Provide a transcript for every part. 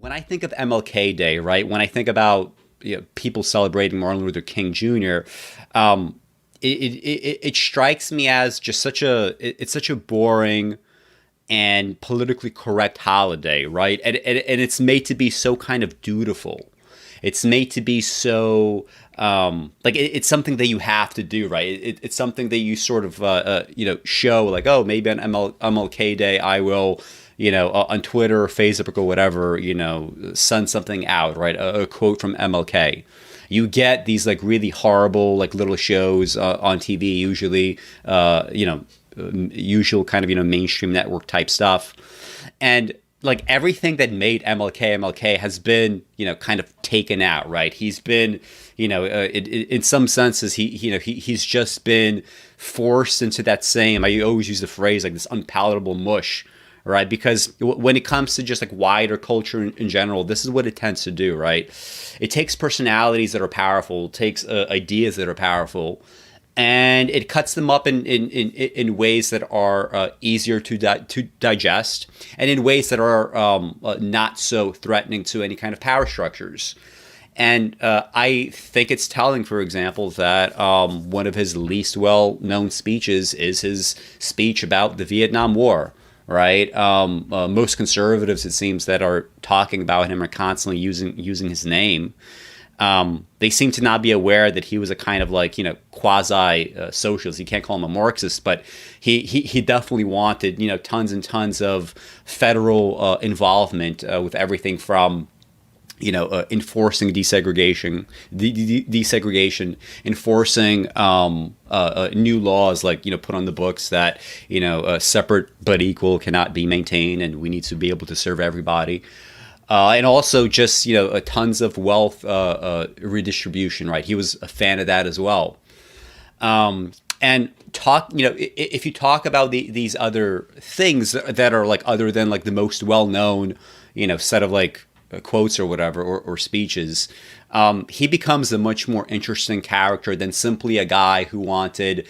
When I think of MLK Day, right? When I think about people celebrating Martin Luther King Jr., um, it strikes me as just it's such a boring and politically correct holiday, right? And it's made to be so kind of dutiful. It's made to be so it's something that you have to do, right? It's something that you sort of show like, oh, maybe on MLK Day I will on Twitter or Facebook or whatever, send something out, right? A quote from MLK. You get these like really horrible like little shows on TV, usually, usual kind of mainstream network type stuff, and like everything that made MLK has been kind of taken out, right? He's been in some senses he's just been forced into that same, I always use the phrase like this unpalatable mush, right? Because when it comes to just like wider culture in general, this is what it tends to do, right? It takes personalities that are powerful, it takes ideas that are powerful, and it cuts them up in ways that are easier to digest, and in ways that are not so threatening to any kind of power structures. And I think it's telling, for example, that one of his least well-known speeches is his speech about the Vietnam War, right? Most conservatives, it seems, that are talking about him are constantly using his name. They seem to not be aware that he was a kind of like, quasi socialist. You can't call him a Marxist, but he definitely wanted, tons and tons of federal involvement with everything from, enforcing desegregation, enforcing new laws like, put on the books that, separate but equal cannot be maintained, and we need to be able to serve everybody. And also just, tons of wealth redistribution, right? He was a fan of that as well. And if you talk about these other things that are like other than like the most well-known, set of like quotes or whatever, or speeches, he becomes a much more interesting character than simply a guy who wanted,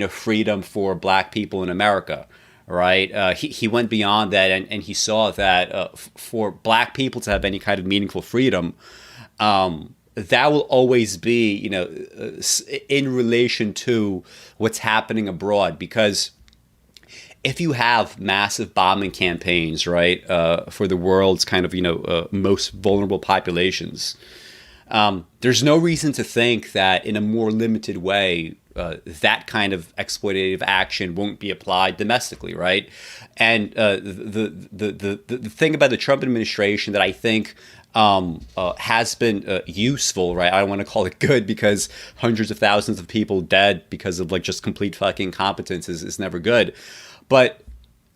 freedom for black people in America. Right. He went beyond that, and he saw that for black people to have any kind of meaningful freedom, that will always be, in relation to what's happening abroad. Because if you have massive bombing campaigns, right, for the world's kind of, most vulnerable populations, there's no reason to think that in a more limited way, that kind of exploitative action won't be applied domestically, right? And the thing about the Trump administration that I think has been useful, right? I don't want to call it good, because hundreds of thousands of people dead because of like just complete fucking incompetence is never good. But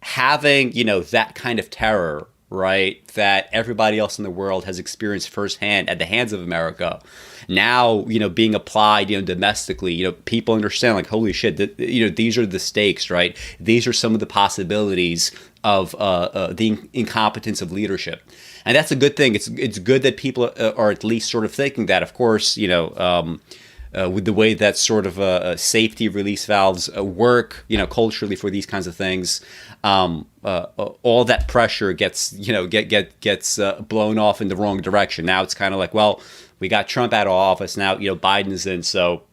having, that kind of terror, right, that everybody else in the world has experienced firsthand at the hands of America, now, being applied, domestically, people understand like, holy shit, these are the stakes, right? These are some of the possibilities of the incompetence of leadership. And that's a good thing. It's good that people are at least sort of thinking that. Of course, with the way that sort of safety release valves work, culturally for these kinds of things, all that pressure gets, gets blown off in the wrong direction. Now it's kind of like, well, we got Trump out of office. Now, Biden is in, so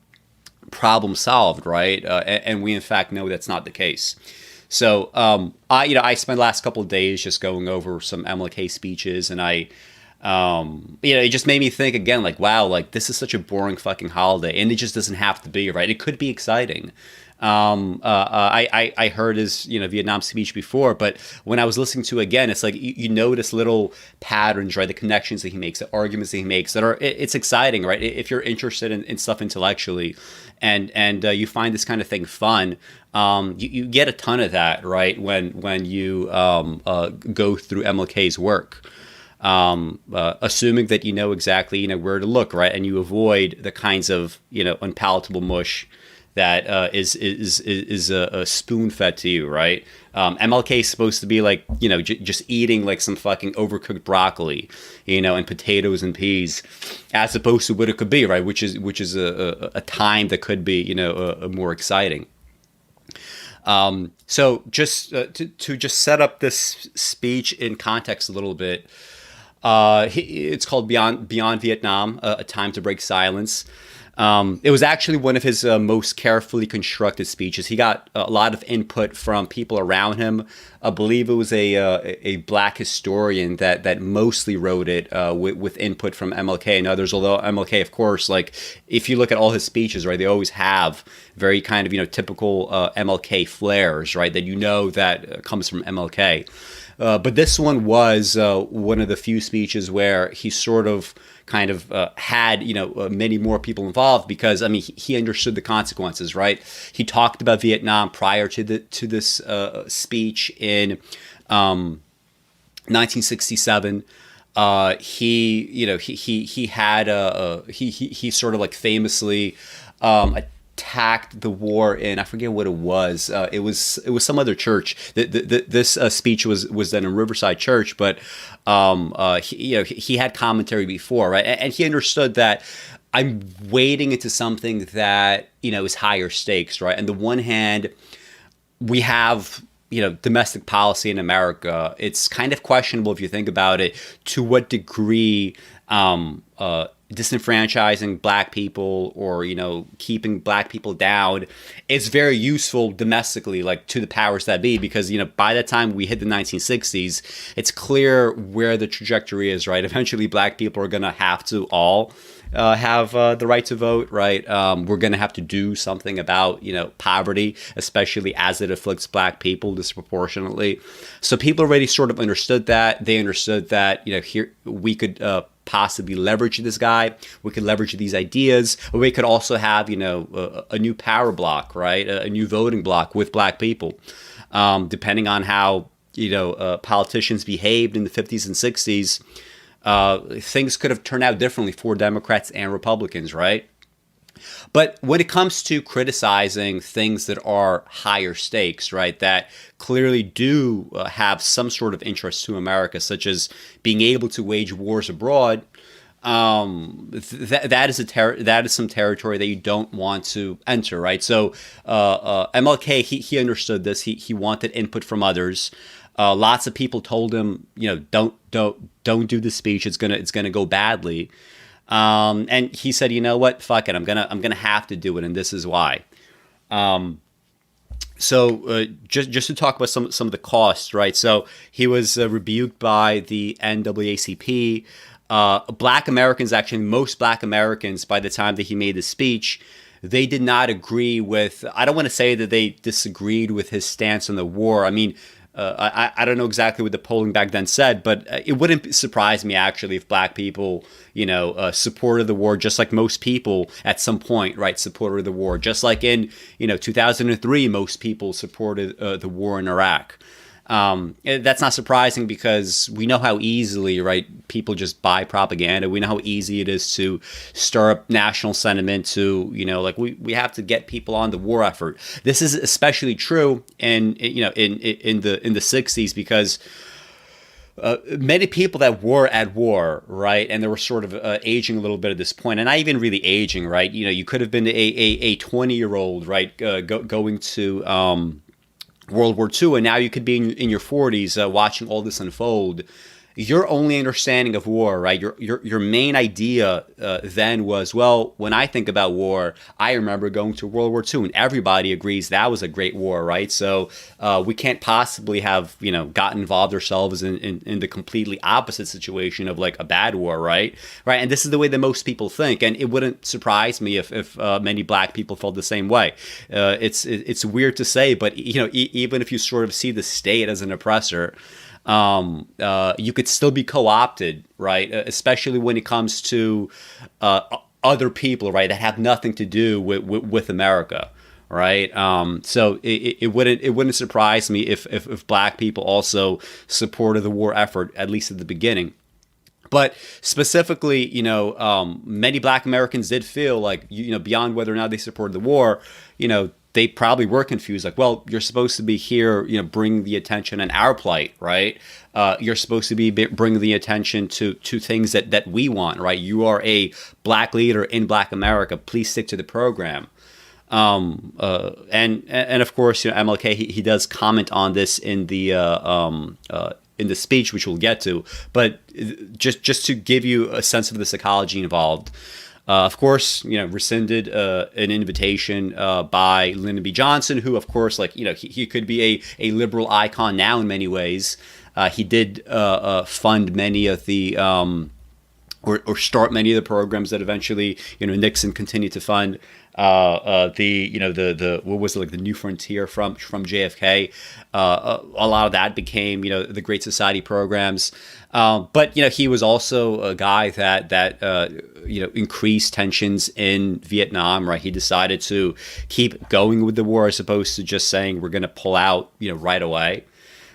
problem solved, right? And we in fact know that's not the case. So I spent the last couple of days just going over some MLK speeches, and it just made me think again, like, wow, like this is such a boring fucking holiday, and it just doesn't have to be, right? It could be exciting. I heard his Vietnam speech before, but when I was listening to it again, it's like you notice little patterns, right? The connections that he makes, the arguments that he makes, that are it's exciting, right? If you're interested in stuff intellectually, and you find this kind of thing fun, you get a ton of that, right? When you go through MLK's work. Assuming that you know exactly where to look, right, and you avoid the kinds of unpalatable mush that is spoon fed to you, right? MLK is supposed to be like just eating like some fucking overcooked broccoli, and potatoes and peas, as opposed to what it could be, right? Which is a time that could be more exciting. So just to just set up this speech in context a little bit. It's called Beyond Vietnam: A Time to Break Silence. It was actually one of his most carefully constructed speeches. He got a lot of input from people around him. I believe it was a black historian that mostly wrote it with input from MLK and others. Although MLK, of course, like if you look at all his speeches, right, they always have very kind of typical MLK flares, right, that that comes from MLK. But this one was one of the few speeches where he sort of kind of had many more people involved, because I mean he understood the consequences, right? He talked about Vietnam prior to this speech in 1967. He had he sort of like famously attacked the war in, I forget what it was. It was some other church. This speech was done in Riverside Church, but he had commentary before, right? And he understood that I'm wading into something that is higher stakes, right? On the one hand, we have domestic policy in America. It's kind of questionable if you think about it, to what degree disenfranchising black people or keeping black people down is very useful domestically, like to the powers that be, because by the time we hit the 1960s, it's clear where the trajectory is, right? Eventually black people are going to have to all have the right to vote, right? We're going to have to do something about poverty, especially as it afflicts black people disproportionately. So people already sort of understood that. They understood that here we could possibly leverage this guy. We could leverage these ideas. Or we could also have a new power block, right? A new voting block with black people, depending on how politicians behaved in the 50s and 60s. Things could have turned out differently for Democrats and Republicans, right? But when it comes to criticizing things that are higher stakes, right, that clearly do have some sort of interest to America, such as being able to wage wars abroad, that is some territory that you don't want to enter, right? So MLK, he understood this. He wanted input from others. Lots of people told him, don't do the speech. It's gonna go badly. And he said, you know what, fuck it. I'm gonna have to do it. And this is why. So just to talk about some of the costs, right? So he was rebuked by the NAACP. Black Americans, actually, most Black Americans, by the time that he made the speech, they did not agree with, I don't want to say that they disagreed with his stance on the war. I mean, I don't know exactly what the polling back then said, but it wouldn't surprise me actually if black people, supported the war, just like most people at some point, right, supported the war. Just like in, 2003, most people supported the war in Iraq. That's not surprising because we know how easily, right, people just buy propaganda. We know how easy it is to stir up national sentiment to, we have to get people on the war effort. This is especially true in the 60s because many people that were at war, right, and they were sort of aging a little bit at this point, and not even really aging, right? You could have been a 20-year-old, right, going to World War II, and now you could be in your 40s watching all this unfold. Your only understanding of war, right? Your main idea then was, well, when I think about war, I remember going to World War II, and everybody agrees that was a great war, right? So we can't possibly have gotten involved ourselves in the completely opposite situation of like a bad war, right? Right, and this is the way that most people think, and it wouldn't surprise me if many black people felt the same way. It's weird to say, but even if you sort of see the state as an oppressor, you could still be co-opted, right? Especially when it comes to other people, right, that have nothing to do with America, right? So it wouldn't surprise me if black people also supported the war effort, at least at the beginning. But specifically, many black Americans did feel like, beyond whether or not they supported the war, they probably were confused. Like, well, you're supposed to be here, bring the attention on our plight, right? You're supposed to be bring the attention to things that we want, right? You are a black leader in Black America. Please stick to the program. And of course, MLK he does comment on this in the in the speech, which we'll get to. But just to give you a sense of the psychology involved. Of course, rescinded an invitation by Lyndon B. Johnson, who, of course, he could be a liberal icon now in many ways. He did fund many of the or start many of the programs that eventually Nixon continued to fund. The what was it, like the New Frontier from JFK. A lot of that became the Great Society programs. But he was also a guy that increased tensions in Vietnam. Right, he decided to keep going with the war as opposed to just saying we're going to pull out right away.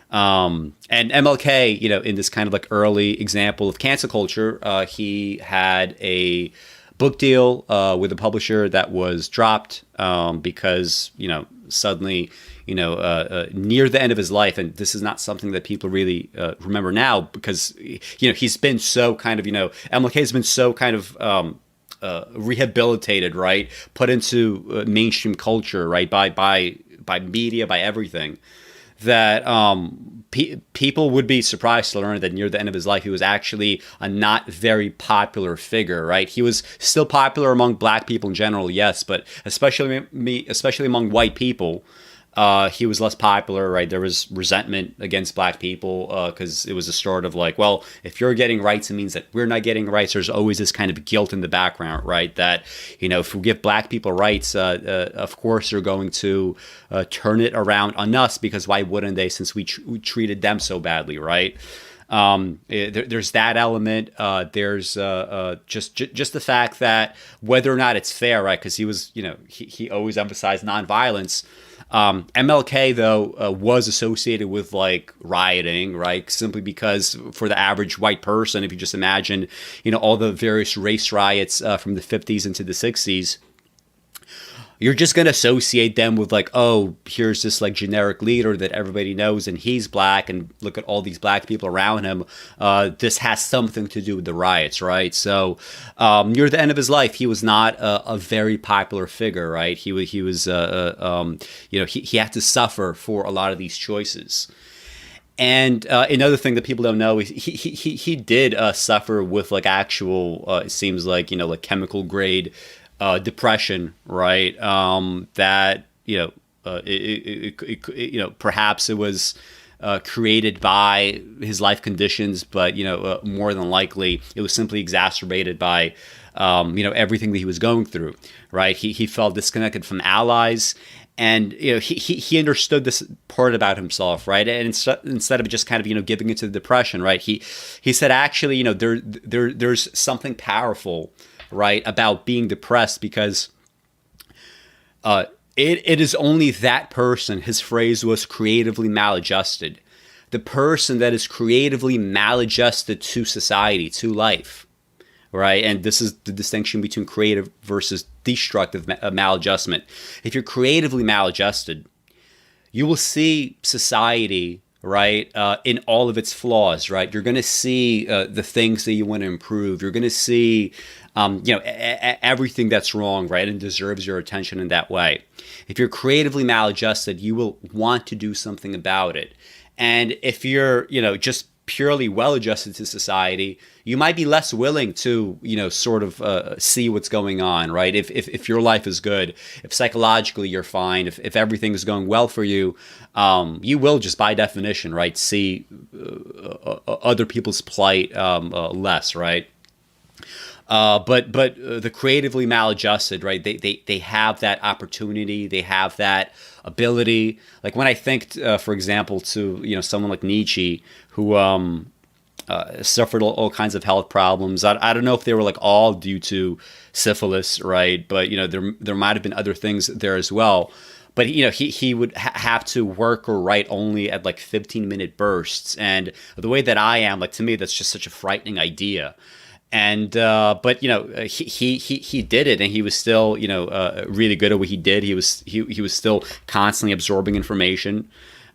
And MLK, in this kind of like early example of cancel culture, he had a book deal with a publisher that was dropped because suddenly near the end of his life, and this is not something that people really remember now because he's been so kind of MLK has been so kind of rehabilitated, right, put into mainstream culture, right, by media, by everything, that people would be surprised to learn that near the end of his life, he was actually a not very popular figure, right? He was still popular among black people in general, yes, but especially among white people, he was less popular, right? There was resentment against black people because it was a sort of like, well, if you're getting rights, it means that we're not getting rights. There's always this kind of guilt in the background, right? That, if we give black people rights, of course they're going to turn it around on us because why wouldn't they, since we treated them so badly, right? There's that element. There's just the fact that whether or not it's fair, right? Because he was, he always emphasized nonviolence. MLK, though, was associated with like rioting, right? Simply because for the average white person, if you just imagine, all the various race riots from the 50s into the 60s, you're just going to associate them with like, oh, here's this like generic leader that everybody knows and he's black and look at all these black people around him. This has something to do with the riots, right? So near the end of his life, he was not a very popular figure, right? He was, he had to suffer for a lot of these choices. And another thing that people don't know is he did suffer with like actual, it seems like, like chemical grade depression, right? That perhaps it was created by his life conditions, but more than likely it was simply exacerbated by everything that he was going through, right? He felt disconnected from allies. And he understood this part about himself, right? And instead of just kind of giving into the depression, right? He said actually there's something powerful, right, about being depressed because it is only that person, his phrase was creatively maladjusted. The person that is creatively maladjusted to society, to life, right? And this is the distinction between creative versus destructive maladjustment. If you're creatively maladjusted, you will see society, right, in all of its flaws, right? You're going to see the things that you want to improve. You're going to see everything that's wrong, right, and deserves your attention in that way. If you're creatively maladjusted, you will want to do something about it. And if you're, just purely well-adjusted to society, you might be less willing to, sort of see what's going on, right? If your life is good, if psychologically you're fine, if everything is going well for you, you will just by definition, right, see other people's plight less, right? But the creatively maladjusted, right? They have that opportunity. They have that ability. Like when I think, for example, to someone like Nietzsche, who suffered all kinds of health problems. I don't know if they were like all due to syphilis, right? But there might have been other things there as well. But he would have to work or write only at like 15-minute bursts. And the way that I am, like to me, that's just such a frightening idea. And but he did it, and he was still really good at what he did. He was still constantly absorbing information,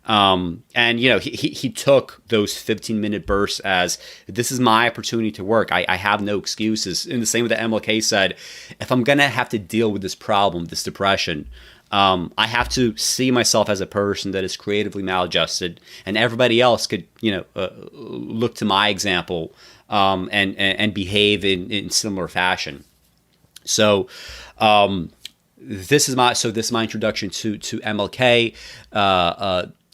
and he took those 15-minute bursts as this is my opportunity to work. I have no excuses. In the same way that MLK said, if I'm gonna have to deal with this problem, this depression, I have to see myself as a person that is creatively maladjusted, and everybody else could, look to my example and behave in similar fashion. So this is my introduction to MLK.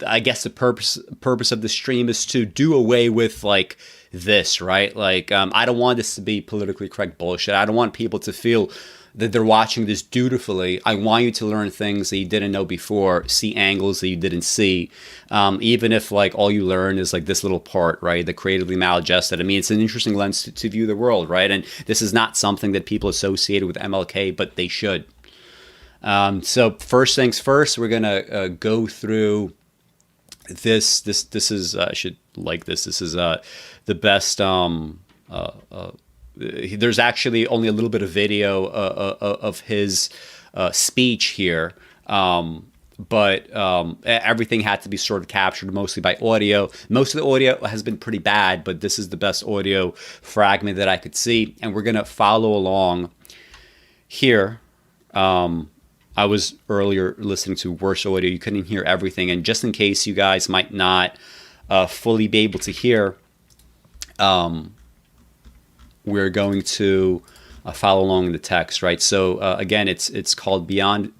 I guess the purpose of the stream is to do away with like this, right? Like I don't want this to be politically correct bullshit. I don't want people to feel that they're watching this dutifully. I want you to learn things that you didn't know before, see angles that you didn't see, even if like all you learn is like this little part, right? The creatively maladjusted. I mean, it's an interesting lens to view the world, right? And this is not something that people associate with MLK, but they should. So first things first, we're gonna go through this. This is I should like this. This is the best. There's actually only a little bit of video of his speech here, but everything had to be sort of captured mostly by audio. Most of the audio has been pretty bad, but this is the best audio fragment that I could see, and we're gonna follow along here. I was earlier listening to worse audio. You couldn't hear everything, and just in case you guys might not fully be able to hear, we're going to follow along in the text, right? So again, it's called Beyond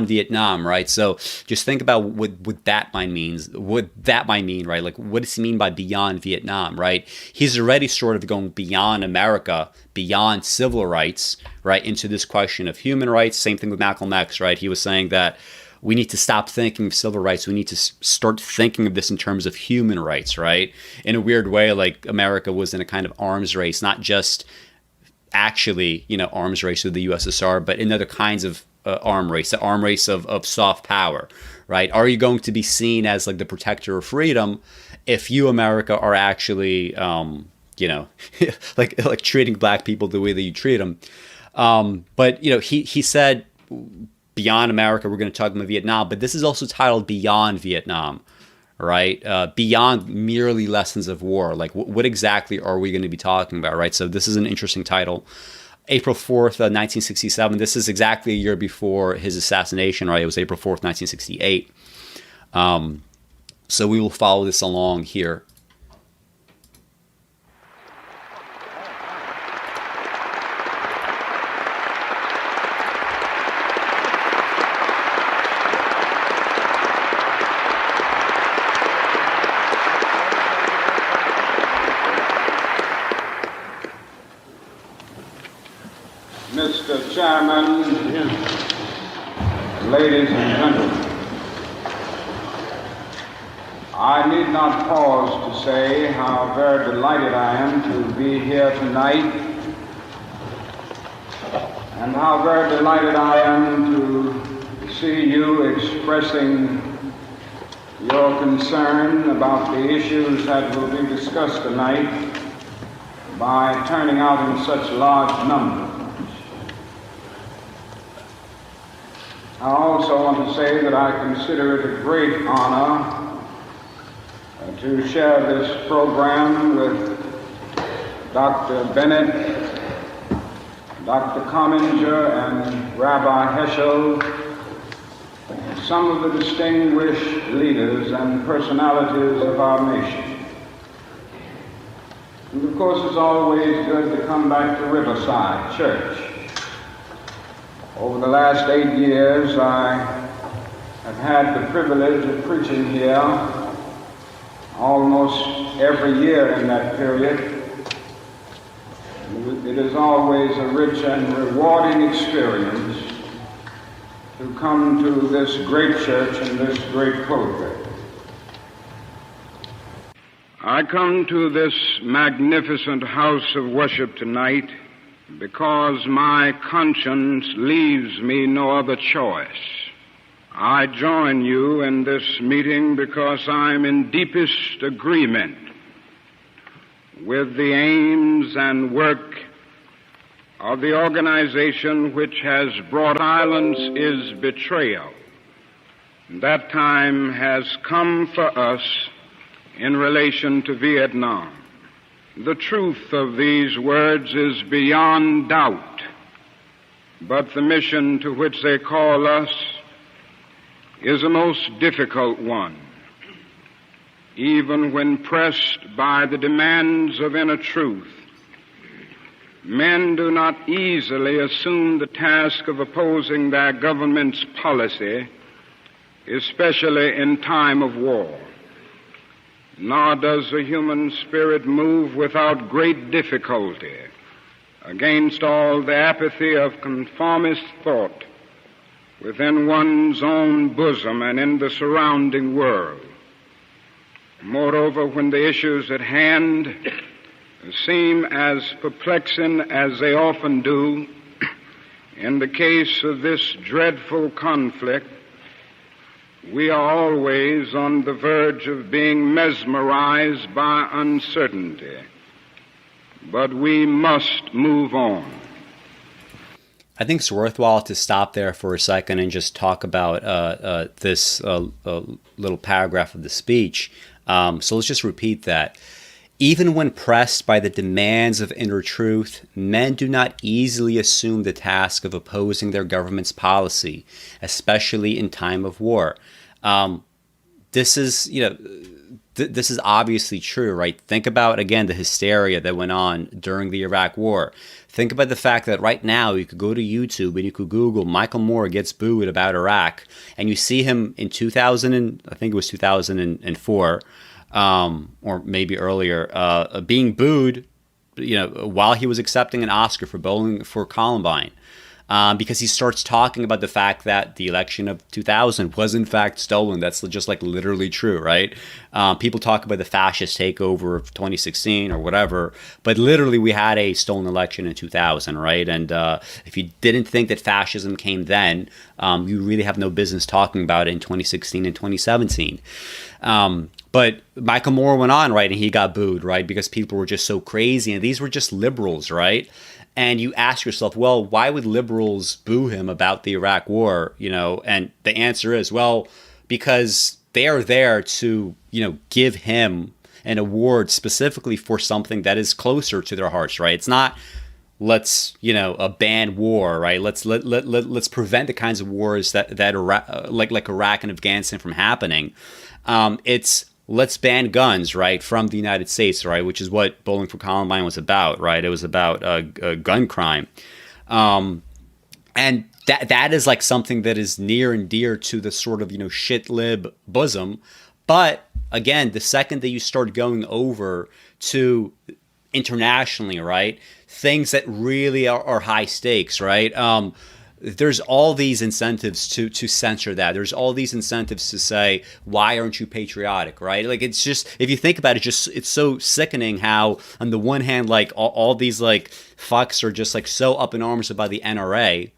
Vietnam, right? So just think about what that might means. What that might mean, right? Like, what does he mean by beyond Vietnam, right? He's already sort of going beyond America, beyond civil rights, right, into this question of human rights. Same thing with Malcolm X, right? He was saying that we need to stop thinking of civil rights. We need to start thinking of this in terms of human rights, right? In a weird way, like America was in a kind of arms race, not just actually, arms race with the USSR, but in other kinds of arm race, the arm race of soft power, right? Are you going to be seen as like the protector of freedom if you, America, are actually, like treating black people the way that you treat them? But, he said, beyond America, we're going to talk about Vietnam, but this is also titled Beyond Vietnam, right? Beyond merely lessons of war. Like, what exactly are we going to be talking about, right? So this is an interesting title. April 4th, 1967. This is exactly a year before his assassination, right? It was April 4th, 1968. So we will follow this along here. Mr. Chairman, ladies and gentlemen, I need not pause to say how very delighted I am to be here tonight, and how very delighted I am to see you expressing your concern about the issues that will be discussed tonight by turning out in such large numbers. I also want to say that I consider it a great honor to share this program with Dr. Bennett, Dr. Comminger, and Rabbi Heschel, some of the distinguished leaders and personalities of our nation. And of course, it's always good to come back to Riverside Church. Over the last 8 years, I have had the privilege of preaching here almost every year in that period. It is always a rich and rewarding experience to come to this great church and this great pulpit. I come to this magnificent house of worship tonight because my conscience leaves me no other choice. I join you in this meeting because I'm in deepest agreement with the aims and work of the organization which has brought violence is betrayal. That time has come for us in relation to Vietnam. The truth of these words is beyond doubt, but the mission to which they call us is a most difficult one. Even when pressed by the demands of inner truth, men do not easily assume the task of opposing their government's policy, especially in time of war. Nor does the human spirit move without great difficulty against all the apathy of conformist thought within one's own bosom and in the surrounding world. Moreover, when the issues at hand seem as perplexing as they often do, in the case of this dreadful conflict, we are always on the verge of being mesmerized by uncertainty. But we must move on. I think it's worthwhile to stop there for a second and just talk about this little paragraph of the speech. So let's just repeat that. Even when pressed by the demands of inner truth, men do not easily assume the task of opposing their government's policy, especially in time of war. This is, this is obviously true, right? Think about, again, the hysteria that went on during the Iraq War. Think about the fact that right now you could go to YouTube and you could Google Michael Moore gets booed about Iraq, and you see him in 2004, or maybe earlier, being booed, while he was accepting an Oscar for bowling for Columbine. Because he starts talking about the fact that the election of 2000 was in fact stolen. That's just like literally true, right? People talk about the fascist takeover of 2016 or whatever, but literally we had a stolen election in 2000, right? And if you didn't think that fascism came then, you really have no business talking about it in 2016 and 2017. But Michael Moore went on, right, and he got booed, right, because people were just so crazy, and these were just liberals, right? And you ask yourself, well, why would liberals boo him about the Iraq War? And the answer is, well, because they are there to, give him an award specifically for something that is closer to their hearts, right? It's not let's ban war, right? Let's prevent the kinds of wars that Iraq, like Iraq and Afghanistan from happening. It's let's ban guns, right, from the United States, right, which is what Bowling for Columbine was about, right? It was about gun crime. And that is like something that is near and dear to the sort of, shit lib bosom. But again, the second that you start going over to internationally, right, things that really are high stakes, right? There's all these incentives to censor that. There's all these incentives to say, why aren't you patriotic, right? Like, it's just, if you think about it, it's so sickening how, on the one hand, like, all these, like, fucks are just, like, so up in arms about the NRA,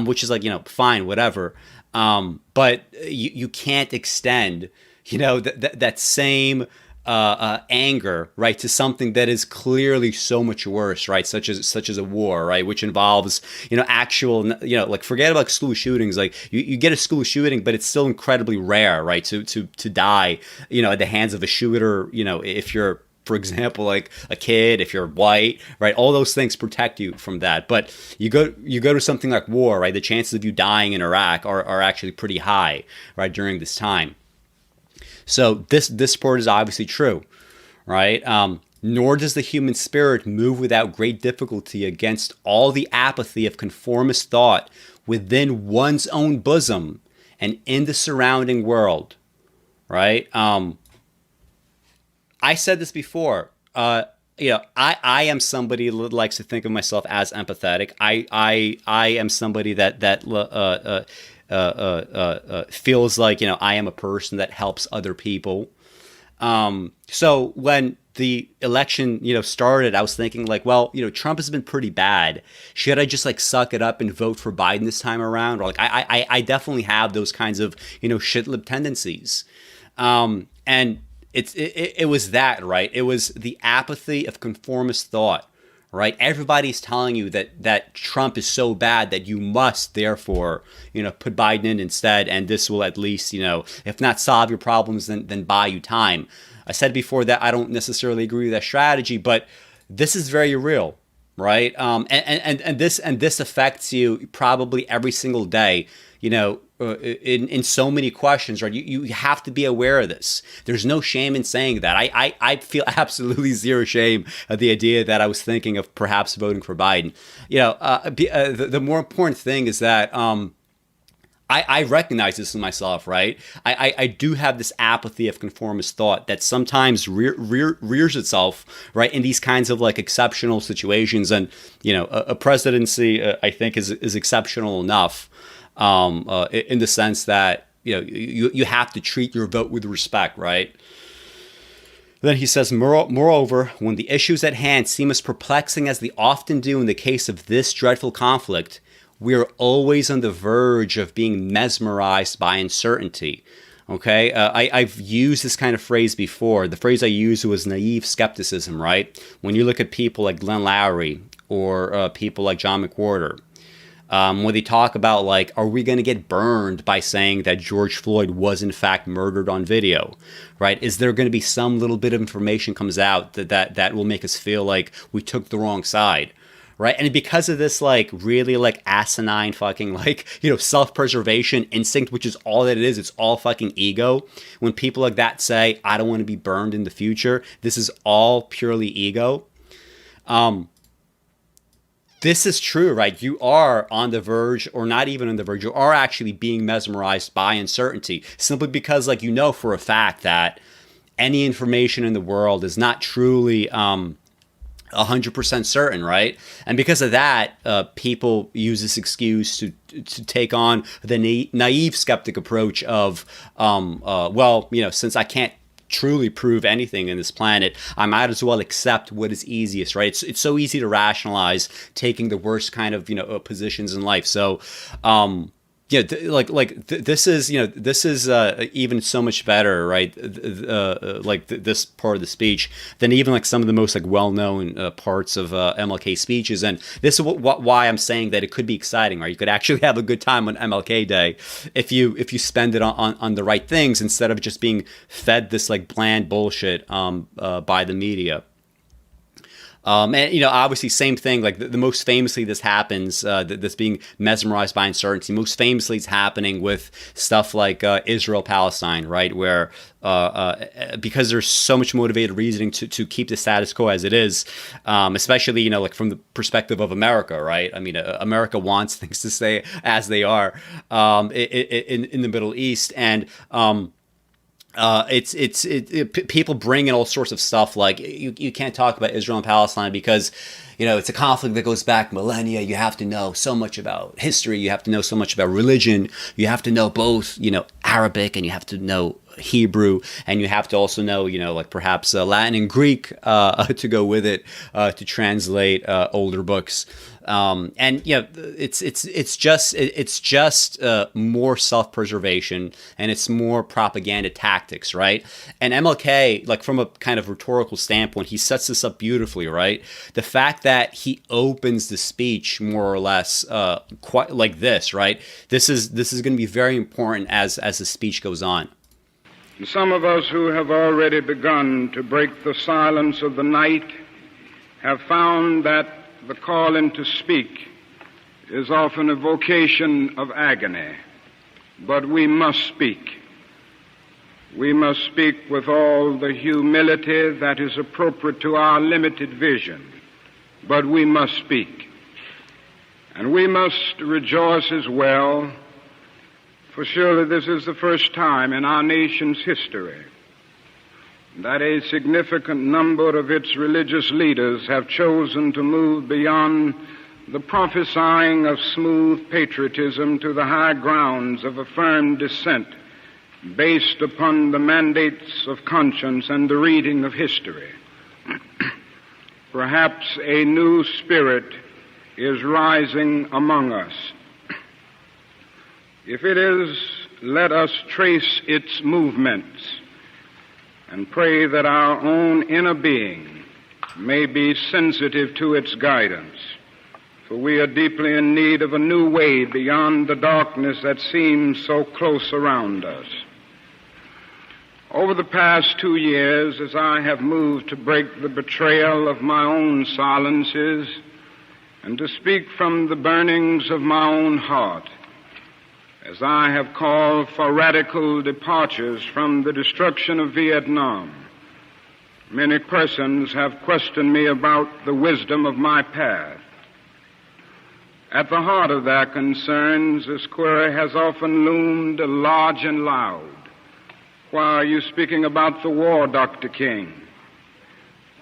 which is, like, fine, whatever. But you can't extend, that same anger, right, to something that is clearly so much worse, right, such as a war, right, which involves actual, like, forget about school shootings. Like, you get a school shooting, but it's still incredibly rare, right, to die at the hands of a shooter, if you're, for example, like a kid, if you're white, right, all those things protect you from that. But you go to something like war, right, the chances of you dying in Iraq are actually pretty high, right, during this time. So this part is obviously true, right? Nor does the human spirit move without great difficulty against all the apathy of conformist thought within one's own bosom and in the surrounding world, right? I said this before. I am somebody that likes to think of myself as empathetic. I am somebody that feels like, I am a person that helps other people. So when the election, started, I was thinking like, well, Trump has been pretty bad. Should I just like suck it up and vote for Biden this time around? Or like, I definitely have those kinds of, shit lib tendencies. And it was that, right? It was the apathy of conformist thought. Right, everybody's telling you that Trump is so bad that you must therefore, put Biden in instead, and this will at least, if not solve your problems, then buy you time. I said before that I don't necessarily agree with that strategy, but this is very real, right? And this affects you probably every single day. in so many questions, right? You have to be aware of this. There's no shame in saying that. I feel absolutely zero shame at the idea that I was thinking of perhaps voting for Biden. The more important thing is that I recognize this in myself, right? I do have this apathy of conformist thought that sometimes rears itself, right, in these kinds of like exceptional situations. And, a presidency, I think, is exceptional enough in the sense that, you have to treat your vote with respect, right? Then he says, moreover, when the issues at hand seem as perplexing as they often do in the case of this dreadful conflict, we are always on the verge of being mesmerized by uncertainty. Okay, I've used this kind of phrase before. The phrase I used was naive skepticism, right? When you look at people like Glenn Loury or people like John McWhorter, when they talk about like, are we going to get burned by saying that George Floyd was in fact murdered on video, right? Is there going to be some little bit of information comes out that will make us feel like we took the wrong side? Right. And because of this, like, really, like, asinine fucking, like, self-preservation instinct, which is all that it is. It's all fucking ego. When people like that say, I don't want to be burned in the future, this is all purely ego. This is true, right? You are on the verge, or not even on the verge. You are actually being mesmerized by uncertainty, simply because, like, for a fact that any information in the world is not truly 100% certain, right? And because of that, people use this excuse to take on the naive skeptic approach of, since I can't truly prove anything in this planet, I might as well accept what is easiest, right? It's so easy to rationalize taking the worst kind of positions in life. So this is even so much better, right? This part of the speech than even like some of the most like well-known parts of MLK speeches. And this is why I'm saying that it could be exciting, right? You could actually have a good time on MLK Day if you spend it on the right things instead of just being fed this like bland bullshit by the media. And obviously, same thing. Like the most famously, this happens. This being mesmerized by uncertainty. Most famously, it's happening with stuff like Israel, Palestine, right? Where because there's so much motivated reasoning to keep the status quo as it is, especially like from the perspective of America, right? I mean, America wants things to stay as they are in the Middle East, and people bring in all sorts of stuff like you can't talk about Israel and Palestine because it's a conflict that goes back millennia. You have to know so much about history. You have to know so much about religion. You have to know both Arabic and you have to know Hebrew, and you have to also know like perhaps Latin and Greek to go with it to translate older books. And it's just more self-preservation, and it's more propaganda tactics, right? And MLK, like from a kind of rhetorical standpoint, he sets this up beautifully, right? The fact that he opens the speech more or less quite like this, right? This is going to be very important as the speech goes on. Some of us who have already begun to break the silence of the night have found that the calling to speak is often a vocation of agony, but we must speak. We must speak with all the humility that is appropriate to our limited vision, but we must speak. And we must rejoice as well, for surely this is the first time in our nation's history that a significant number of its religious leaders have chosen to move beyond the prophesying of smooth patriotism to the high grounds of a firm dissent based upon the mandates of conscience and the reading of history. Perhaps a new spirit is rising among us. If it is, let us trace its movements and pray that our own inner being may be sensitive to its guidance, for we are deeply in need of a new way beyond the darkness that seems so close around us. Over the past 2 years, as I have moved to break the betrayal of my own silences and to speak from the burnings of my own heart, as I have called for radical departures from the destruction of Vietnam, many persons have questioned me about the wisdom of my path. At the heart of their concerns, this query has often loomed large and loud. Why are you speaking about the war, Dr. King?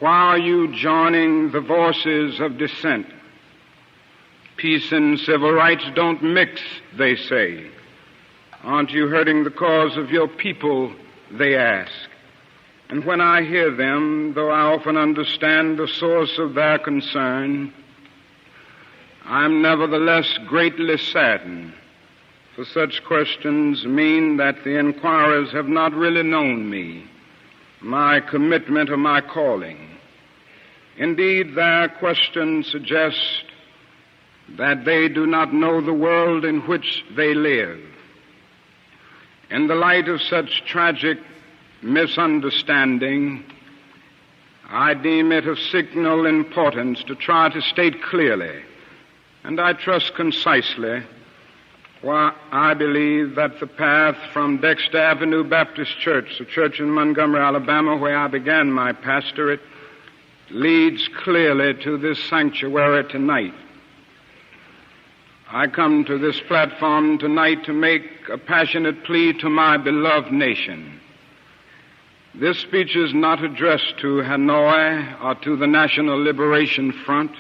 Why are you joining the voices of dissent? Peace and civil rights don't mix, they say. Aren't you hurting the cause of your people, they ask. And when I hear them, though I often understand the source of their concern, I'm nevertheless greatly saddened, for such questions mean that the inquirers have not really known me, my commitment, or my calling. Indeed, their questions suggest that they do not know the world in which they live. In the light of such tragic misunderstanding, I deem it of signal importance to try to state clearly, and I trust concisely, why I believe that the path from Dexter Avenue Baptist Church, the church in Montgomery, Alabama, where I began my pastorate, leads clearly to this sanctuary tonight. I come to this platform tonight to make a passionate plea to my beloved nation. This speech is not addressed to Hanoi or to the National Liberation Front.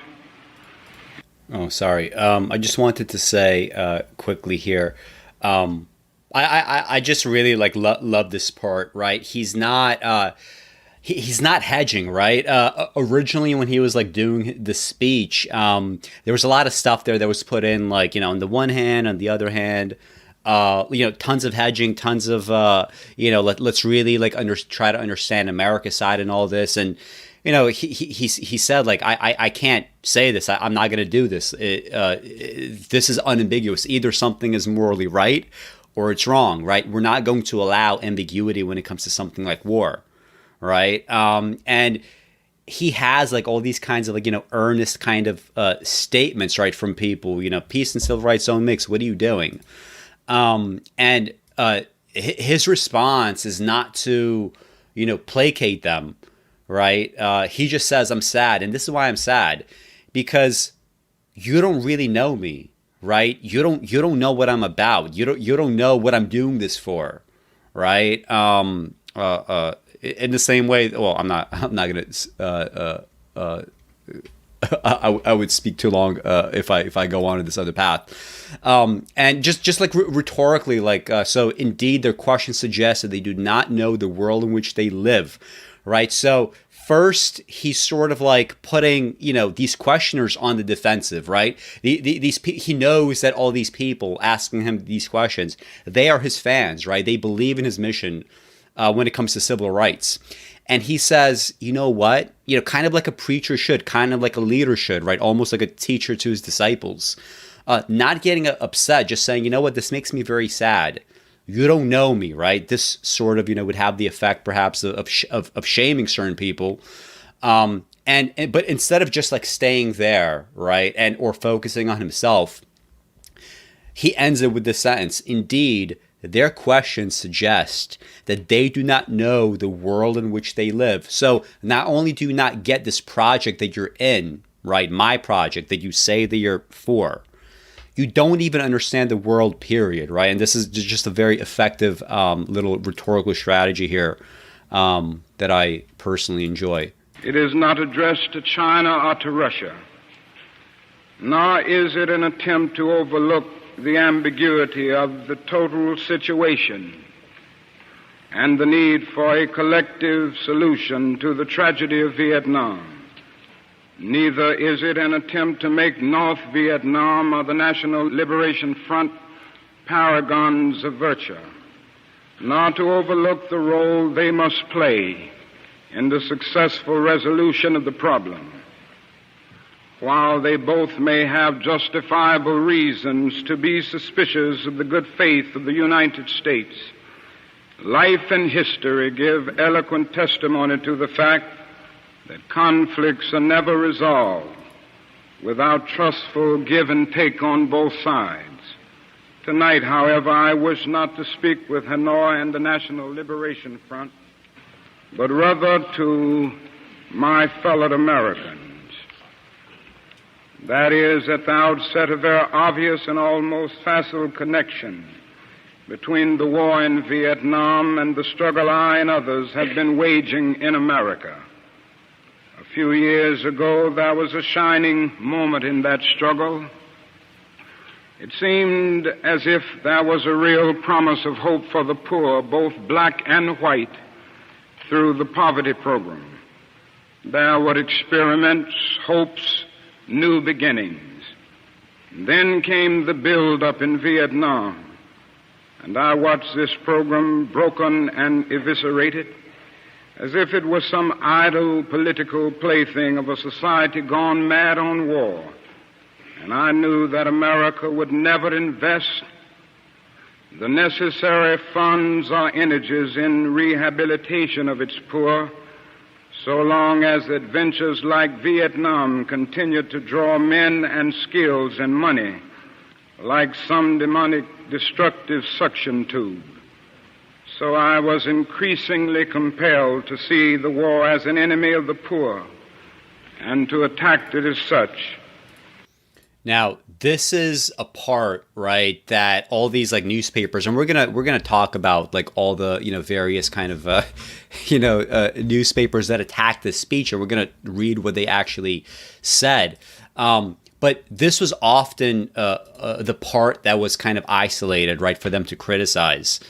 Oh, sorry. I just wanted to say quickly here. I just really love this part. Right? He's not he's not hedging. Right? Originally, when he was doing the speech, there was a lot of stuff there that was put in, on the one hand, on the other hand. Tons of hedging, tons of let's really try to understand America's side and all this. And he said, I can't say this. I'm not going to do this. This is unambiguous. Either something is morally right or it's wrong, right? We're not going to allow ambiguity when it comes to something like war, right? And he has all these kinds of earnest kind of statements, right, from people. Peace and civil rights don't mix. What are you doing? And his response is not to placate them. Right? He just says, I'm sad. And this is why I'm sad, because you don't really know me, right? You don't know what I'm about. You don't know what I'm doing this for, right? In the same way, well, I'm not going to, I would speak too long if I go on to this other path. And just rhetorically, so indeed their question suggests that they do not know the world in which they live. Right. So first, he's sort of putting, these questioners on the defensive. Right. He knows that all these people asking him these questions, they are his fans. Right. They believe in his mission when it comes to civil rights. And he says, you know what, kind of like a preacher should, kind of like a leader should. Right. Almost like a teacher to his disciples, not getting upset, just saying, you know what, this makes me very sad. You don't know me, right? This sort of, would have the effect perhaps of shaming certain people. But instead of just staying there, right, and or focusing on himself, he ends it with this sentence: indeed, their questions suggest that they do not know the world in which they live. So not only do you not get this project that you're in, right, my project that you say that you're for, you don't even understand the world, period, right? And this is just a very effective little rhetorical strategy here that I personally enjoy. It is not addressed to China or to Russia, nor is it an attempt to overlook the ambiguity of the total situation and the need for a collective solution to the tragedy of Vietnam. Neither is it an attempt to make North Vietnam or the National Liberation Front paragons of virtue, nor to overlook the role they must play in the successful resolution of the problem. While they both may have justifiable reasons to be suspicious of the good faith of the United States, life and history give eloquent testimony to the fact that conflicts are never resolved without trustful give and take on both sides. Tonight, however, I wish not to speak with Hanoi and the National Liberation Front, but rather to my fellow Americans. That is, at the outset, a very obvious and almost facile connection between the war in Vietnam and the struggle I and others have been waging in America. A few years ago, there was a shining moment in that struggle. It seemed as if there was a real promise of hope for the poor, both black and white, through the poverty program. There were experiments, hopes, new beginnings. Then came the build-up in Vietnam, and I watched this program broken and eviscerated as if it was some idle political plaything of a society gone mad on war. And I knew that America would never invest the necessary funds or energies in rehabilitation of its poor so long as adventures like Vietnam continued to draw men and skills and money like some demonic destructive suction tube. So I was increasingly compelled to see the war as an enemy of the poor and to attack it as such. Now, this is a part, right, that all these like newspapers, and we're gonna talk about like all the various kind of newspapers that attack this speech, and we're gonna read what they actually said. But this was often the part that was kind of isolated, right, for them to criticize.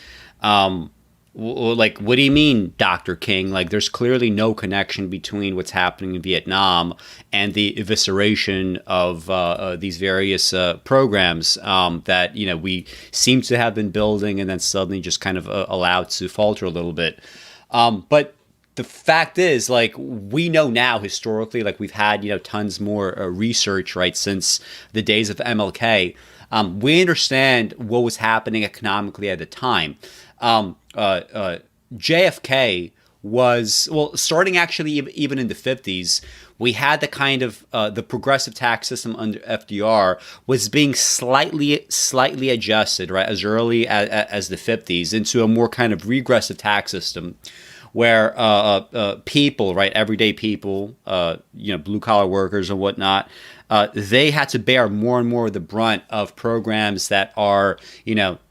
Like, what do you mean, Dr. King? Like, there's clearly no connection between what's happening in Vietnam and the evisceration of these various programs that, we seem to have been building and then suddenly just kind of allowed to falter a little bit. But the fact is, like, we know now historically, like, we've had, tons more research, right, since the days of MLK. We understand what was happening economically at the time. JFK was, starting actually even in the 50s, we had the kind of the progressive tax system under FDR was being slightly adjusted, right, as early as the 50s into a more kind of regressive tax system where people, right, everyday people, blue collar workers and whatnot, they had to bear more and more of the brunt of programs that are,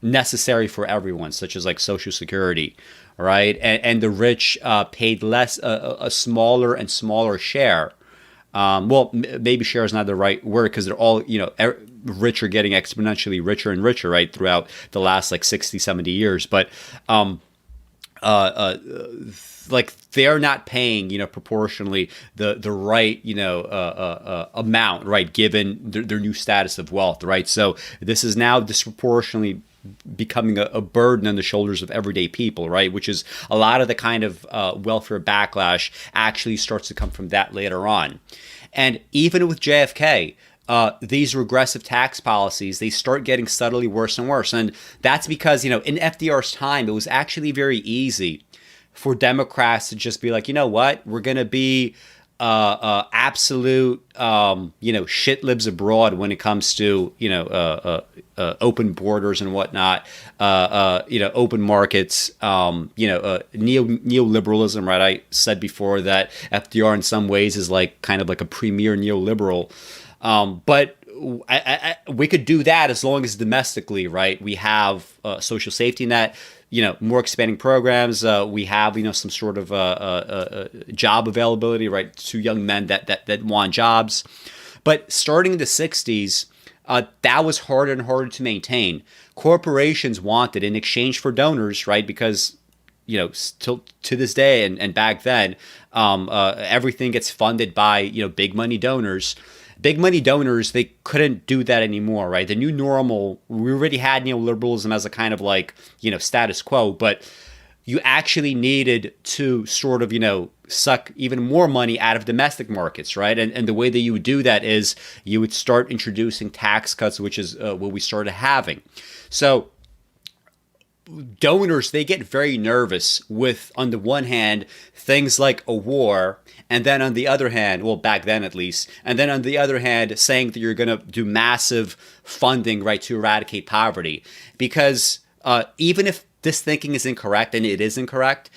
necessary for everyone, such as like Social Security, right? And the rich paid less, a smaller and smaller share. Maybe share is not the right word because they're all, rich are getting exponentially richer and richer, right, throughout the last like 60, 70 years. But like they're not paying, proportionally the right, amount, right, given their new status of wealth, right? So this is now disproportionately becoming a burden on the shoulders of everyday people, right? Which is a lot of the kind of welfare backlash actually starts to come from that later on. And even with JFK, these regressive tax policies, they start getting subtly worse and worse. And that's because, in FDR's time, it was actually very easy for Democrats to just be like, you know what, we're going to be absolute, shit lives abroad when it comes to, open borders and whatnot, open markets, neoliberalism, right? I said before that FDR in some ways is like kind of like a premier neoliberal. But we could do that as long as domestically, right, we have social safety net, more expanding programs. We have, some sort of job availability, right, to young men that want jobs. But starting in the 60s, that was harder and harder to maintain. Corporations wanted in exchange for donors, right, because still to this day and back then, everything gets funded by big money donors. Big money donors, they couldn't do that anymore, right? The new normal, we already had neoliberalism as a kind of like, status quo, but you actually needed to sort of, suck even more money out of domestic markets, right? And the way that you would do that is you would start introducing tax cuts, which is what we started having. So donors, they get very nervous with, on the one hand, things like a war, and then on the other hand, well, back then at least, and then on the other hand, saying that you're going to do massive funding, right, to eradicate poverty. Because even if this thinking is incorrect, and it is incorrect,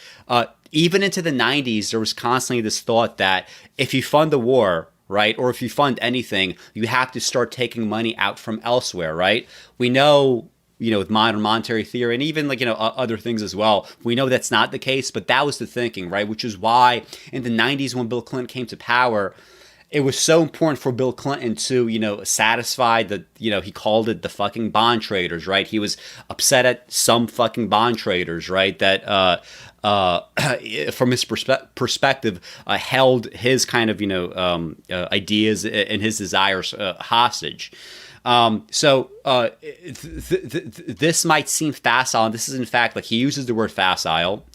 even into the 90s, there was constantly this thought that if you fund the war, right, or if you fund anything, you have to start taking money out from elsewhere, right? We know, with modern monetary theory and even other things as well, we know that's not the case, but that was the thinking, right? Which is why in the 90s when Bill Clinton came to power, it was so important for Bill Clinton to, satisfy the, he called it the fucking bond traders, right? He was upset at some fucking bond traders, right? That, from his perspective, held his kind of, ideas and his desires hostage. So this might seem facile, and this is in fact, he uses the word facile,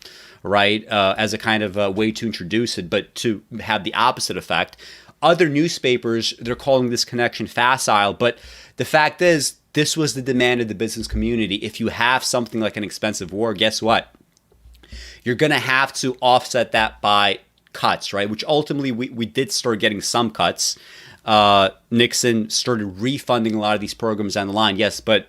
right, as a kind of way to introduce it, but to have the opposite effect. Other newspapers, they're calling this connection facile, but the fact is, this was the demand of the business community. If you have something like an expensive war, guess what? You're going to have to offset that by cuts, right? Which ultimately we did start getting some cuts. Nixon started refunding a lot of these programs down the line. Yes, but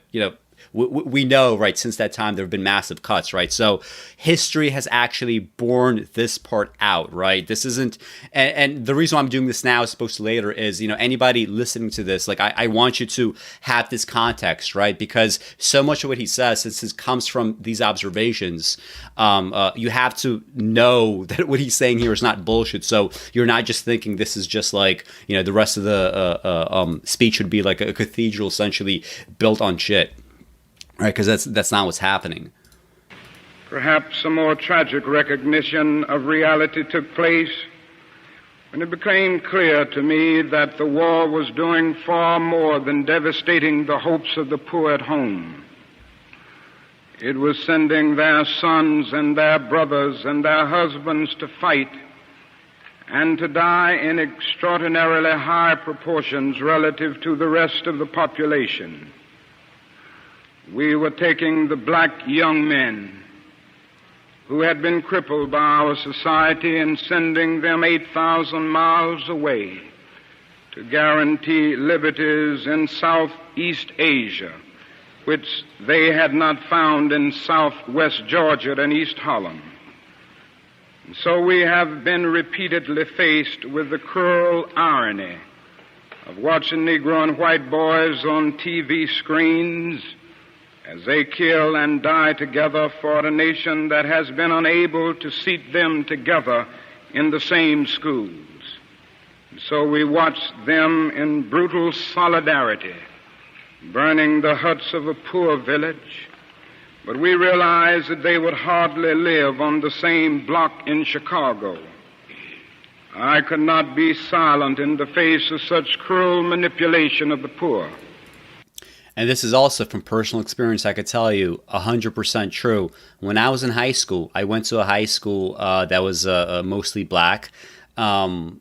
we know, right, since that time there have been massive cuts, right? So history has actually borne this part out, right? This isn't, and the reason why I'm doing this now as opposed to later is, anybody listening to this, I want you to have this context, right? Because so much of what he says, since it comes from these observations, you have to know that what he's saying here is not bullshit. So you're not just thinking this is just the rest of the speech would be like a cathedral essentially built on shit. Right, because that's not what's happening. Perhaps a more tragic recognition of reality took place when it became clear to me that the war was doing far more than devastating the hopes of the poor at home. It was sending their sons and their brothers and their husbands to fight and to die in extraordinarily high proportions relative to the rest of the population. We were taking the black young men who had been crippled by our society and sending them 8,000 miles away to guarantee liberties in Southeast Asia, which they had not found in Southwest Georgia and East Holland. And so we have been repeatedly faced with the cruel irony of watching Negro and white boys on TV screens as they kill and die together for a nation that has been unable to seat them together in the same schools. And so we watch them in brutal solidarity, burning the huts of a poor village, but we realize that they would hardly live on the same block in Chicago. I could not be silent in the face of such cruel manipulation of the poor. And this is also from personal experience. I could tell you 100% true. When I was in high school, I went to a high school that was mostly black. And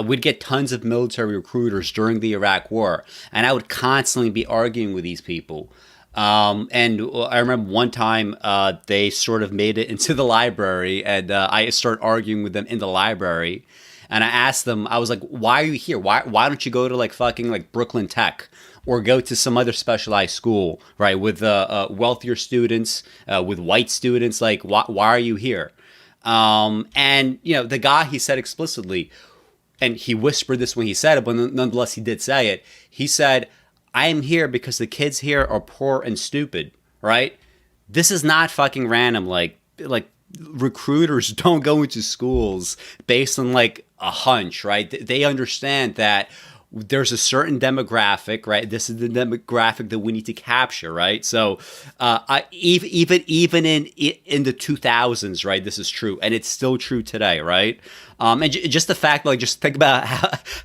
we'd get tons of military recruiters during the Iraq War. And I would constantly be arguing with these people. And I remember one time they sort of made it into the library. And I started arguing with them in the library. And I asked them, I was like, why are you here? Why don't you go to fucking Brooklyn Tech? Or go to some other specialized school, right, with wealthier students, with white students. Why are you here? And, the guy, he said explicitly, and he whispered this when he said it, but nonetheless, he did say it. He said, I am here because the kids here are poor and stupid, right? This is not fucking random. Like recruiters don't go into schools based on a hunch, right? They understand that there's a certain demographic, right? This is the demographic that we need to capture, right? So, even in the 2000s, right? This is true, and it's still true today, right? And just the fact, just think about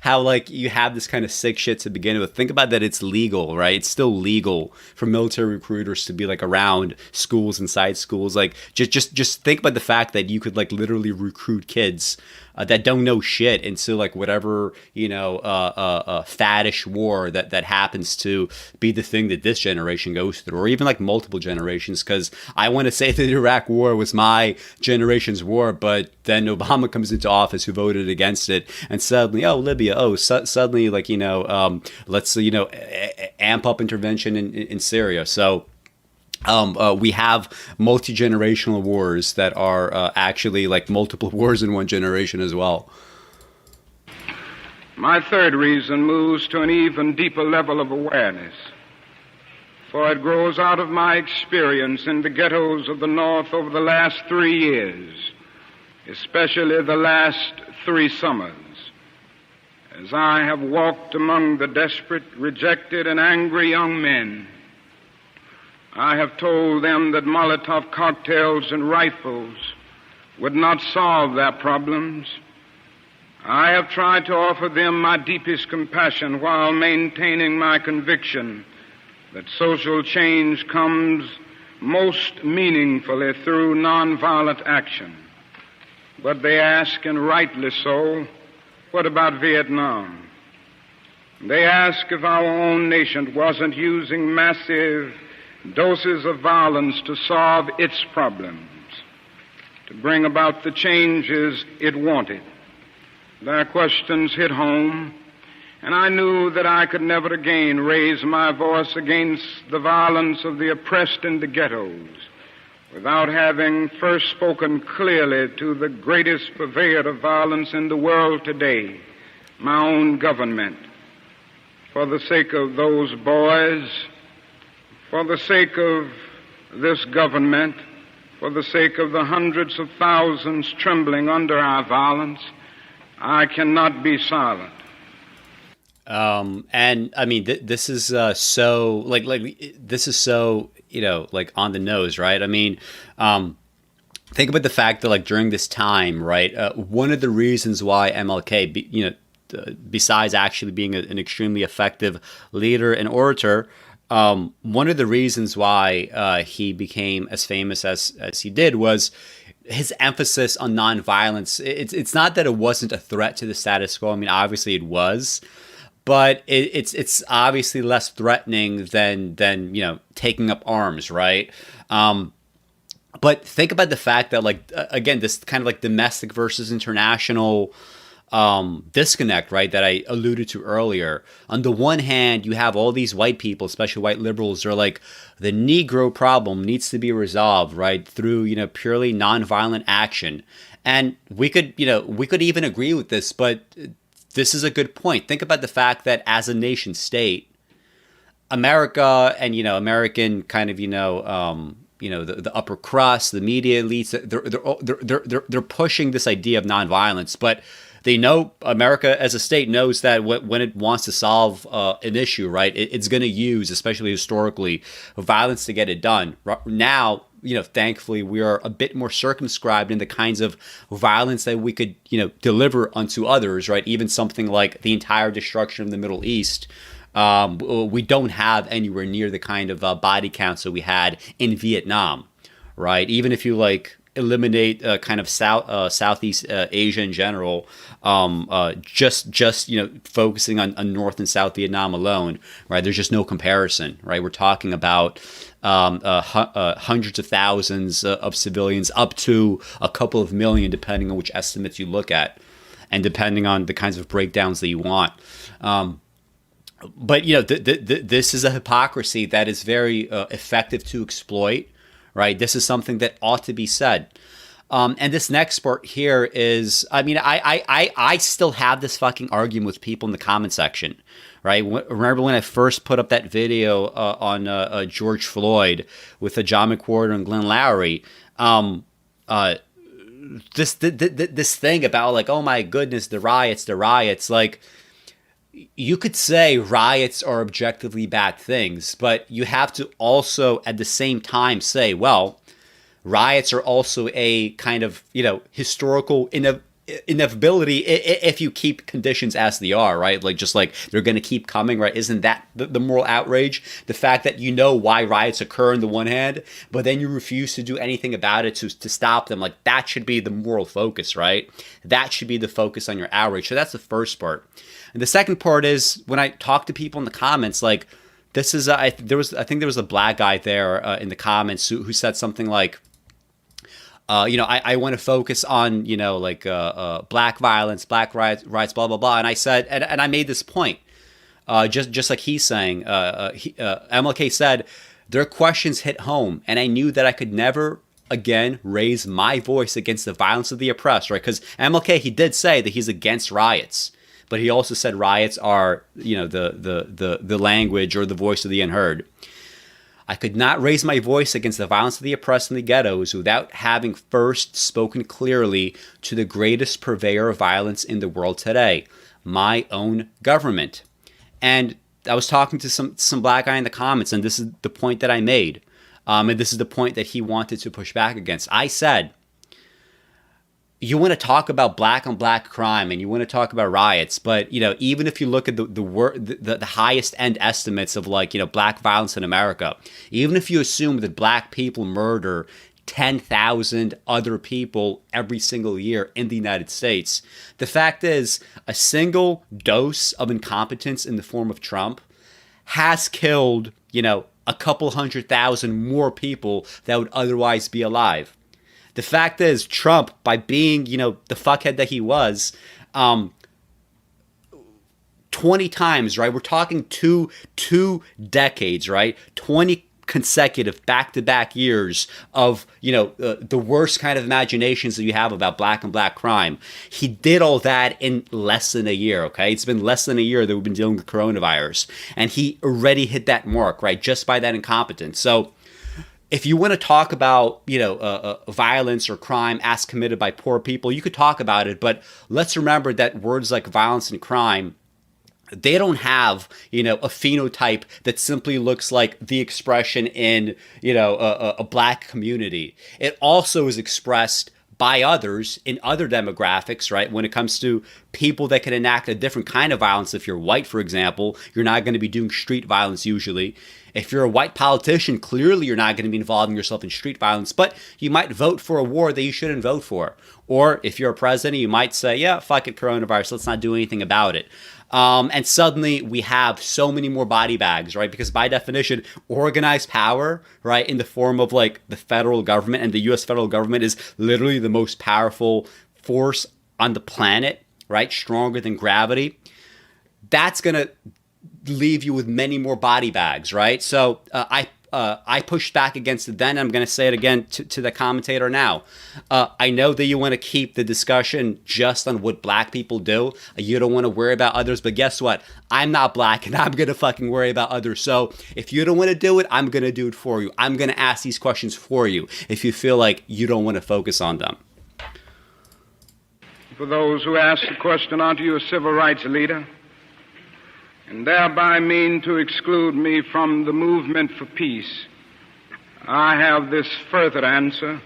how you have this kind of sick shit to begin with. Think about that it's legal, right? It's still legal for military recruiters to be around schools, inside schools. Just think about the fact that you could literally recruit kids that don't know shit into whatever faddish war that happens to be the thing that this generation goes through, or even like multiple generations. Because I want to say that the Iraq War was my generation's war, but then Obama comes into office, who voted against it, and suddenly, oh, Libya, oh, suddenly, like, let's amp up intervention in Syria. So. We have multi-generational wars that are actually like multiple wars in one generation as well. My third reason moves to an even deeper level of awareness, for it grows out of my experience in the ghettos of the North over the last 3 years, especially the last 3 summers, as I have walked among the desperate, rejected, and angry young men. I have told them that Molotov cocktails and rifles would not solve their problems. I have tried to offer them my deepest compassion while maintaining my conviction that social change comes most meaningfully through nonviolent action. But they ask, and rightly so, what about Vietnam? They ask if our own nation wasn't using massive doses of violence to solve its problems, to bring about the changes it wanted. Their questions hit home, and I knew that I could never again raise my voice against the violence of the oppressed in the ghettos without having first spoken clearly to the greatest purveyor of violence in the world today, my own government. For the sake of those boys, for the sake of this government, for the sake of the hundreds of thousands trembling under our violence, I cannot be silent. And I mean, this is so like this is so, like on the nose, right? I mean, think about the fact that like during this time, right, one of the reasons why MLK, besides actually being an extremely effective leader and orator, one of the reasons why he became as famous as he did was his emphasis on nonviolence. It's not that it wasn't a threat to the status quo. I mean, obviously it was, but it's obviously less threatening than taking up arms, right? But think about the fact that, like, again, this kind of like domestic versus international disconnect, right, that I alluded to earlier. On the one hand, you have all these white people, especially white liberals, are like, the Negro problem needs to be resolved, right, through, purely nonviolent action. And we could even agree with this, but this is a good point. Think about the fact that as a nation state, America and, American kind of, the upper crust, the media elites, they're pushing this idea of nonviolence, but they know, America as a state knows that when it wants to solve an issue, right, it's going to use, especially historically, violence to get it done. Now, thankfully, we are a bit more circumscribed in the kinds of violence that we could, deliver unto others, right? Even something like the entire destruction of the Middle East. We don't have anywhere near the kind of body counts that we had in Vietnam, right? Even if you eliminate kind of Southeast Asia in general, just focusing on North and South Vietnam alone, right? There's just no comparison, right? We're talking about hundreds of thousands of civilians, up to a couple of million, depending on which estimates you look at, and depending on the kinds of breakdowns that you want. But this is a hypocrisy that is very effective to exploit, right? This is something that ought to be said. And this next part here is, I mean, I still have this fucking argument with people in the comment section, right? Remember when I first put up that video on George Floyd with John McWhorter and Glenn Lowry? This thing about like, oh my goodness, the riots, like, you could say riots are objectively bad things, but you have to also at the same time say, well, riots are also a kind of, historical inevitability if you keep conditions as they are, right? Like, just like they're going to keep coming, right? Isn't that the moral outrage? The fact that you know why riots occur on the one hand, but then you refuse to do anything about it to stop them. Like, that should be the moral focus, right? That should be the focus on your outrage. So that's the first part. And the second part is when I talk to people in the comments, like, this is I think there was a black guy there in the comments who said something like, I want to focus on, black violence, black rights, blah, blah, blah. And I said, and I made this point, just like he's saying, MLK said, their questions hit home. And I knew that I could never again raise my voice against the violence of the oppressed, right? Because MLK, he did say that he's against riots. But he also said riots are, the language or the voice of the unheard. I could not raise my voice against the violence of the oppressed in the ghettos without having first spoken clearly to the greatest purveyor of violence in the world today, my own government. And I was talking to some black guy in the comments, and this is the point that I made. And this is the point that he wanted to push back against. I said, you want to talk about black on black crime and you want to talk about riots, but even if you look at the highest end estimates of black violence in America, even if you assume that black people murder 10,000 other people every single year in the United States, the fact is a single dose of incompetence in the form of Trump has killed a couple 100,000 more people that would otherwise be alive. The fact is, Trump, by being, the fuckhead that he was, 20 times, right? We're talking two decades, right? 20 consecutive back-to-back years of, the worst kind of imaginations that you have about black and black crime. He did all that in less than a year, okay? It's been less than a year that we've been dealing with coronavirus. And he already hit that mark, right? Just by that incompetence. So if you want to talk about, violence or crime as committed by poor people, you could talk about it. But let's remember that words like violence and crime, they don't have, a phenotype that simply looks like the expression in, a black community. It also is expressed by others in other demographics, right? When it comes to people that can enact a different kind of violence. If you're white, for example, you're not going to be doing street violence usually. If you're a white politician, clearly you're not going to be involving yourself in street violence, but you might vote for a war that you shouldn't vote for. Or if you're a president, you might say, yeah, fuck it, coronavirus, let's not do anything about it. And suddenly we have so many more body bags, right? Because by definition, organized power, right, in the form of the federal government, and the U.S. federal government is literally the most powerful force on the planet, right? Stronger than gravity. That's going to leave you with many more body bags, right? So I pushed back against it then. I'm going to say it again to the commentator now. I know that you want to keep the discussion just on what black people do. You don't want to worry about others, but guess what? I'm not black and I'm going to fucking worry about others. So if you don't want to do it, I'm going to do it for you. I'm going to ask these questions for you if you feel like you don't want to focus on them. For those who ask the question, aren't you a civil rights leader? And thereby mean to exclude me from the movement for peace, I have this further answer.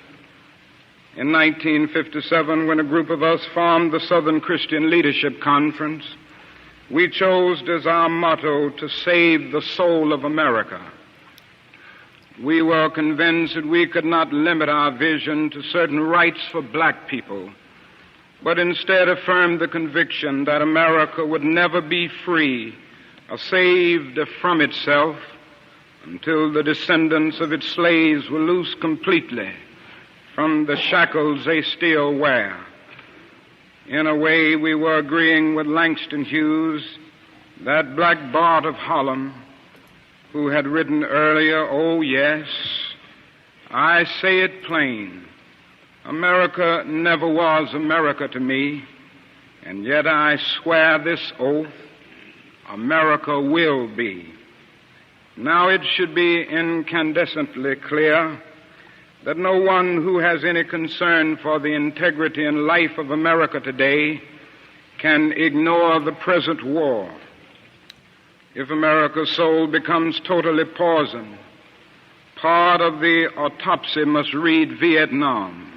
In 1957, when a group of us formed the Southern Christian Leadership Conference, we chose as our motto to save the soul of America. We were convinced that we could not limit our vision to certain rights for black people, but instead affirmed the conviction that America would never be free or saved from itself until the descendants of its slaves were loosed completely from the shackles they still wear. In a way, we were agreeing with Langston Hughes, that black Bart of Harlem, who had written earlier, "Oh yes, I say it plain, America never was America to me, and yet I swear this oath, America will be." Now it should be incandescently clear that no one who has any concern for the integrity and life of America today can ignore the present war. If America's soul becomes totally poisoned, part of the autopsy must read Vietnam.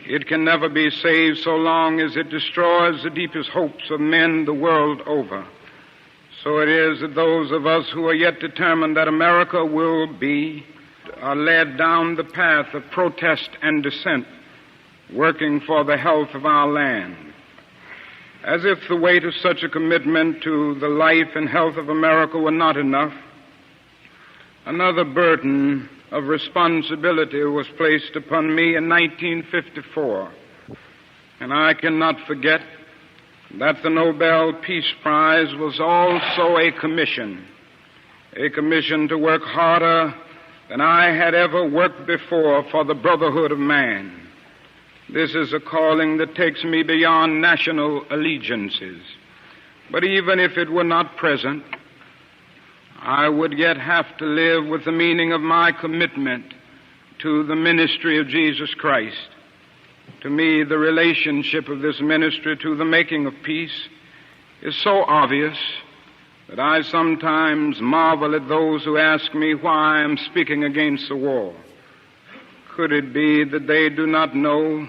It can never be saved so long as it destroys the deepest hopes of men the world over. So it is that those of us who are yet determined that America will be are led down the path of protest and dissent, working for the health of our land. As if the weight of such a commitment to the life and health of America were not enough, another burden of responsibility was placed upon me in 1954, and I cannot forget that the Nobel Peace Prize was also a commission to work harder than I had ever worked before for the brotherhood of man. This is a calling that takes me beyond national allegiances. But even if it were not present, I would yet have to live with the meaning of my commitment to the ministry of Jesus Christ. To me, the relationship of this ministry to the making of peace is so obvious that I sometimes marvel at those who ask me why I am speaking against the war. Could it be that they do not know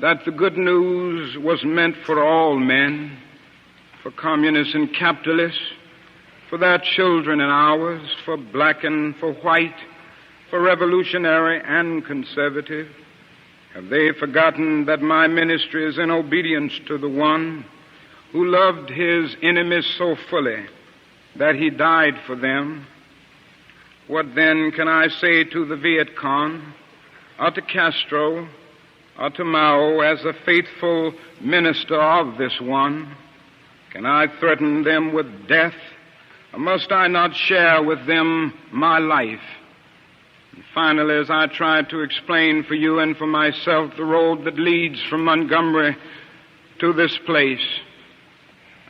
that the good news was meant for all men, for communists and capitalists, for their children and ours, for black and for white, for revolutionary and conservative? Have they forgotten that my ministry is in obedience to the one who loved his enemies so fully that he died for them? What then can I say to the Viet Cong, or to Castro, or to Mao as a faithful minister of this one? Can I threaten them with death, or must I not share with them my life? And finally, as I try to explain for you and for myself the road that leads from Montgomery to this place,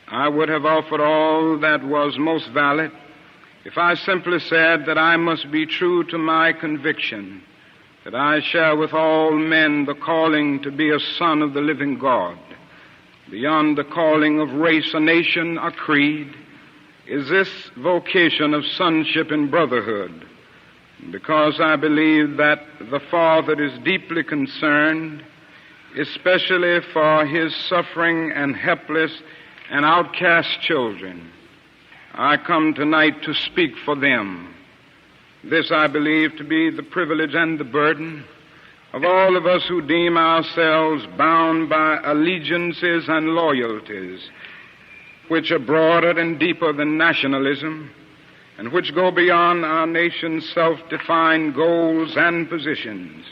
I would have offered all that was most valid if I simply said that I must be true to my conviction that I share with all men the calling to be a son of the living God. Beyond the calling of race, or nation, or creed, is this vocation of sonship and brotherhood, because I believe that the Father is deeply concerned, especially for his suffering and helpless and outcast children. I come tonight to speak for them. This I believe to be the privilege and the burden of all of us who deem ourselves bound by allegiances and loyalties which are broader and deeper than nationalism, and which go beyond our nation's self-defined goals and positions.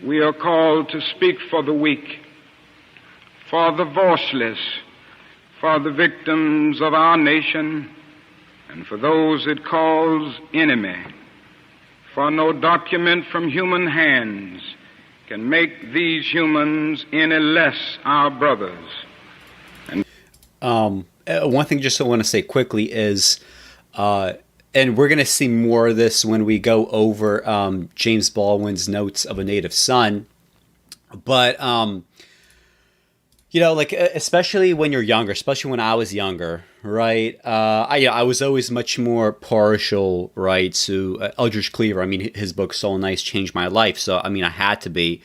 We are called to speak for the weak, for the voiceless, for the victims of our nation, and for those it calls enemy. For no document from human hands can make these humans any less our brothers. One thing just I want to say quickly is, and we're going to see more of this when we go over James Baldwin's Notes of a Native Son, but you know, like especially when you're younger, especially when I was younger, right? I was always much more partial, right, to Eldridge Cleaver. I mean, his book "So Nice" changed my life, so I mean, I had to be.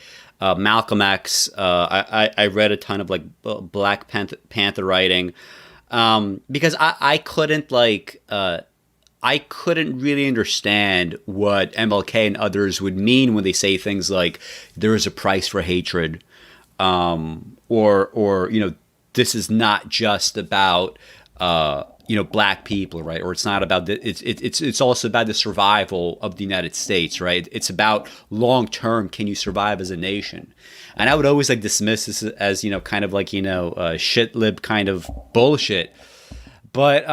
Malcolm X. I read a ton of like Black Panther writing because I couldn't really understand what MLK and others would mean when they say things like there is a price for hatred, or you know, this is not just about you know, black people, right? Or it's not about it's also about the survival of the United States, right? It's about long term, can you survive as a nation? And I would always like dismiss this as, you know, kind of like, you know, shit lib kind of bullshit. But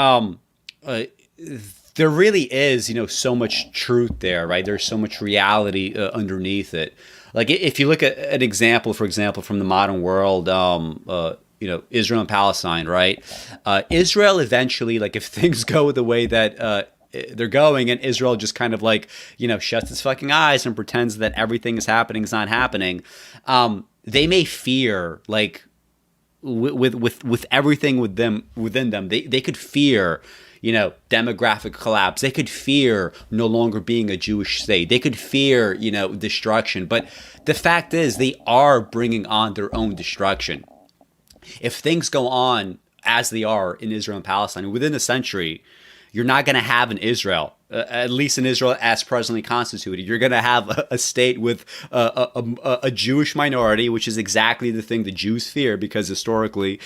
there really is, you know, so much truth there, right? There's so much reality underneath it. Like if you look at an example, for example, from the modern world, you know, Israel and Palestine, right? Israel eventually, like if things go the way that they're going, and Israel just kind of like, you know, shuts its fucking eyes and pretends that everything is happening is not happening, they may fear, like with everything within them, they could fear, demographic collapse. They could fear no longer being a Jewish state. They could fear, destruction. But the fact is, they are bringing on their own destruction. If things go on as they are in Israel and Palestine, within a century, you're not going to have an Israel, at least in Israel as presently constituted. You're going to have a state with a Jewish minority, which is exactly the thing the Jews fear, because historically,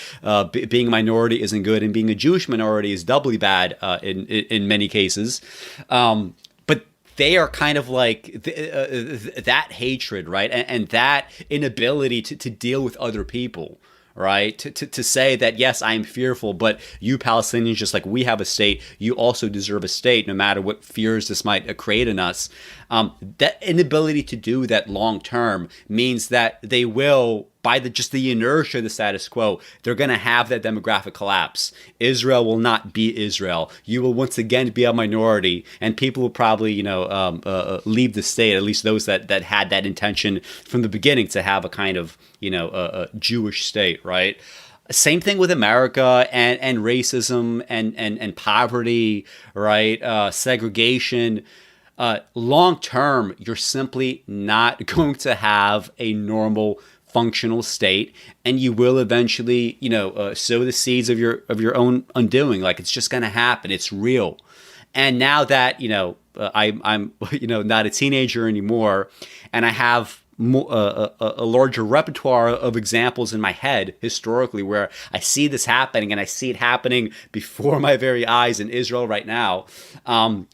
being a minority isn't good, and being a Jewish minority is doubly bad in many cases. But they are kind of like that hatred, right? And that inability to deal with other people. Right? To say that, yes, I am fearful, but you Palestinians, just like we have a state, you also deserve a state, no matter what fears this might create in us. That inability to do that long term means that they will, by just the inertia of the status quo, they're going to have that demographic collapse. Israel will not be Israel. You will once again be a minority, and people will probably, leave the state. At least those that had that intention from the beginning to have a kind of, a Jewish state, right? Same thing with America and racism and poverty, right? Segregation. Long term, you're simply not going to have a normal functional state, and you will eventually, sow the seeds of your own undoing. Like, it's just going to happen. It's real. And now that I'm not a teenager anymore, and I have a larger repertoire of examples in my head historically where I see this happening, and I see it happening before my very eyes in Israel right now. I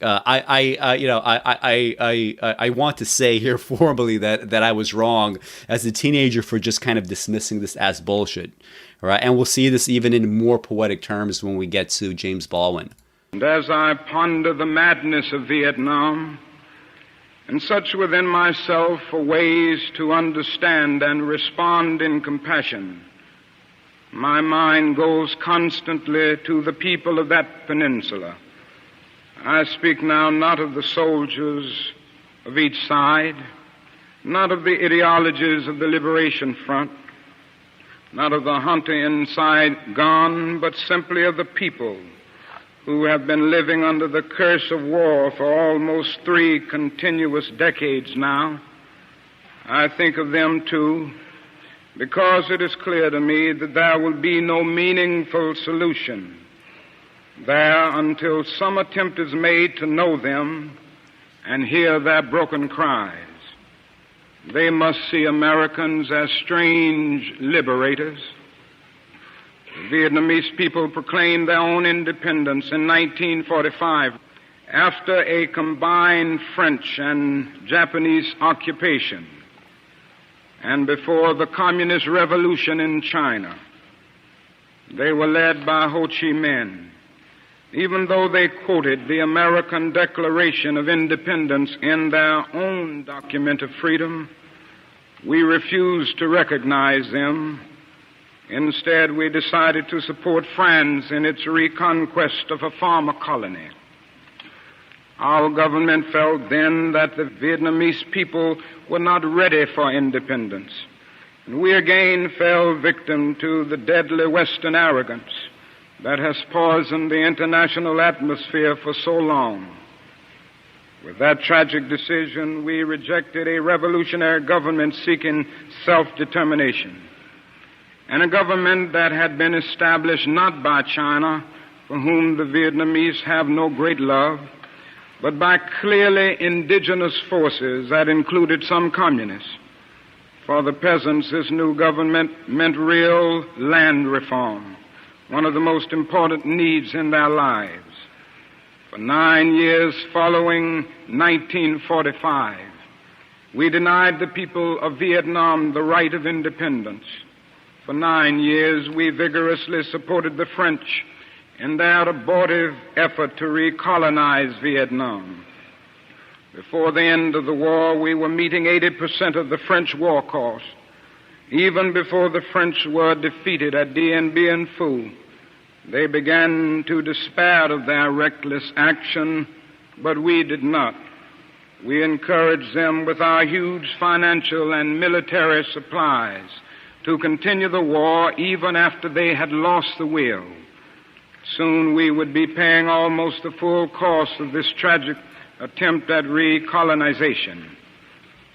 want to say here formally that I was wrong as a teenager for just kind of dismissing this as bullshit, right? And we'll see this even in more poetic terms when we get to James Baldwin. And as I ponder the madness of Vietnam, and search within myself for ways to understand and respond in compassion, my mind goes constantly to the people of that peninsula. I speak now not of the soldiers of each side, not of the ideologies of the Liberation Front, not of the hunter inside gone, but simply of the people who have been living under the curse of war for almost 3 continuous decades now. I think of them too, because it is clear to me that there will be no meaningful solution there until some attempt is made to know them and hear their broken cries. They must see Americans as strange liberators. The Vietnamese people proclaimed their own independence in 1945 after a combined French and Japanese occupation and before the Communist Revolution in China. They were led by Ho Chi Minh. Even though they quoted the American Declaration of Independence in their own document of freedom, we refused to recognize them. Instead, we decided to support France in its reconquest of a former colony. Our government felt then that the Vietnamese people were not ready for independence, and we again fell victim to the deadly Western arrogance that has poisoned the international atmosphere for so long. With that tragic decision, we rejected a revolutionary government seeking self-determination, and a government that had been established not by China, for whom the Vietnamese have no great love, but by clearly indigenous forces that included some communists. For the peasants, this new government meant real land reform, one of the most important needs in their lives. For 9 years following 1945, we denied the people of Vietnam the right of independence. For 9 years, we vigorously supported the French in their abortive effort to recolonize Vietnam. Before the end of the war, we were meeting 80% of the French war cost. Even before the French were defeated at Dien Bien Phu, they began to despair of their reckless action, but we did not. We encouraged them with our huge financial and military supplies to continue the war even after they had lost the will. Soon we would be paying almost the full cost of this tragic attempt at recolonization.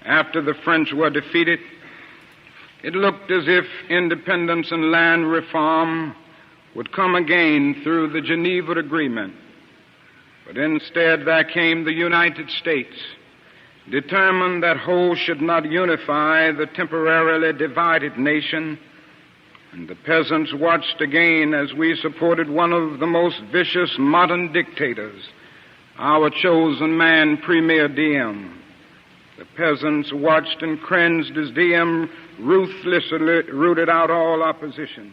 After the French were defeated, it looked as if independence and land reform would come again through the Geneva Agreement. But instead there came the United States, determined that whole should not unify the temporarily divided nation, and the peasants watched again as we supported one of the most vicious modern dictators, our chosen man, Premier Diem. The peasants watched and cringed as Diem ruthlessly rooted out all opposition,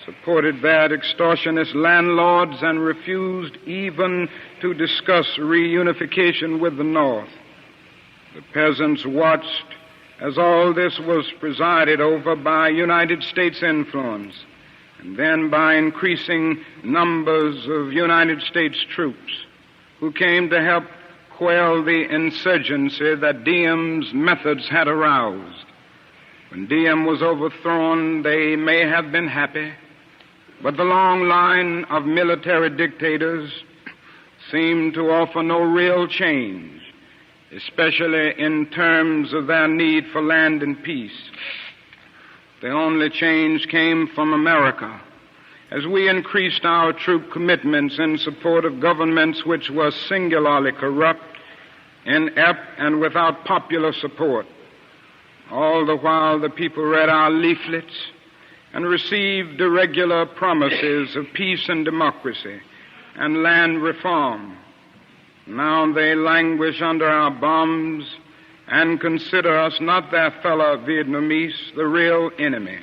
supported bad extortionist landlords, and refused even to discuss reunification with the North. The peasants watched as all this was presided over by United States influence, and then by increasing numbers of United States troops who came to help quell the insurgency that Diem's methods had aroused. When Diem was overthrown, they may have been happy, but the long line of military dictators seemed to offer no real change, especially in terms of their need for land and peace. The only change came from America, as we increased our troop commitments in support of governments which were singularly corrupt, inept, and without popular support. All the while the people read our leaflets and received the regular promises of peace and democracy and land reform. Now they languish under our bombs and consider us not their fellow Vietnamese, the real enemy.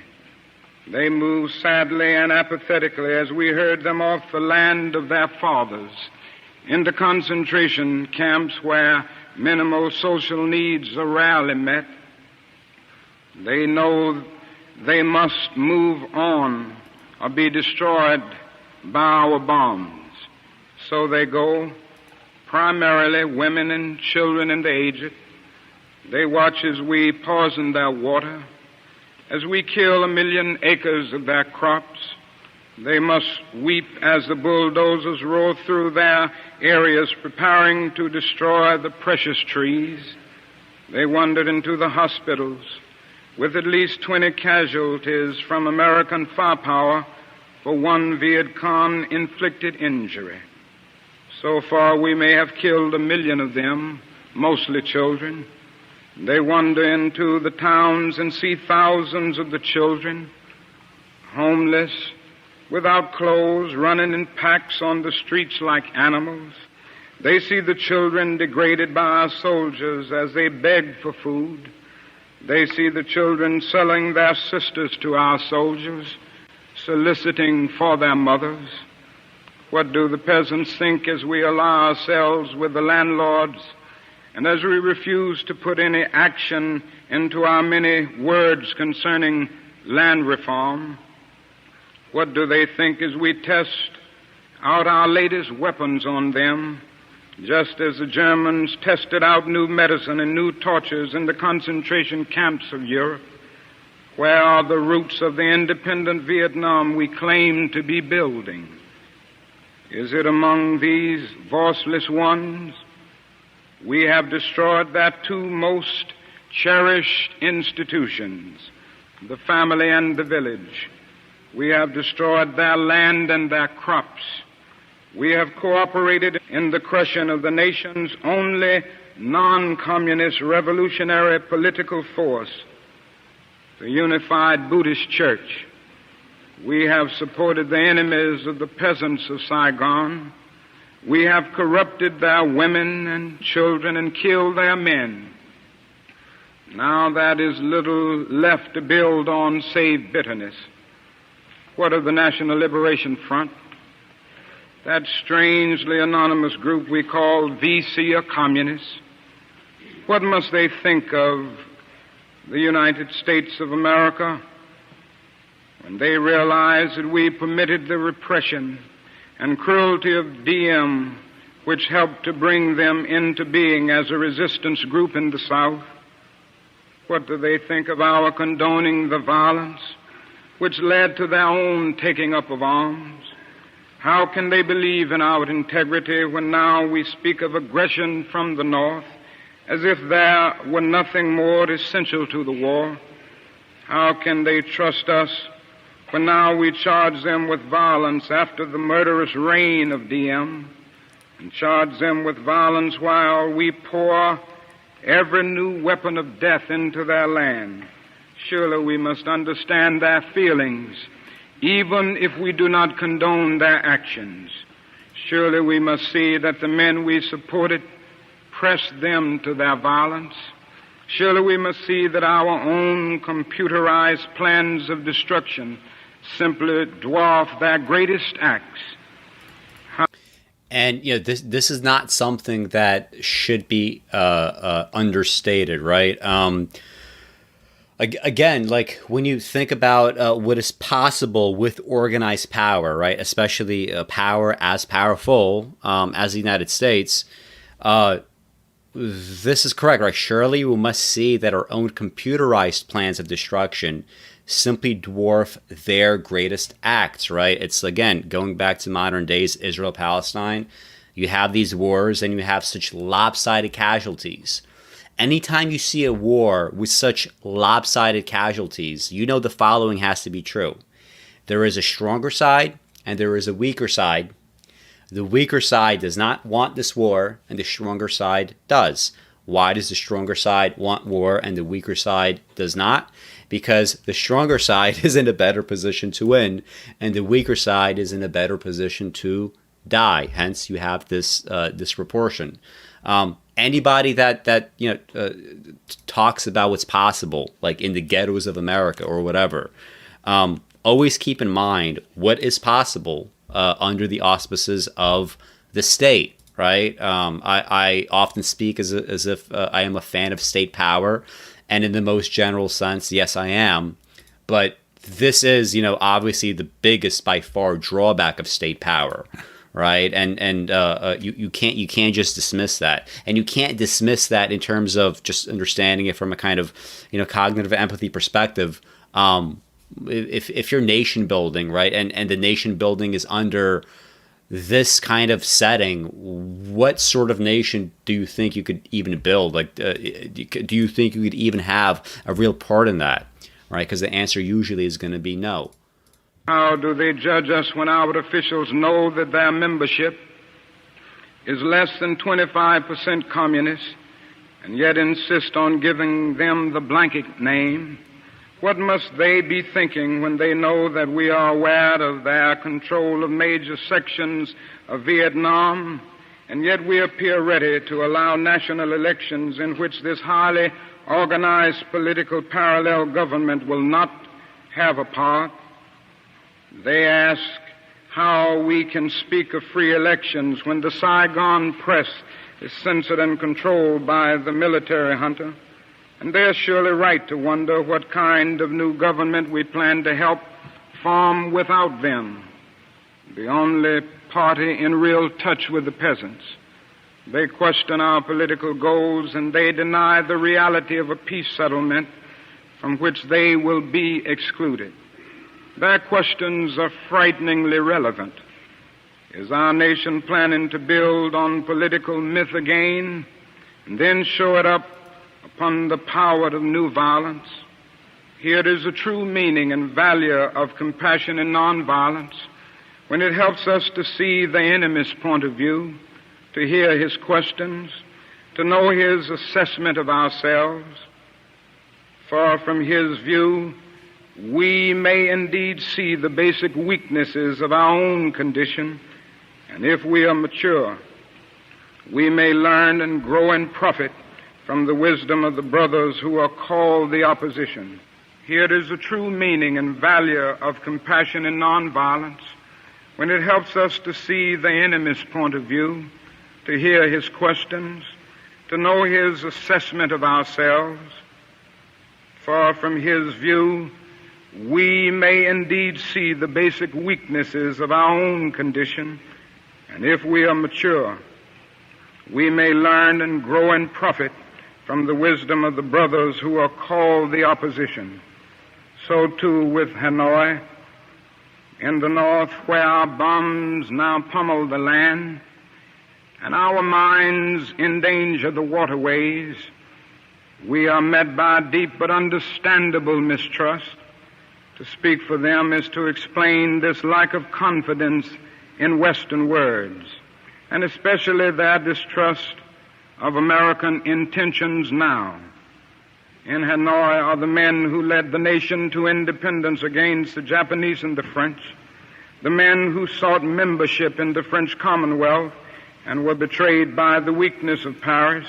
They move sadly and apathetically as we herd them off the land of their fathers into concentration camps where minimal social needs are rarely met. They know they must move on or be destroyed by our bombs. So they go, primarily women and children and the aged. They watch as we poison their water, as we kill 1 million acres of their crops. They must weep as the bulldozers roar through their areas preparing to destroy the precious trees. They wandered into the hospitals with at least 20 casualties from American firepower for one Viet Cong inflicted injury. So far we may have killed 1 million of them, mostly children. They wander into the towns and see thousands of the children, homeless, without clothes, running in packs on the streets like animals. They see the children degraded by our soldiers as they beg for food. They see the children selling their sisters to our soldiers, soliciting for their mothers. What do the peasants think as we ally ourselves with the landlords, and as we refuse to put any action into our many words concerning land reform? What do they think as we test out our latest weapons on them, just as the Germans tested out new medicine and new tortures in the concentration camps of Europe? Where are the roots of the independent Vietnam we claim to be building? Is it among these voiceless ones? We have destroyed their two most cherished institutions, the family and the village. We have destroyed their land and their crops. We have cooperated in the crushing of the nation's only non-communist revolutionary political force, the unified Buddhist Church. We have supported the enemies of the peasants of Saigon. We have corrupted their women and children and killed their men. Now that is little left to build on save bitterness. What of the National Liberation Front? That strangely anonymous group we call VC or communists. What must they think of the United States of America when they realize that we permitted the repression and cruelty of Diem, which helped to bring them into being as a resistance group in the South? What do they think of our condoning the violence which led to their own taking up of arms? How can they believe in our integrity when now we speak of aggression from the North as if there were nothing more essential to the war? How can they trust us when now we charge them with violence after the murderous reign of DM, and charge them with violence while we pour every new weapon of death into their land? Surely we must understand their feelings, even if we do not condone their actions. Surely we must see that the men we supported pressed them to their violence. Surely we must see that our own computerized plans of destruction simply dwarf their greatest acts. And this is not something that should be understated, right? Again, like when you think about what is possible with organized power, right? Especially power as powerful as the United States, this is correct, right? Surely we must see that our own computerized plans of destruction simply dwarf their greatest acts, right? It's, again, going back to modern days, Israel-Palestine. You have these wars and you have such lopsided casualties. Anytime you see a war with such lopsided casualties, you know the following has to be true. There is a stronger side and there is a weaker side. The weaker side does not want this war, and the stronger side does. Why does the stronger side want war and the weaker side does not? Because the stronger side is in a better position to win, and the weaker side is in a better position to die. Hence, you have this disproportion. Anybody that talks about what's possible, like in the ghettos of America or whatever, always keep in mind what is possible under the auspices of the state, right? I often speak as if I am a fan of state power, and in the most general sense, yes, I am. But this is, obviously the biggest by far drawback of state power, right? And you can't just dismiss that, and you can't dismiss that in terms of just understanding it from a kind of cognitive empathy perspective. If you're nation building, right, and the nation building is under this kind of setting, what sort of nation do you think you could even build? Like, do you think you could even have a real part in that, right? Because the answer usually is going to be no. How do they judge us when our officials know that their membership is less than 25% communist and yet insist on giving them the blanket name? What must they be thinking when they know that we are aware of their control of major sections of Vietnam, and yet we appear ready to allow national elections in which this highly organized political parallel government will not have a part? They ask how we can speak of free elections when the Saigon press is censored and controlled by the military junta. And they're surely right to wonder what kind of new government we plan to help form without them, the only party in real touch with the peasants. They question our political goals, and they deny the reality of a peace settlement from which they will be excluded. Their questions are frighteningly relevant. Is our nation planning to build on political myth again and then show it up upon the power of new violence? Here is the true meaning and value of compassion and nonviolence when it helps us to see the enemy's point of view, to hear his questions, to know his assessment of ourselves. For from his view, we may indeed see the basic weaknesses of our own condition, and if we are mature, we may learn and grow and profit from the wisdom of the brothers who are called the opposition. Here is the true meaning and value of compassion and nonviolence when it helps us to see the enemy's point of view, to hear his questions, to know his assessment of ourselves. For from his view, we may indeed see the basic weaknesses of our own condition, and if we are mature, we may learn and grow and profit from the wisdom of the brothers who are called the opposition. So too with Hanoi, in the north where our bombs now pummel the land and our mines endanger the waterways, we are met by deep but understandable mistrust. To speak for them is to explain this lack of confidence in Western words, and especially their distrust of American intentions now. In Hanoi are the men who led the nation to independence against the Japanese and the French, the men who sought membership in the French Commonwealth and were betrayed by the weakness of Paris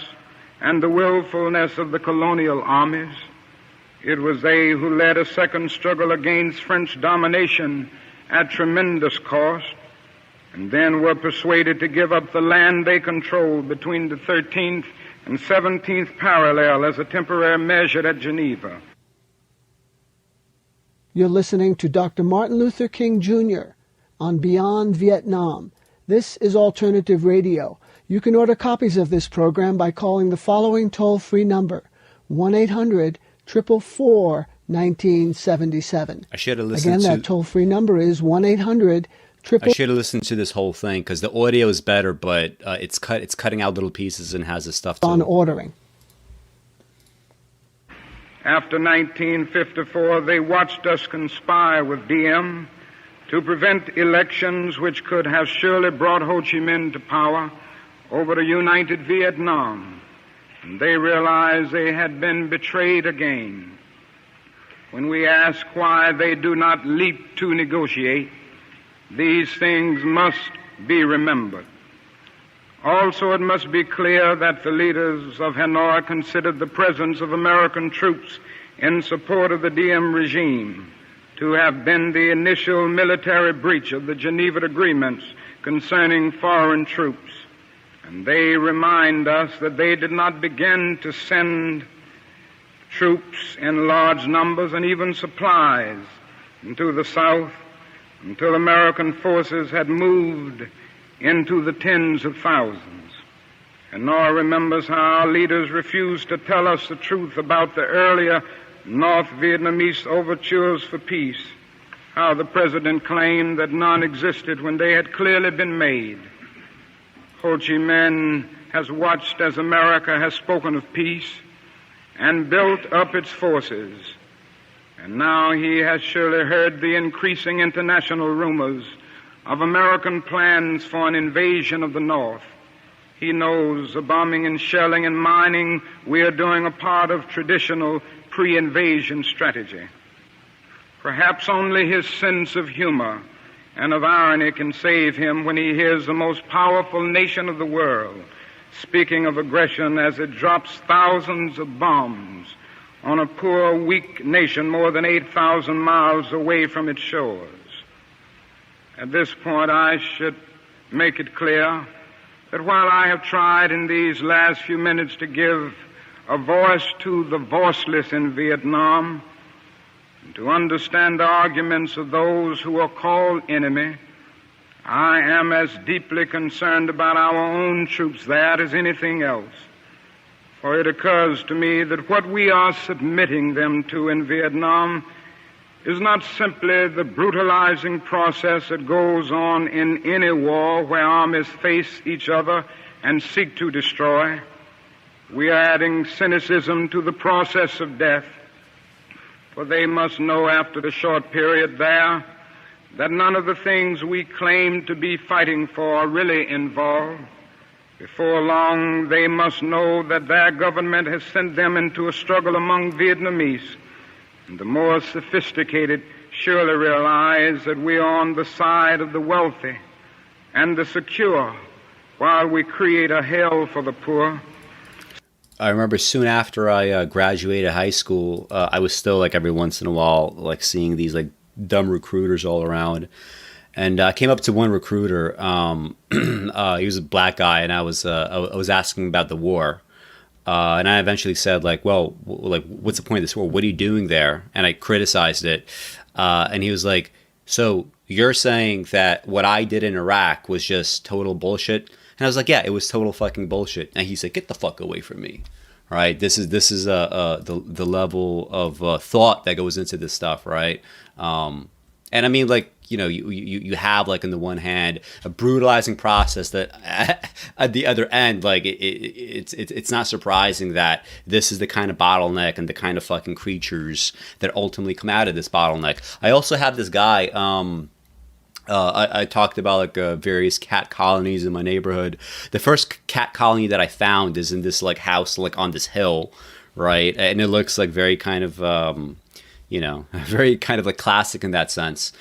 and the willfulness of the colonial armies. It was they who led a second struggle against French domination at tremendous cost, and then were persuaded to give up the land they controlled between the 13th and 17th parallel as a temporary measure at Geneva. You're listening to Dr. Martin Luther King Jr. on Beyond Vietnam. This is Alternative Radio. You can order copies of this program by calling the following toll-free number, 1-800-444-1977. I should have listened Again, that toll-free number is 1-800- I should have listened to this whole thing because the audio is better, but it's cutting out little pieces and has this stuff on ordering. After 1954, they watched us conspire with Diem to prevent elections which could have surely brought Ho Chi Minh to power over a united Vietnam. And they realized they had been betrayed again. When we ask why they do not leap to negotiate, these things must be remembered. Also, it must be clear that the leaders of Hanoi considered the presence of American troops in support of the Diem regime to have been the initial military breach of the Geneva agreements concerning foreign troops. And they remind us that they did not begin to send troops in large numbers and even supplies into the South until American forces had moved into the tens of thousands. And Hanoi remembers how our leaders refused to tell us the truth about the earlier North Vietnamese overtures for peace, how the president claimed that none existed when they had clearly been made. Ho Chi Minh has watched as America has spoken of peace and built up its forces. And now he has surely heard the increasing international rumors of American plans for an invasion of the North. He knows the bombing and shelling and mining we are doing a part of traditional pre-invasion strategy. Perhaps only his sense of humor and of irony can save him when he hears the most powerful nation of the world speaking of aggression as it drops thousands of bombs on a poor, weak nation more than 8,000 miles away from its shores. At this point, I should make it clear that while I have tried in these last few minutes to give a voice to the voiceless in Vietnam, and to understand the arguments of those who are called enemy, I am as deeply concerned about our own troops there as anything else. For it occurs to me that what we are submitting them to in Vietnam is not simply the brutalizing process that goes on in any war where armies face each other and seek to destroy. We are adding cynicism to the process of death, for they must know after the short period there that none of the things we claim to be fighting for are really involved. Before long, they must know that their government has sent them into a struggle among Vietnamese, and the more sophisticated surely realize that we are on the side of the wealthy and the secure, while we create a hell for the poor. I remember soon after I graduated high school, I was still like every once in a while like seeing these like dumb recruiters all around. And I came up to one recruiter. He was a black guy, and I was asking about the war. And I eventually said, like, well, like, what's the point of this war? What are you doing there? And I criticized it. And he was like, so you're saying that what I did in Iraq was just total bullshit? And I was like, yeah, it was total fucking bullshit. And he's like, get the fuck away from me. Right? This is the level of thought that goes into this stuff, right? And I mean, like, you have, like, on the one hand, a brutalizing process that at the other end, like, it's not surprising that this is the kind of bottleneck and the kind of fucking creatures that ultimately come out of this bottleneck. I also have this guy, I talked about, like, various cat colonies in my neighborhood. The first cat colony that I found is in this, like, house, like, on this hill, right? And it looks like very kind of, very kind of like classic in that sense.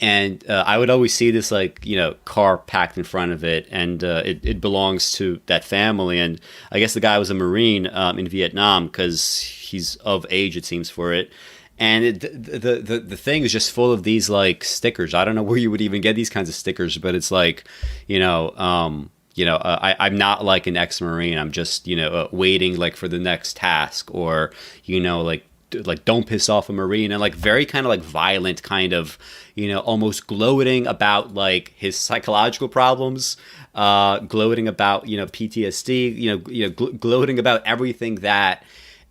And I would always see this, like, car packed in front of it, and it belongs to that family. And I guess the guy was a Marine in Vietnam, because he's of age, it seems, for it. And the thing is just full of these, like, stickers. I don't know where you would even get these kinds of stickers, but it's like, I'm not like an ex-Marine. I'm just, waiting, like, for the next task, or, like don't piss off a Marine, and, like, very kind of, like, violent kind of, almost gloating about, like, his psychological problems, gloating about, PTSD, gloating about everything that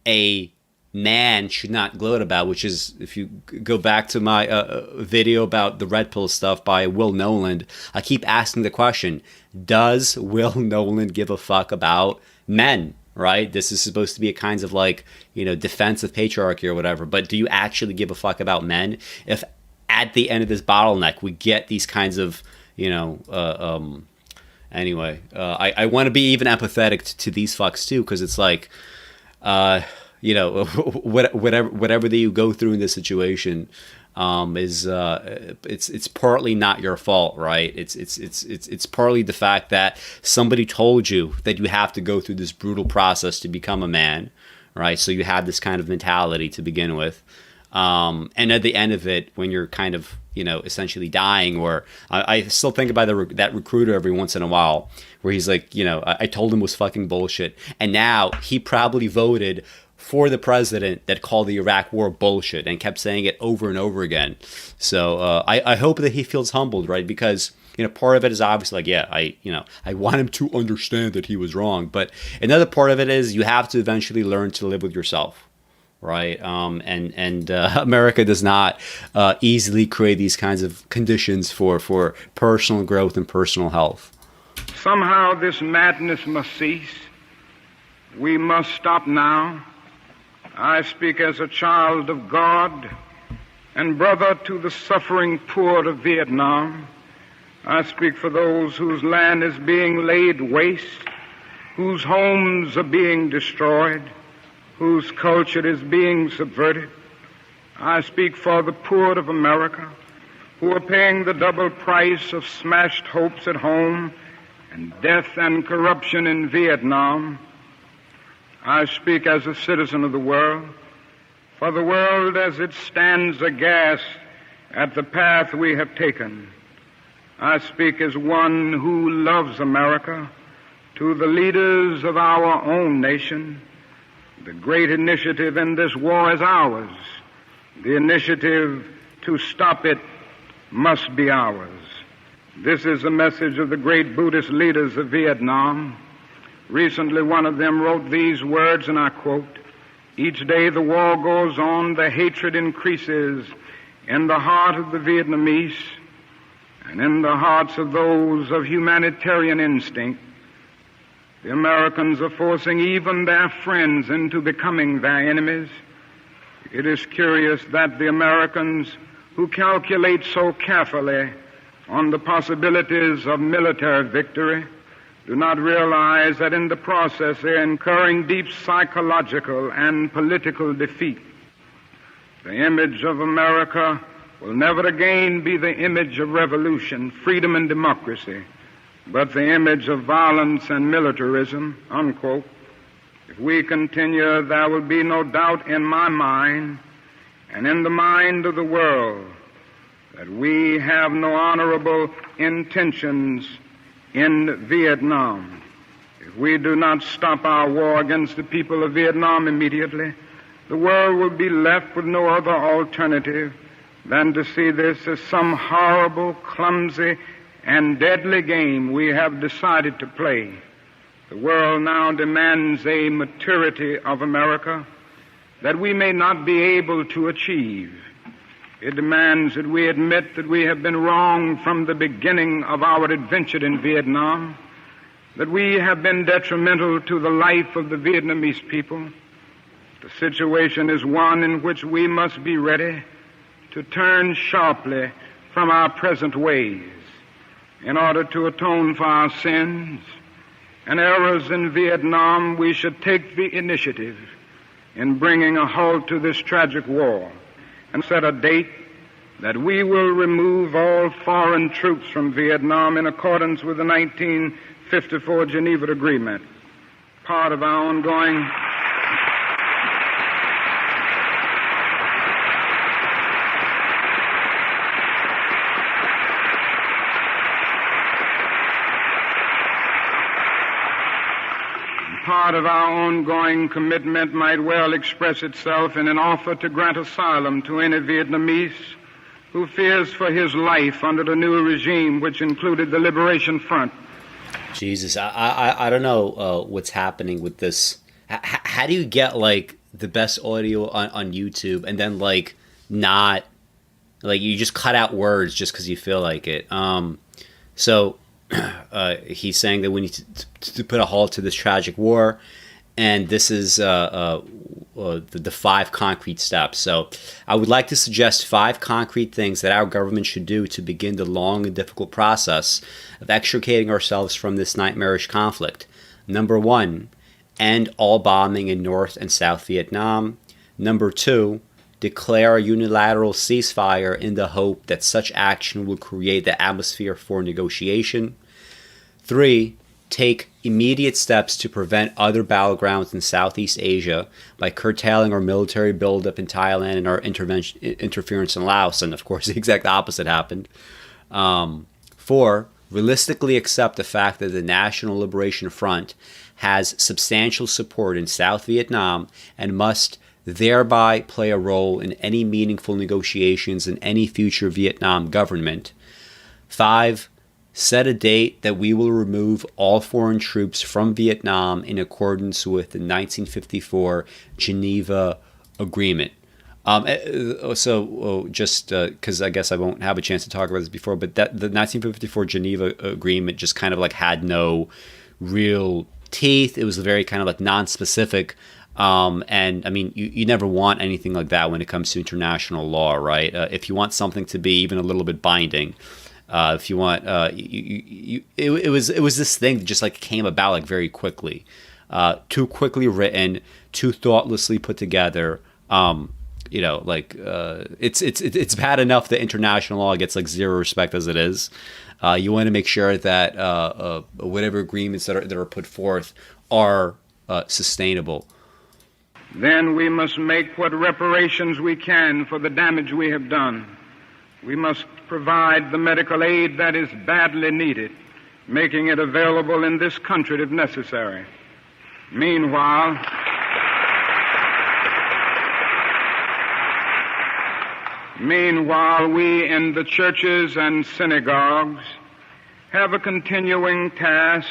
a man should not gloat about, which is, if you go back to my video about the red pill stuff by Will Noland, I keep asking the question, does Will Noland give a fuck about men? Right? This is supposed to be a kind of, like, defense of patriarchy or whatever, but do you actually give a fuck about men? If at the end of this bottleneck we get these kinds of, anyway, I want to be even empathetic to these fucks too, because it's like, whatever that you go through in this situation, it's partly not your fault, right? It's partly the fact that somebody told you that you have to go through this brutal process to become a man, right? So you have this kind of mentality to begin with, and at the end of it, when you're kind of essentially dying, or I still think about that recruiter every once in a while, where he's like, I told him it was fucking bullshit, and now he probably voted for the president that called the Iraq war bullshit and kept saying it over and over again. So I hope that he feels humbled, right? Because part of it is obviously like, I want him to understand that he was wrong, but another part of it is you have to eventually learn to live with yourself, right? And America does not easily create these kinds of conditions for personal growth and personal health. Somehow this madness must cease. We must stop now. I speak as a child of God and brother to the suffering poor of Vietnam. I speak for those whose land is being laid waste, whose homes are being destroyed, whose culture is being subverted. I speak for the poor of America, who are paying the double price of smashed hopes at home and death and corruption in Vietnam. I speak as a citizen of the world, for the world as it stands aghast at the path we have taken. I speak as one who loves America, to the leaders of our own nation. The great initiative in this war is ours. The initiative to stop it must be ours. This is the message of the great Buddhist leaders of Vietnam. Recently, one of them wrote these words, and I quote, "Each day the war goes on, the hatred increases in the heart of the Vietnamese and in the hearts of those of humanitarian instinct. The Americans are forcing even their friends into becoming their enemies. It is curious that the Americans, who calculate so carefully on the possibilities of military victory, do not realize that in the process they are incurring deep psychological and political defeat. The image of America will never again be the image of revolution, freedom, and democracy, but the image of violence and militarism," unquote. If we continue, there will be no doubt in my mind and in the mind of the world that we have no honorable intentions in Vietnam. If we do not stop our war against the people of Vietnam immediately, the world will be left with no other alternative than to see this as some horrible, clumsy, and deadly game we have decided to play. The world now demands a maturity of America that we may not be able to achieve. It demands that we admit that we have been wrong from the beginning of our adventure in Vietnam, that we have been detrimental to the life of the Vietnamese people. The situation is one in which we must be ready to turn sharply from our present ways in order to atone for our sins and errors in Vietnam. We should take the initiative in bringing a halt to this tragic war and set a date that we will remove all foreign troops from Vietnam in accordance with the 1954 Geneva Agreement. Part of our ongoing commitment might well express itself in an offer to grant asylum to any Vietnamese who fears for his life under the new regime, which included the Liberation Front. Jesus, I don't know what's happening with this. How do you get like the best audio on YouTube and then like not like you just cut out words just because you feel like it? So he's saying that we need to put a halt to this tragic war, and this is the 5 concrete steps. So I would like to suggest 5 concrete things that our government should do to begin the long and difficult process of extricating ourselves from this nightmarish conflict. Number 1, end all bombing in North and South Vietnam. Number 2, declare a unilateral ceasefire in the hope that such action will create the atmosphere for negotiation. 3, take immediate steps to prevent other battlegrounds in Southeast Asia by curtailing our military buildup in Thailand and our interference in Laos. And of course, the exact opposite happened. 4, realistically accept the fact that the National Liberation Front has substantial support in South Vietnam and must thereby play a role in any meaningful negotiations in any future Vietnam government. 5, set a date that we will remove all foreign troops from Vietnam in accordance with the 1954 Geneva Agreement. Just because I guess I won't have a chance to talk about this before, but that the 1954 Geneva Agreement just kind of like had no real teeth. It was very kind of like non-specific. And I mean, you never want anything like that when it comes to international law, right? If you want something to be even a little bit binding, if you want, it was this thing that just like came about like very quickly, too quickly written, too thoughtlessly put together. It's bad enough that international law gets like zero respect as it is. You want to make sure that whatever agreements that are put forth are sustainable. Then we must make what reparations we can for the damage we have done. We must provide the medical aid that is badly needed, making it available in this country if necessary. Meanwhile, we in the churches and synagogues have a continuing task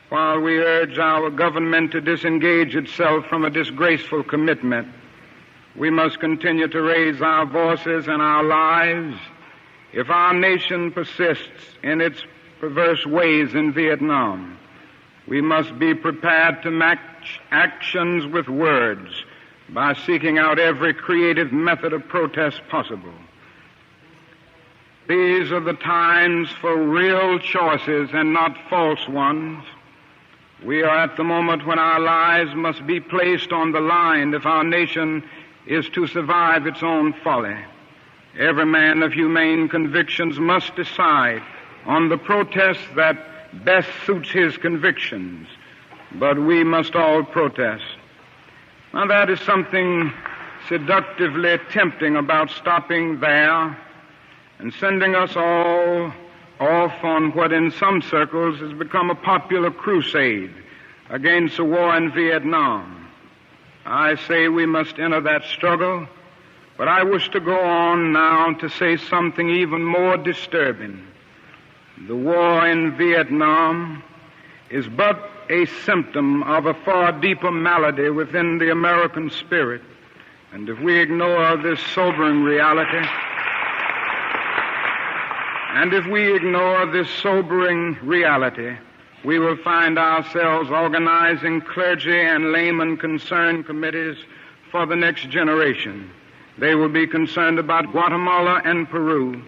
while we urge our government to disengage itself from a disgraceful commitment. We must continue to raise our voices and our lives if our nation persists in its perverse ways in Vietnam. We must be prepared to match actions with words by seeking out every creative method of protest possible. These are the times for real choices and not false ones. We are at the moment when our lives must be placed on the line if our nation is to survive its own folly. Every man of humane convictions must decide on the protest that best suits his convictions, but we must all protest. Now that is something seductively tempting about stopping there and sending us all off on what in some circles has become a popular crusade against the war in Vietnam. I say we must enter that struggle, but I wish to go on now to say something even more disturbing. The war in Vietnam is but a symptom of a far deeper malady within the American spirit, and if we ignore this sobering reality, And if we ignore this sobering reality, we will find ourselves organizing clergy and layman concerned committees for the next generation. They will be concerned about Guatemala and Peru.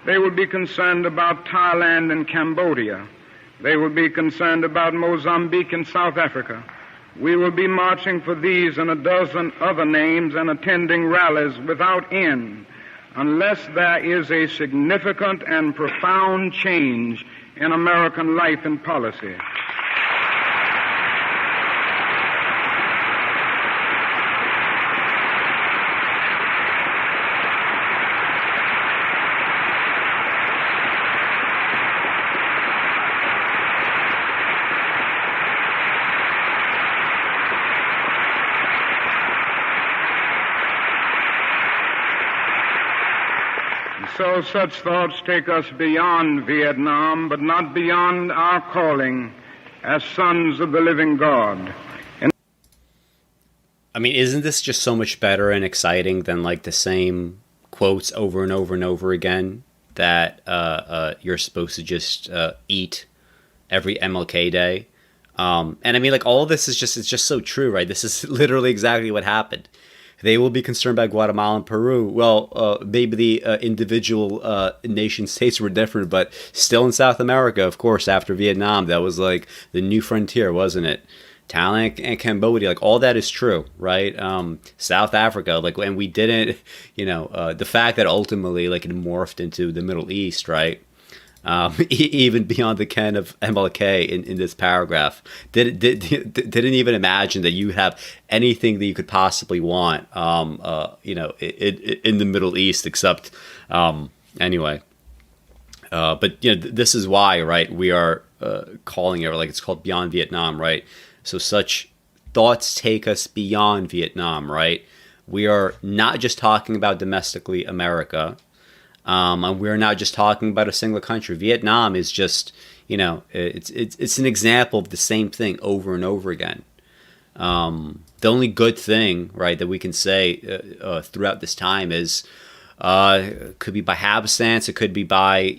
They will be concerned about Thailand and Cambodia. They will be concerned about Mozambique and South Africa. We will be marching for these and a dozen other names and attending rallies without end unless there is a significant and profound change in American life and policy. So such thoughts take us beyond Vietnam, but not beyond our calling as sons of the living God. I mean, isn't this just so much better and exciting than like the same quotes over and over and over again that you're supposed to just eat every MLK day? And I mean, like, all of this is it's just so true, right? This is literally exactly what happened. They will be concerned by Guatemala and Peru. Well, maybe the individual nation states were different, but still in South America, of course, after Vietnam, that was like the new frontier, wasn't it? Thailand and Cambodia, like, all that is true, right? South Africa, like, and we didn't, the fact that ultimately, like, it morphed into the Middle East, right? Even beyond the ken of MLK in this paragraph, didn't even imagine that you have anything that you could possibly want, in the Middle East, except, anyway. But this is why, right? We are calling it, like, it's called Beyond Vietnam, right? So such thoughts take us beyond Vietnam, right? We are not just talking about domestically America. And we're not just talking about a single country. Vietnam is just, it's an example of the same thing over and over again. The only good thing, right, that we can say throughout this time is it could be by happenstance, it could be by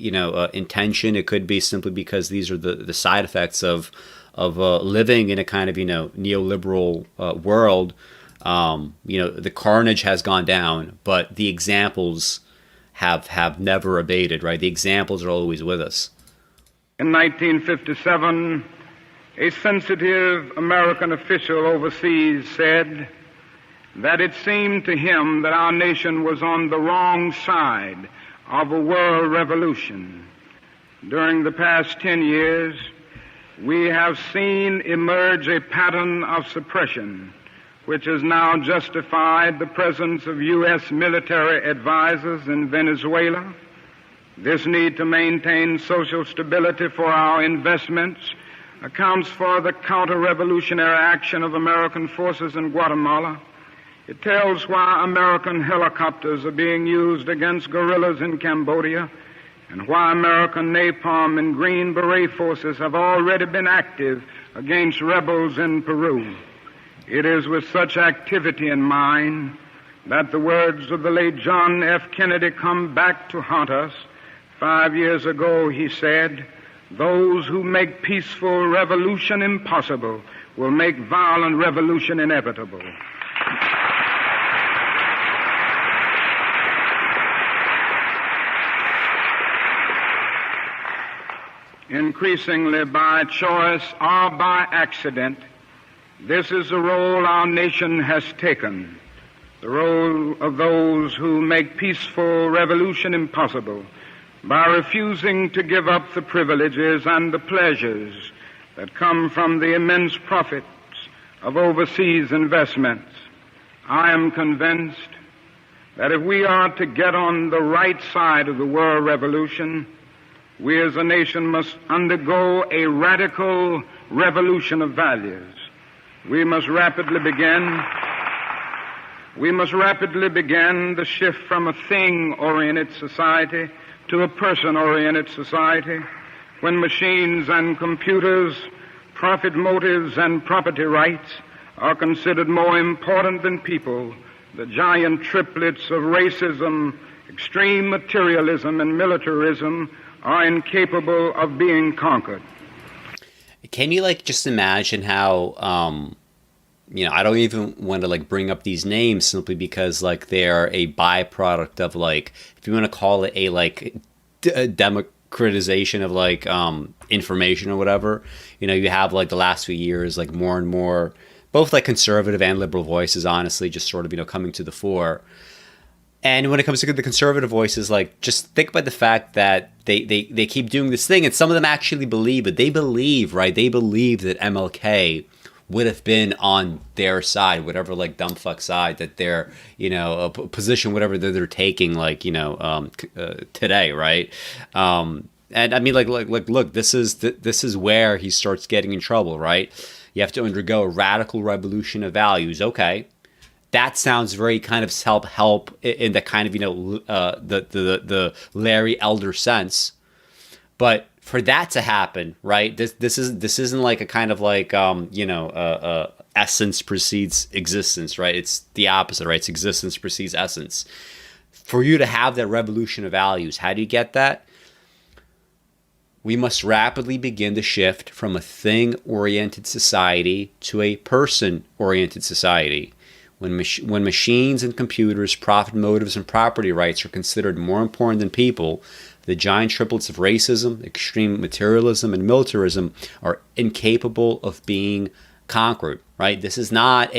intention, it could be simply because these are the side effects of living in a kind of neoliberal world. The carnage has gone down, but the examples have never abated, right? The examples are always with us. In 1957, a sensitive American official overseas said that it seemed to him that our nation was on the wrong side of a world revolution. During the past 10 years, we have seen emerge a pattern of suppression which has now justified the presence of U.S. military advisors in Venezuela. This need to maintain social stability for our investments accounts for the counter-revolutionary action of American forces in Guatemala. It tells why American helicopters are being used against guerrillas in Cambodia and why American napalm and Green Beret forces have already been active against rebels in Peru. It is with such activity in mind that the words of the late John F. Kennedy come back to haunt us. 5 years ago, he said, "Those who make peaceful revolution impossible will make violent revolution inevitable." Increasingly by choice or by accident, this is the role our nation has taken, the role of those who make peaceful revolution impossible by refusing to give up the privileges and the pleasures that come from the immense profits of overseas investments. I am convinced that if we are to get on the right side of the world revolution, we as a nation must undergo a radical revolution of values. We must rapidly begin the shift from a thing-oriented society to a person-oriented society, when machines and computers, profit motives and property rights are considered more important than people. The giant triplets of racism, extreme materialism, and militarism are incapable of being conquered. Can you just imagine how I don't even want to bring up these names simply because they are a byproduct of if you want to call it a democratization of information or whatever. You have the last few years more and more both conservative and liberal voices honestly just sort of coming to the fore. And when it comes to the conservative voices, just think about the fact that they keep doing this thing, and some of them actually believe it. They believe, right? They believe that MLK would have been on their side, whatever dumb fuck side that they're, a position, whatever they're taking, today, right? And I mean, look, this is where he starts getting in trouble, right? You have to undergo a radical revolution of values. Okay. That sounds very kind of self-help in the kind of, the Larry Elder sense. But for that to happen, right, this isn't a kind of essence precedes existence, right? It's the opposite, right? It's existence precedes essence. For you to have that revolution of values, how do you get that? We must rapidly begin to shift from a thing-oriented society to a person-oriented society. When machines and computers, profit motives, and property rights are considered more important than people, the giant triplets of racism, extreme materialism, and militarism are incapable of being conquered, right? This is not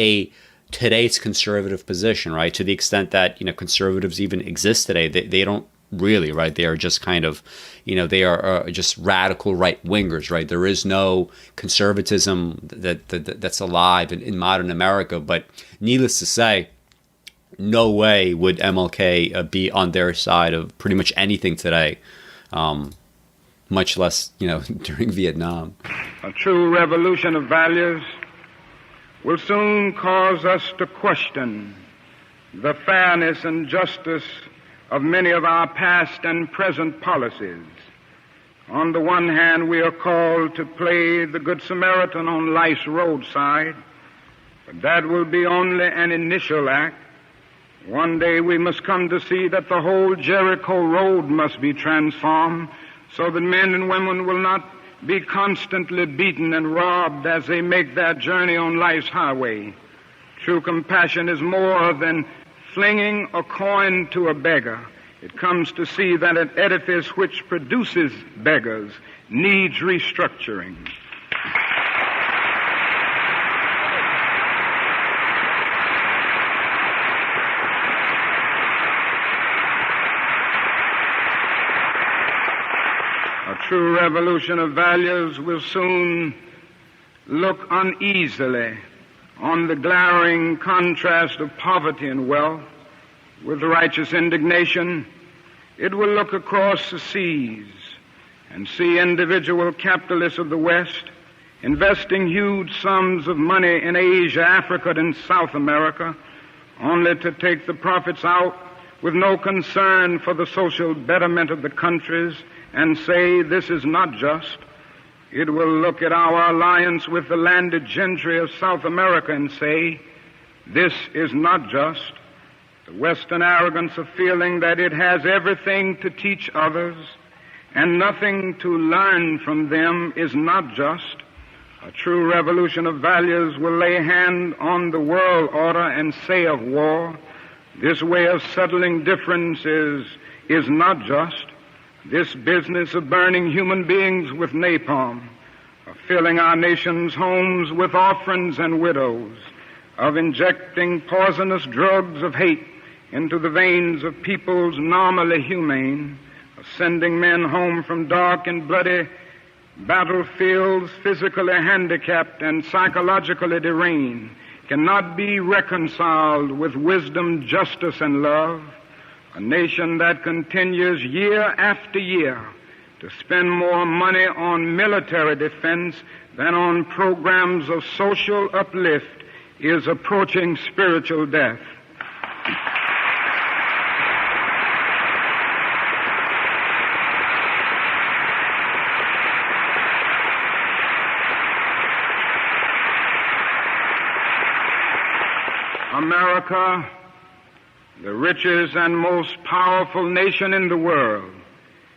today's conservative position, right? To the extent that, conservatives even exist today, they don't really, right? They are just kind of, they are just radical right-wingers, right? There is no conservatism that's alive in modern America. But needless to say, no way would MLK be on their side of pretty much anything today, much less, during Vietnam. A true revolution of values will soon cause us to question the fairness and justice of many of our past and present policies. On the one hand, we are called to play the Good Samaritan on life's roadside, but that will be only an initial act. One day we must come to see that the whole Jericho road must be transformed so that men and women will not be constantly beaten and robbed as they make their journey on life's highway. True compassion is more than flinging a coin to a beggar. It comes to see that an edifice which produces beggars needs restructuring. A true revolution of values will soon look uneasily on the glaring contrast of poverty and wealth. With righteous indignation, it will look across the seas and see individual capitalists of the West investing huge sums of money in Asia, Africa, and South America, only to take the profits out with no concern for the social betterment of the countries and say, this is not just. It will look at our alliance with the landed gentry of South America and say, this is not just. The Western arrogance of feeling that it has everything to teach others and nothing to learn from them is not just. A true revolution of values will lay hand on the world order and say of war, this way of settling differences is not just. This business of burning human beings with napalm, of filling our nation's homes with orphans and widows, of injecting poisonous drugs of hate into the veins of peoples normally humane, of sending men home from dark and bloody battlefields physically handicapped and psychologically deranged, cannot be reconciled with wisdom, justice, and love. A nation that continues year after year to spend more money on military defense than on programs of social uplift is approaching spiritual death. America, the richest and most powerful nation in the world,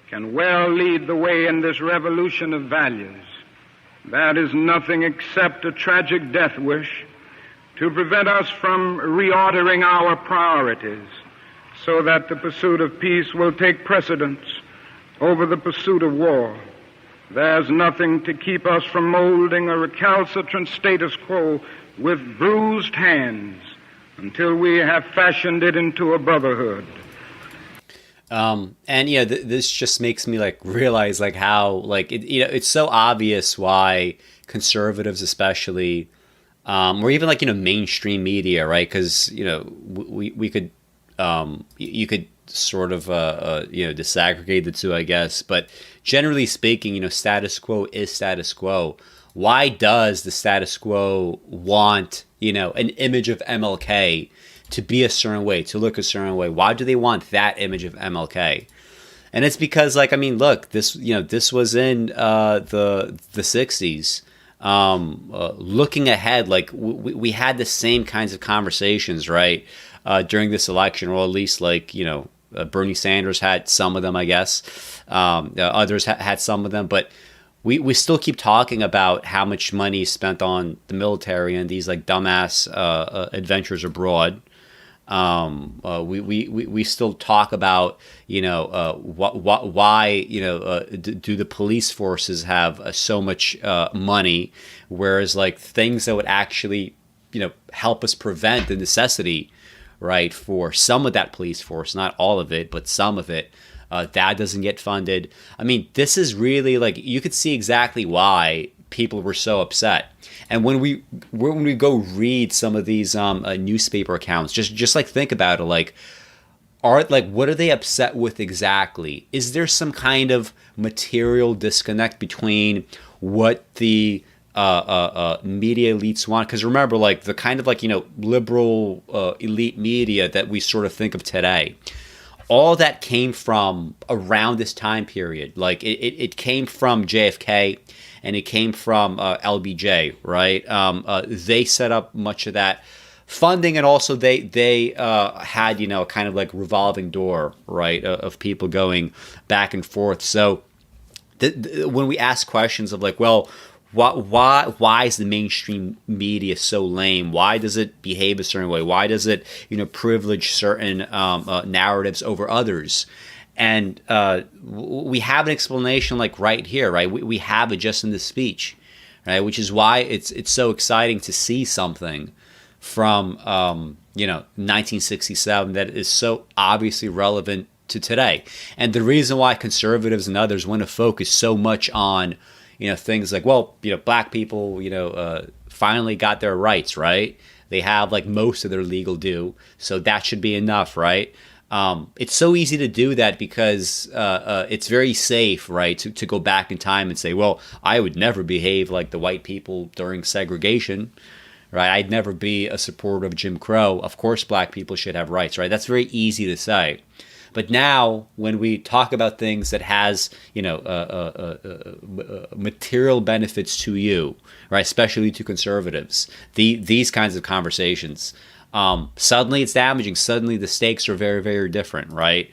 can well lead the way in this revolution of values. That is nothing except a tragic death wish to prevent us from reordering our priorities so that the pursuit of peace will take precedence over the pursuit of war. There's nothing to keep us from molding a recalcitrant status quo with bruised hands until we have fashioned it into a brotherhood. And this just makes me realize how it's so obvious why conservatives, especially, or even mainstream media, right? Because we could you could sort of disaggregate the two, I guess. But generally speaking, status quo is status quo. Why does the status quo want an image of MLK to be a certain way, to look a certain way? Why do they want that image of MLK? And it's because, look, this was in the 60s. Looking ahead, we had the same kinds of conversations, right, during this election, or at least Bernie Sanders had some of them, I guess. Others had some of them, but we still keep talking about how much money is spent on the military and these dumbass adventures abroad. We still talk about why do the police forces have so much money, whereas things that would actually help us prevent the necessity, right, for some of that police force, not all of it, but some of it, that doesn't get funded. I mean, this is really you could see exactly why people were so upset. And when we go read some of these newspaper accounts, just think about it, what are they upset with exactly? Is there some kind of material disconnect between what the media elites want? Because remember, the kind of liberal elite media that we sort of think of today, all that came from around this time period. It came from JFK, and it came from LBJ, right? They set up much of that funding, and also they had a kind of revolving door, right, of people going back and forth. So when we ask questions of why is the mainstream media so lame? Why does it behave a certain way? Why does it privilege certain narratives over others? And we have an explanation right here, right? We have it just in this speech, right? Which is why it's so exciting to see something from 1967 that is so obviously relevant to today. And the reason why conservatives and others want to focus so much on things black people finally got their rights, right? They have most of their legal due, so that should be enough, right? It's so easy to do that because it's very safe, right, to go back in time and say, well, I would never behave like the white people during segregation, right? I'd never be a supporter of Jim Crow. Of course, black people should have rights, right? That's very easy to say. But now, when we talk about things that has, material benefits to you, right, especially to conservatives, these kinds of conversations, suddenly it's damaging. Suddenly the stakes are very, very different, right?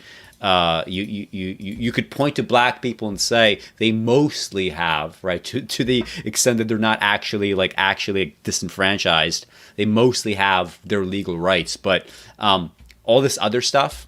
You could point to black people and say they mostly have, right, to the extent that they're not actually disenfranchised, they mostly have their legal rights. But all this other stuff,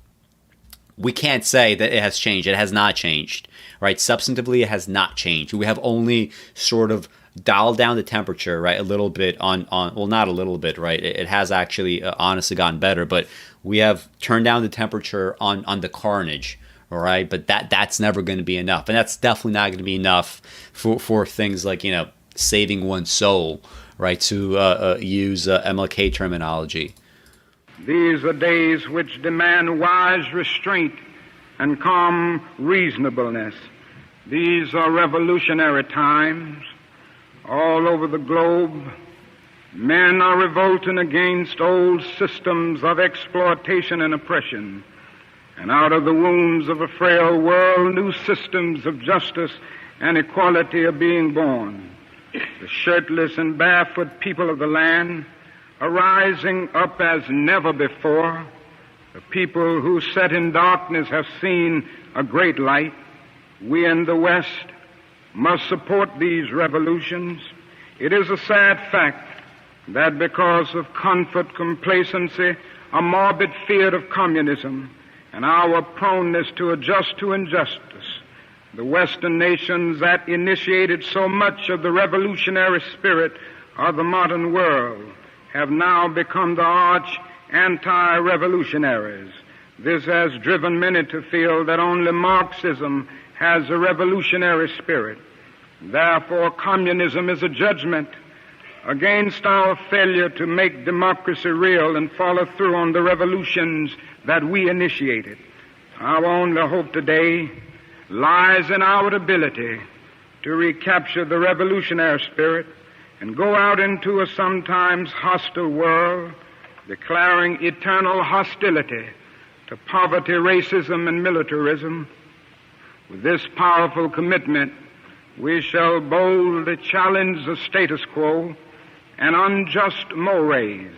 we can't say that it has changed. It has not changed, right? Substantively, it has not changed. We have only sort of dialed down the temperature, right, a little bit on well, not a little bit, right? It has actually honestly gotten better, but we have turned down the temperature on the carnage, all right? But that's never going to be enough, and that's definitely not going to be enough for things like saving one's soul, right? To use MLK terminology. These are days which demand wise restraint and calm reasonableness. These are revolutionary times. All over the globe, men are revolting against old systems of exploitation and oppression. And out of the wombs of a frail world, new systems of justice and equality are being born. The shirtless and barefoot people of the land are rising up as never before. The people who sat in darkness have seen a great light. We in the West must support these revolutions. It is a sad fact that because of comfort, complacency, a morbid fear of communism, and our proneness to adjust to injustice, the Western nations that initiated so much of the revolutionary spirit of the modern world have now become the arch anti-revolutionaries. This has driven many to feel that only Marxism has a revolutionary spirit. Therefore, communism is a judgment against our failure to make democracy real and follow through on the revolutions that we initiated. Our only hope today lies in our ability to recapture the revolutionary spirit and go out into a sometimes hostile world, declaring eternal hostility to poverty, racism, and militarism. With this powerful commitment, we shall boldly challenge the status quo and unjust mores,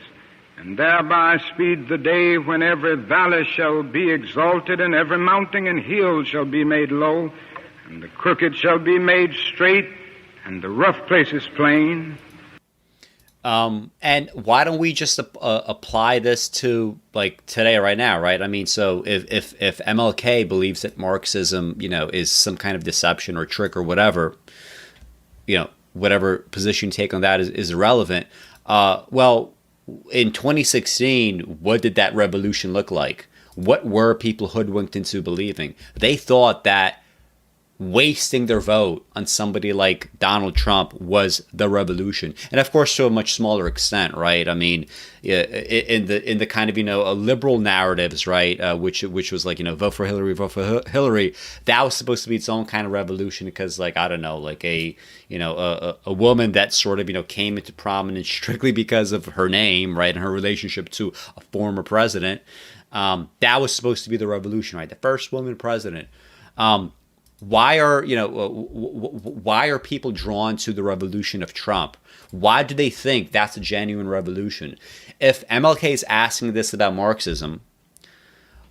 and thereby speed the day when every valley shall be exalted and every mountain and hill shall be made low, and the crooked shall be made straight and the rough places plain. And why don't we just apply this to like today, right now, right? I mean, so if MLK believes that Marxism, is some kind of deception or trick or whatever, whatever position you take on that is irrelevant. Well, in 2016, what did that revolution look like? What were people hoodwinked into believing? They thought that wasting their vote on somebody like Donald Trump was the revolution, and of course to a much smaller extent, right? I mean, in the kind of liberal narratives, right, which was like vote for Hillary. That was supposed to be its own kind of revolution because, like, I don't know, like a woman that sort of came into prominence strictly because of her name, right, and her relationship to a former president. That was supposed to be the revolution, right? The first woman president. Why are people drawn to the revolution of Trump? Why do they think that's a genuine revolution? If MLK is asking this about Marxism,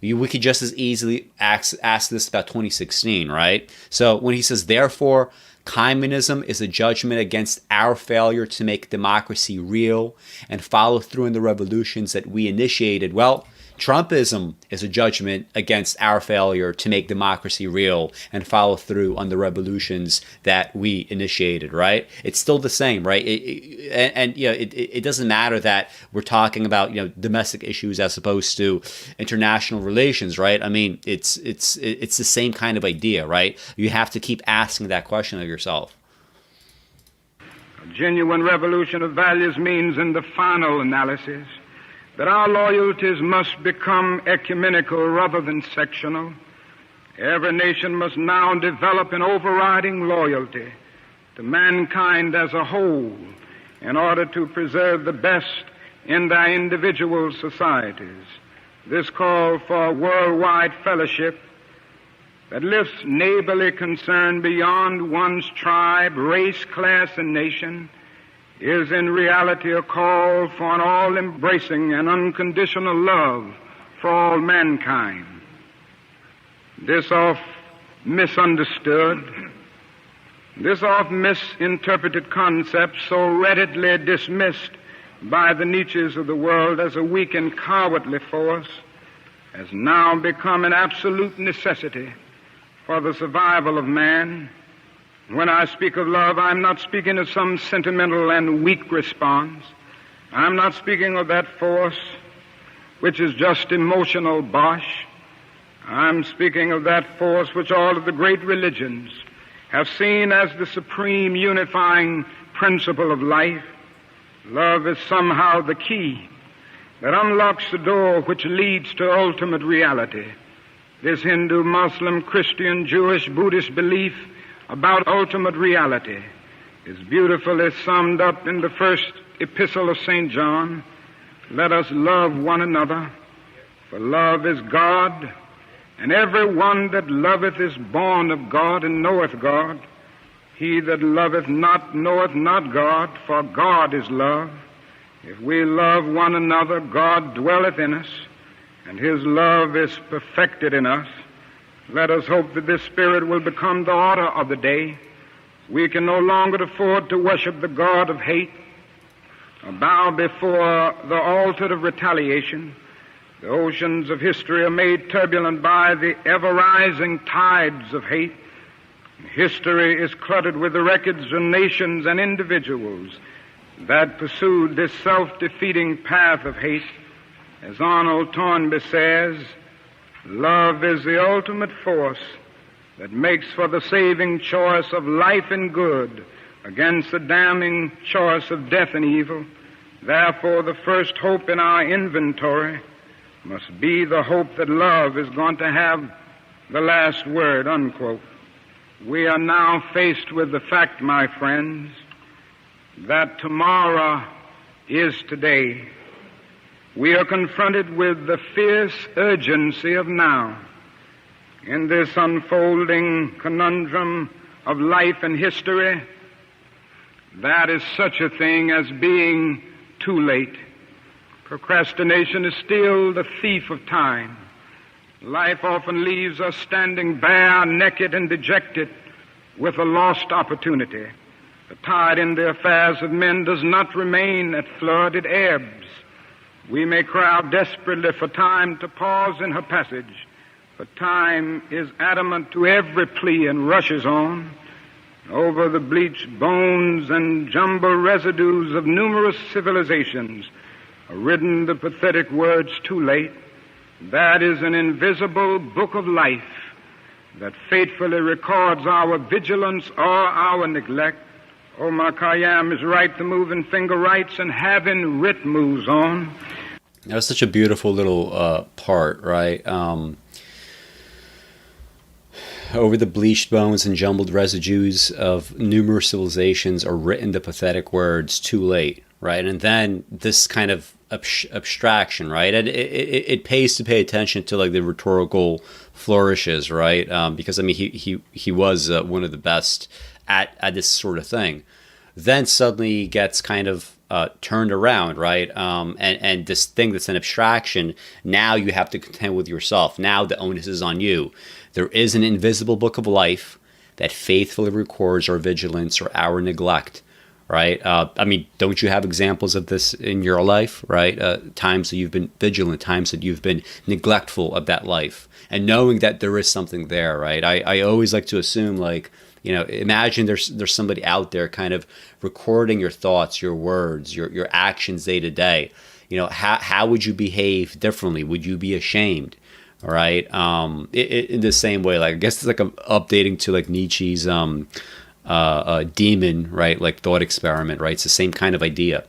we could just as easily ask this about 2016, right? So when he says, therefore, communism is a judgment against our failure to make democracy real and follow through in the revolutions that we initiated, well, Trumpism is a judgment against our failure to make democracy real and follow through on the revolutions that we initiated, right? It's still the same, right? It doesn't matter that we're talking about domestic issues as opposed to international relations, right? I mean, it's the same kind of idea, right? You have to keep asking that question of yourself. A genuine revolution of values means, in the final analysis, that our loyalties must become ecumenical rather than sectional. Every nation must now develop an overriding loyalty to mankind as a whole in order to preserve the best in their individual societies. This call for worldwide fellowship that lifts neighborly concern beyond one's tribe, race, class, and nation is in reality a call for an all-embracing and unconditional love for all mankind. This oft misunderstood, this oft misinterpreted concept, so readily dismissed by the Nietzsches of the world as a weak and cowardly force, has now become an absolute necessity for the survival of man. When I speak of love, I'm not speaking of some sentimental and weak response. I'm not speaking of that force which is just emotional bosh. I'm speaking of that force which all of the great religions have seen as the supreme unifying principle of life. Love is somehow the key that unlocks the door which leads to ultimate reality. This Hindu, Muslim, Christian, Jewish, Buddhist belief about ultimate reality is beautifully summed up in the first epistle of St. John. Let us love one another, for love is God, and every one that loveth is born of God and knoweth God. He that loveth not knoweth not God, for God is love. If we love one another, God dwelleth in us, and His love is perfected in us. Let us hope that this spirit will become the order of the day. We can no longer afford to worship the god of hate, or bow before the altar of retaliation. The oceans of history are made turbulent by the ever-rising tides of hate. History is cluttered with the records of nations and individuals that pursued this self-defeating path of hate. As Arnold Toynbee says, love is the ultimate force that makes for the saving choice of life and good against the damning choice of death and evil. Therefore, the first hope in our inventory must be the hope that love is going to have the last word, unquote. We are now faced with the fact, my friends, that tomorrow is today. We are confronted with the fierce urgency of now. In this unfolding conundrum of life and history, that is such a thing as being too late. Procrastination is still the thief of time. Life often leaves us standing bare, naked, and dejected with a lost opportunity. The tide in the affairs of men does not remain at flood, it ebbs. We may cry out desperately for time to pause in her passage, but time is adamant to every plea and rushes on. Over the bleached bones and jumbled residues of numerous civilizations are written the pathetic words, too late. That is an invisible book of life that faithfully records our vigilance or our neglect. Omar Khayyam is right, the moving finger writes, and having writ moves on. That was such a beautiful little part, right? Over the bleached bones and jumbled residues of numerous civilizations are written the pathetic words, too late, right? And then this kind of abstraction, right? And it pays to pay attention to like the rhetorical flourishes, right? Because I mean, he was one of the best at this sort of thing. Then suddenly gets kind of turned around, right? And this thing that's an abstraction, now you have to contend with yourself. Now the onus is on you. There is an invisible book of life that faithfully records our vigilance or our neglect, right? I mean, don't you have examples of this in your life, right? Times that you've been vigilant, times that you've been neglectful of that life, and knowing that there is something there, right? I always like to assume, like, you know, imagine there's somebody out there kind of recording your thoughts, your words, your actions day to day. You know, how would you behave differently? Would you be ashamed? All right. In the same way, like, I guess it's like I'm updating to like Nietzsche's demon, right? Like thought experiment, right? It's the same kind of idea.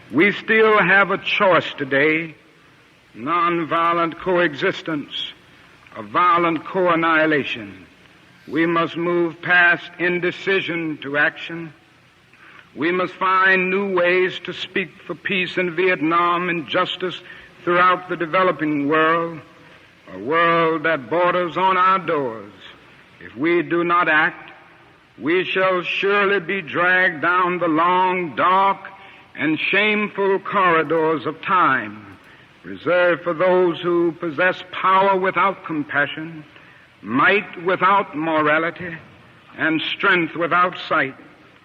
We still have a choice today: nonviolent coexistence or violent co-annihilation. We must move past indecision to action. We must find new ways to speak for peace in Vietnam and justice throughout the developing world, a world that borders on our doors. If we do not act, we shall surely be dragged down the long, dark, and shameful corridors of time, reserved for those who possess power without compassion, might without morality, and strength without sight.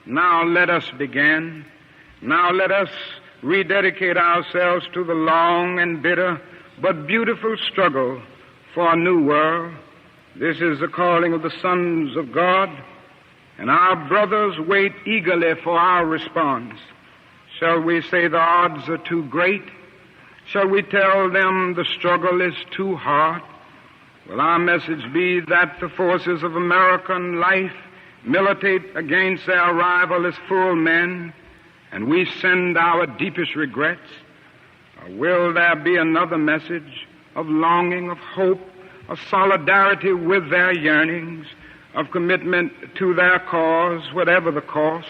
Now let us begin. Now let us rededicate ourselves to the long and bitter but beautiful struggle for a new world. This is the calling of the sons of God, and our brothers wait eagerly for our response. Shall we say the odds are too great? Shall we tell them the struggle is too hard? Will our message be that the forces of American life militate against their rival as full men, and we send our deepest regrets? Or will there be another message of longing, of hope, of solidarity with their yearnings, of commitment to their cause, whatever the cost?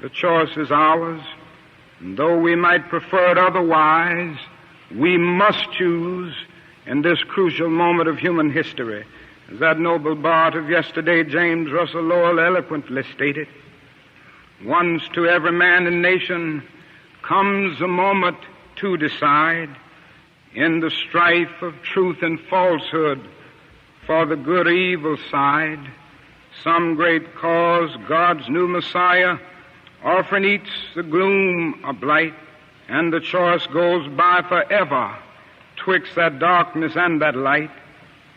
The choice is ours, and though we might prefer it otherwise, we must choose in this crucial moment of human history. As that noble bard of yesterday, James Russell Lowell, eloquently stated, once to every man and nation comes a moment to decide. in the strife of truth and falsehood for the good or evil side, some great cause, God's new Messiah, often eats the gloom of blight, and the choice goes by forever twixt that darkness and that light.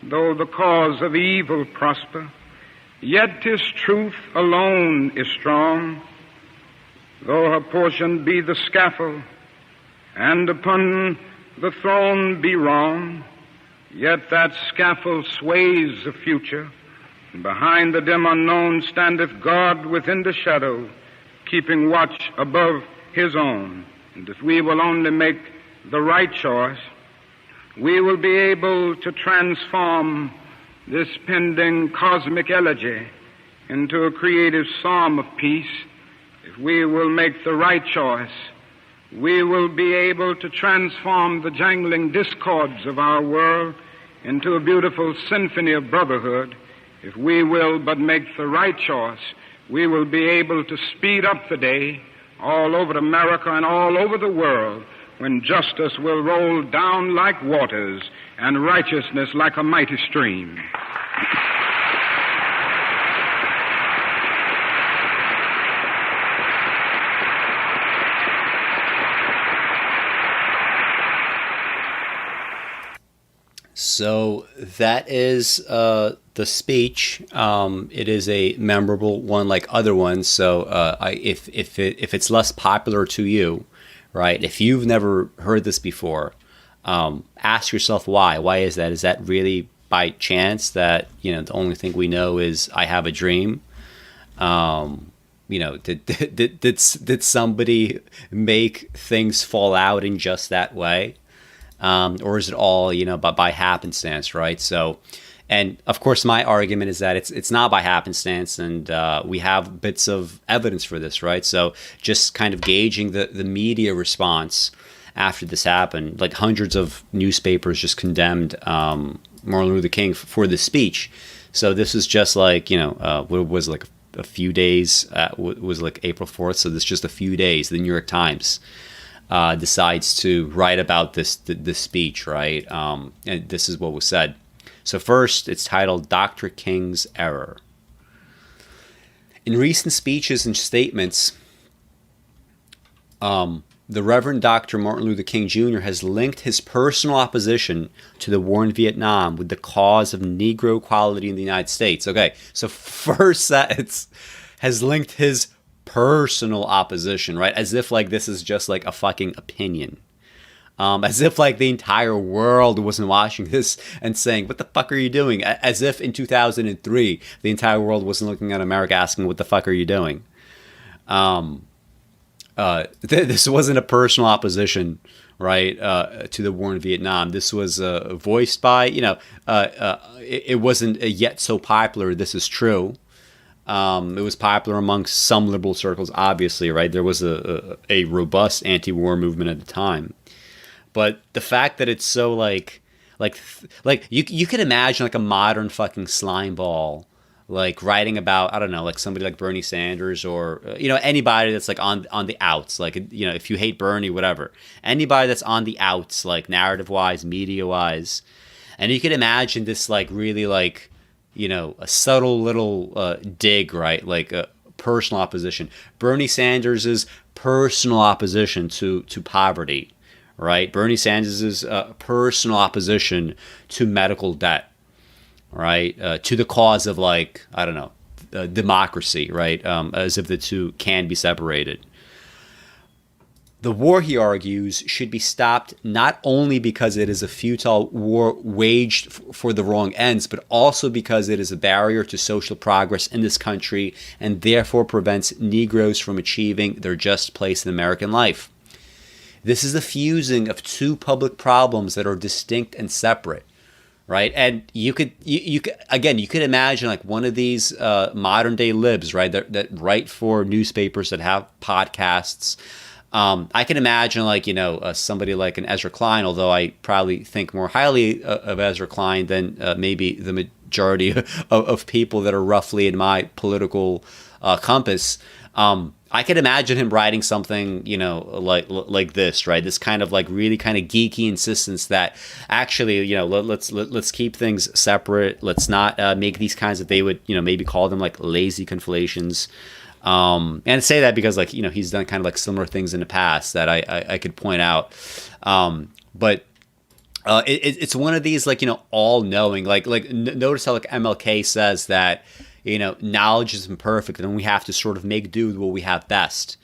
Though the cause of evil prosper, yet 'tis truth alone is strong. Though her portion be the scaffold, and upon the throne be wrong, yet that scaffold sways the future, and behind the dim unknown standeth God within the shadow, keeping watch above His own. And if we will only make the right choice, we will be able to transform this pending cosmic elegy into a creative psalm of peace. If we will make the right choice, we will be able to transform the jangling discords of our world into a beautiful symphony of brotherhood. If we will but make the right choice, we will be able to speed up the day all over America and all over the world, when justice will roll down like waters and righteousness like a mighty stream. So that is the speech. It is a memorable one, like other ones. So if it's less popular to you, right? If you've never heard this before, ask yourself why. Why is that? Is that really by chance that the only thing we know is I have a dream? Did somebody make things fall out in just that way? Or is it all, by happenstance, right? So, and of course, my argument is that it's not by happenstance, and we have bits of evidence for this, right? So, just kind of gauging the media response after this happened, like hundreds of newspapers just condemned Martin Luther King for this speech. So this is just like what was like a few days, was like April 4th. So this is just a few days. The New York Times decides to write about this speech, right? And this is what was said. So first, it's titled Dr. King's Error. In recent speeches and statements, the Reverend Dr. Martin Luther King Jr. has linked his personal opposition to the war in Vietnam with the cause of Negro equality in the United States. Okay, so first sentence has linked his personal opposition, right? As if like this is just like a fucking opinion. As if like the entire world wasn't watching this and saying, what the fuck are you doing? As if in 2003, the entire world wasn't looking at America asking, what the fuck are you doing? This wasn't a personal opposition, right, to the war in Vietnam. This was voiced by, it wasn't yet so popular. This is true. It was popular amongst some liberal circles, obviously, right? There was a robust anti-war movement at the time. But the fact that it's so like you could imagine like a modern fucking slime ball, like writing about, I don't know, like somebody like Bernie Sanders or, anybody that's like on the outs, like, if you hate Bernie, whatever, anybody that's on the outs, like narrative wise, media wise. And you could imagine this like really like, a subtle little dig, right? Like a personal opposition. Bernie Sanders' personal opposition to poverty, right? Bernie Sanders' personal opposition to medical debt, right? To the cause of like, I don't know, democracy, right? As if the two can be separated. The war, he argues, should be stopped not only because it is a futile war waged for the wrong ends, but also because it is a barrier to social progress in this country and therefore prevents Negroes from achieving their just place in American life. This is the fusing of two public problems that are distinct and separate, right? And you could imagine like one of these modern day libs, right, that write for newspapers, that have podcasts. I can imagine like, somebody like an Ezra Klein, although I probably think more highly of Ezra Klein than maybe the majority of people that are roughly in my political compass. I I could imagine him writing something, like this, right? This kind of like really kind of geeky insistence that actually, let's keep things separate. Let's not make these kinds of, they would, maybe call them like lazy conflations. And say that because like, he's done kind of like similar things in the past that I could point out. But it's one of these like, all knowing, notice how like MLK says that, knowledge is imperfect and we have to sort of make do with what we have best.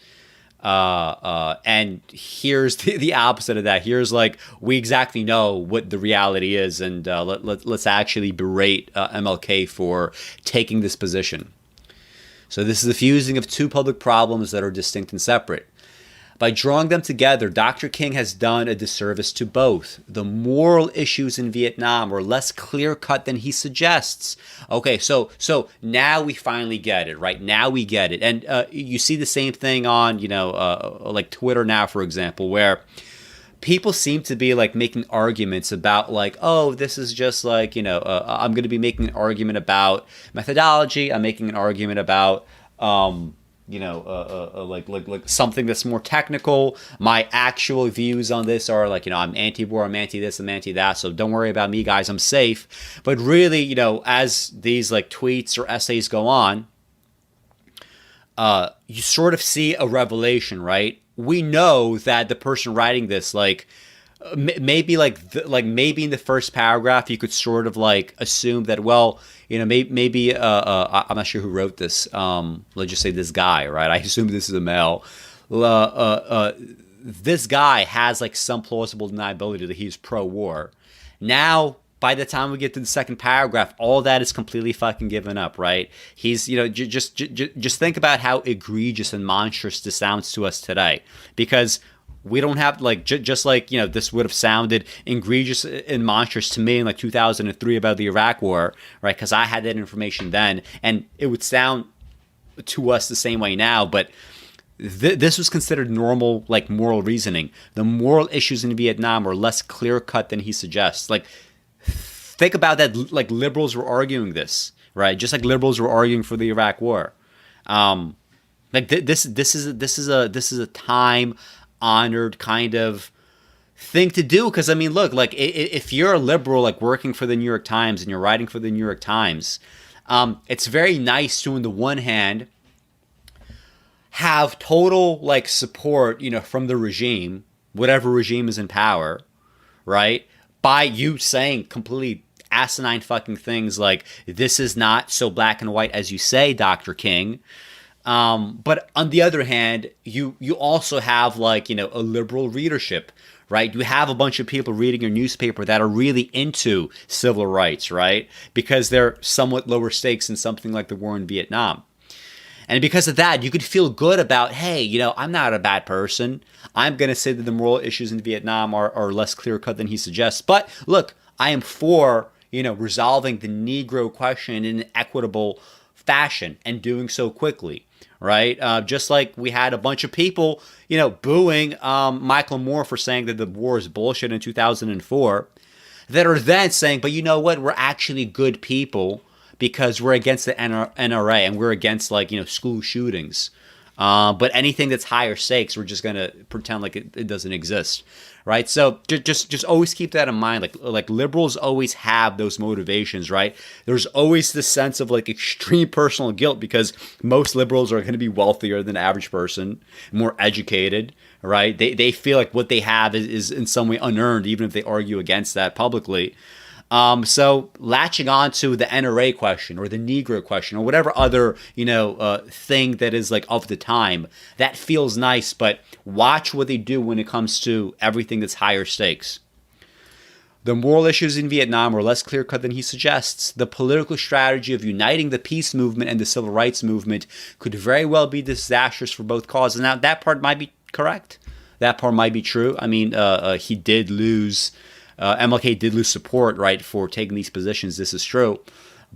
And here's the opposite of that. Here's like, we exactly know what the reality is. And let's actually berate MLK for taking this position. So this is the fusing of two public problems that are distinct and separate. By drawing them together, Dr. King has done a disservice to both. The moral issues in Vietnam are less clear-cut than he suggests. Okay, so now we finally get it, right? Now we get it. And you see the same thing on, like Twitter now, for example, where people seem to be like making arguments about like, oh, this is just like, I'm going to be making an argument about methodology. I'm making an argument about, like something that's more technical. My actual views on this are like, I'm anti-war, I'm anti-this, I'm anti-that. So don't worry about me, guys. I'm safe. But really, as these like tweets or essays go on, you sort of see a revelation, right? We know that the person writing this, like, maybe maybe in the first paragraph, you could sort of like assume that, well, maybe I'm not sure who wrote this. Let's just say this guy, right? I assume this is a male. This guy has like some plausible deniability that he's pro-war. Now, by the time we get to the second paragraph, all that is completely fucking given up, right? He's, just think about how egregious and monstrous this sounds to us today, because we don't have like just like this would have sounded egregious and monstrous to me in like 2003 about the Iraq War, right? Because I had that information then, and it would sound to us the same way now. But this was considered normal, like moral reasoning. The moral issues in Vietnam are less clear cut than he suggests. Like, think about that. Like liberals were arguing this, right? Just like liberals were arguing for the Iraq War. Like this is a time honored kind of thing to do, because I mean, look, like if you're a liberal like working for the New York Times and you're writing for the New York Times, it's very nice to, on the one hand, have total like support, from the regime, whatever regime is in power, right? By you saying completely asinine fucking things like, this is not so black and white as you say, Dr. King. But on the other hand, you also have like, a liberal readership, right? You have a bunch of people reading your newspaper that are really into civil rights, right? Because they're somewhat lower stakes in something like the war in Vietnam. And because of that, you could feel good about, hey, I'm not a bad person. I'm going to say that the moral issues in Vietnam are less clear-cut than he suggests. But look, I am for, resolving the Negro question in an equitable fashion and doing so quickly. Right? Just like we had a bunch of people, booing Michael Moore for saying that the war is bullshit in 2004, that are then saying, but you know what? We're actually good people because we're against the NRA and we're against like, school shootings. But anything that's higher stakes, we're just going to pretend like it doesn't exist. Right. So just always keep that in mind. Like liberals always have those motivations. Right. There's always this sense of like extreme personal guilt because most liberals are going to be wealthier than the average person, more educated. Right. They feel like what they have is in some way unearned, even if they argue against that publicly. So latching on to the NRA question or the Negro question or whatever other, thing that is like of the time, that feels nice, but watch what they do when it comes to everything that's higher stakes. The moral issues in Vietnam are less clear-cut than he suggests. The political strategy of uniting the peace movement and the civil rights movement could very well be disastrous for both causes. Now, that part might be correct. That part might be true. I mean, he did lose... MLK did lose support, right, for taking these positions. This is true.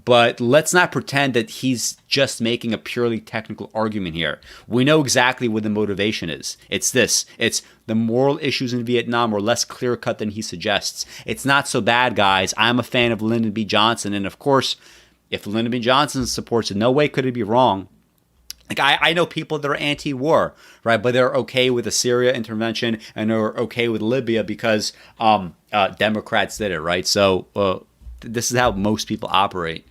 But let's not pretend that he's just making a purely technical argument here. We know exactly what the motivation is. It's this. It's the moral issues in Vietnam are less clear-cut than he suggests. It's not so bad, guys. I'm a fan of Lyndon B. Johnson. And, of course, if Lyndon B. Johnson supports it, no way could it be wrong. Like I know people that are anti-war, right? But they're okay with the Syria intervention and they're okay with Libya because Democrats did it, right? So this is how most people operate.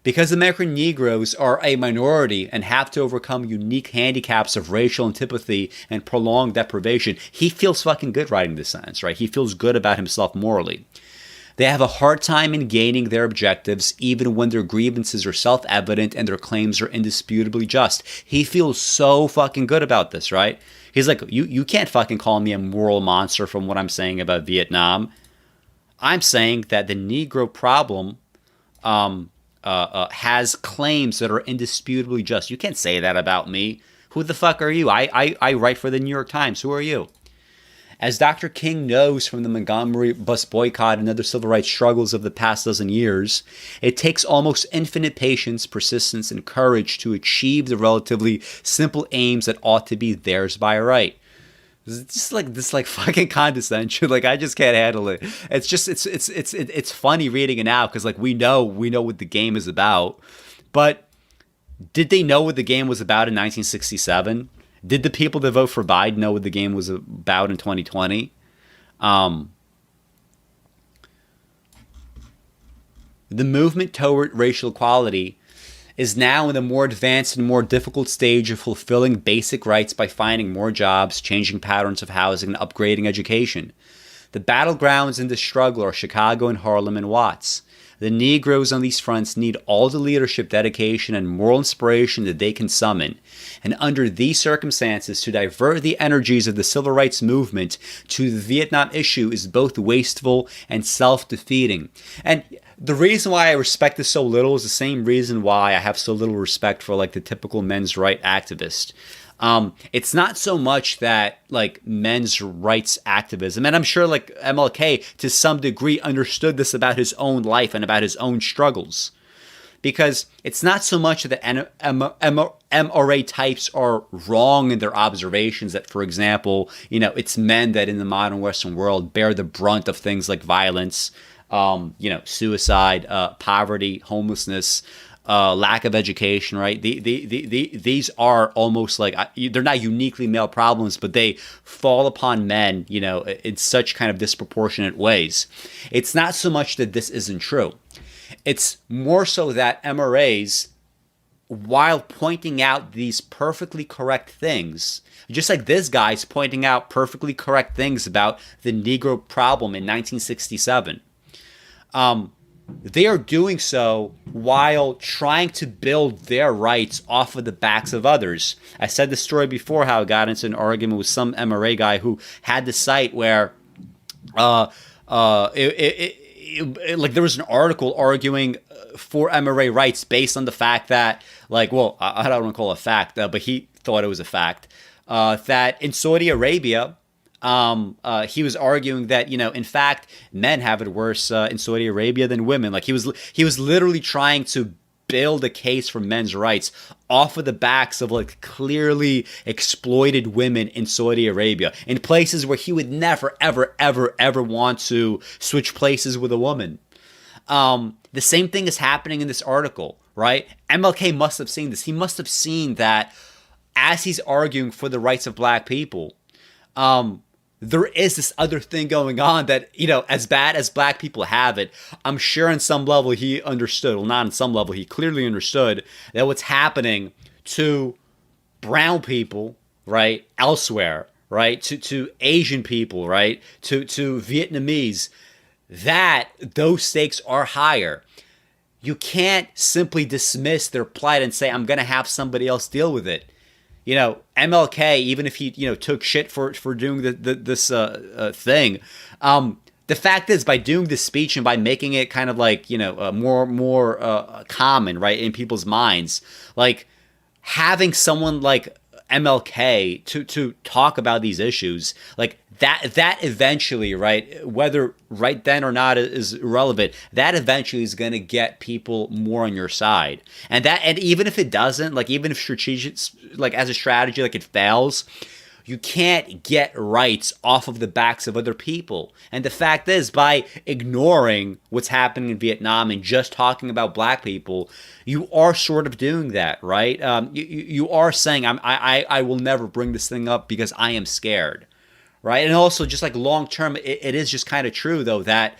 Because American Negroes are a minority and have to overcome unique handicaps of racial antipathy and prolonged deprivation, he feels fucking good writing this sentence, right? He feels good about himself morally. They have a hard time in gaining their objectives even when their grievances are self-evident and their claims are indisputably just. He feels so fucking good about this, right? He's like, you can't fucking call me a moral monster from what I'm saying about Vietnam. I'm saying that the Negro problem has claims that are indisputably just. You can't say that about me. Who the fuck are you? I write for the New York Times. Who are you? As Dr. King knows from the Montgomery bus boycott and other civil rights struggles of the past dozen years, it takes almost infinite patience, persistence, and courage to achieve the relatively simple aims that ought to be theirs by right. It's just like this, like fucking condescension. Like I just can't handle it. It's just it's funny reading it now because like we know what the game is about, but did they know what the game was about in 1967? Did the people that vote for Biden know what the game was about in 2020? The movement toward racial equality is now in a more advanced and more difficult stage of fulfilling basic rights by finding more jobs, changing patterns of housing, and upgrading education. The battlegrounds in this struggle are Chicago and Harlem and Watts. The Negroes on these fronts need all the leadership, dedication, and moral inspiration that they can summon. And under these circumstances, to divert the energies of the civil rights movement to the Vietnam issue is both wasteful and self-defeating. And the reason why I respect this so little is the same reason why I have so little respect for like the typical men's right activist. It's not so much that like men's rights activism, and I'm sure like MLK to some degree understood this about his own life and about his own struggles, because it's not so much that MRA types are wrong in their observations that, for example, it's men that in the modern Western world bear the brunt of things like violence, suicide, poverty, homelessness, lack of education, right? These are almost like, they're not uniquely male problems, but they fall upon men, in such kind of disproportionate ways. It's not so much that this isn't true. It's more so that MRAs, while pointing out these perfectly correct things, just like this guy's pointing out perfectly correct things about the Negro problem in 1967, they are doing so while trying to build their rights off of the backs of others. I said the story before how I got into an argument with some MRA guy who had the site where like there was an article arguing for MRA rights based on the fact that, like, well, I don't want to call it a fact, but he thought it was a fact, that in Saudi Arabia, he was arguing that, in fact, men have it worse in Saudi Arabia than women. Like he was literally trying to build a case for men's rights off of the backs of like clearly exploited women in Saudi Arabia, in places where he would never, ever, ever, ever want to switch places with a woman. The same thing is happening in this article, right? MLK must have seen this. He must have seen that as he's arguing for the rights of black people, there is this other thing going on that, as bad as black people have it, I'm sure on some level he understood, well, not on some level, he clearly understood that what's happening to brown people, right, elsewhere, right, to Asian people, right, to Vietnamese, that those stakes are higher. You can't simply dismiss their plight and say, I'm going to have somebody else deal with it. MLK, even if he, took shit for doing this thing, the fact is, by doing this speech and by making it kind of like, more common, right, in people's minds, like having someone like MLK to talk about these issues, like that eventually, right, whether right then or not is irrelevant, that eventually is going to get people more on your side. And even if it doesn't, like even if strategic, like as a strategy, like it fails, You can't get rights off of the backs of other people. And the fact is, by ignoring what's happening in Vietnam and just talking about black people, you are sort of doing that, right? You are saying, I will never bring this thing up because I am scared, right? And also, just like long term, it is just kind of true, though, that,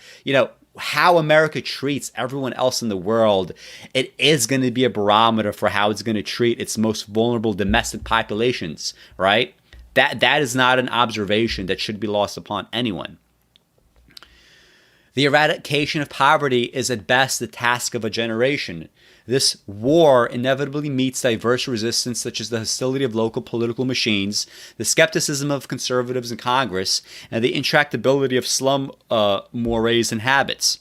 how America treats everyone else in the world, it is going to be a barometer for how it's going to treat its most vulnerable domestic populations, right? That is not an observation that should be lost upon anyone. The eradication of poverty is at best the task of a generation. This war inevitably meets diverse resistance such as the hostility of local political machines, the skepticism of conservatives in Congress, and the intractability of slum mores and habits.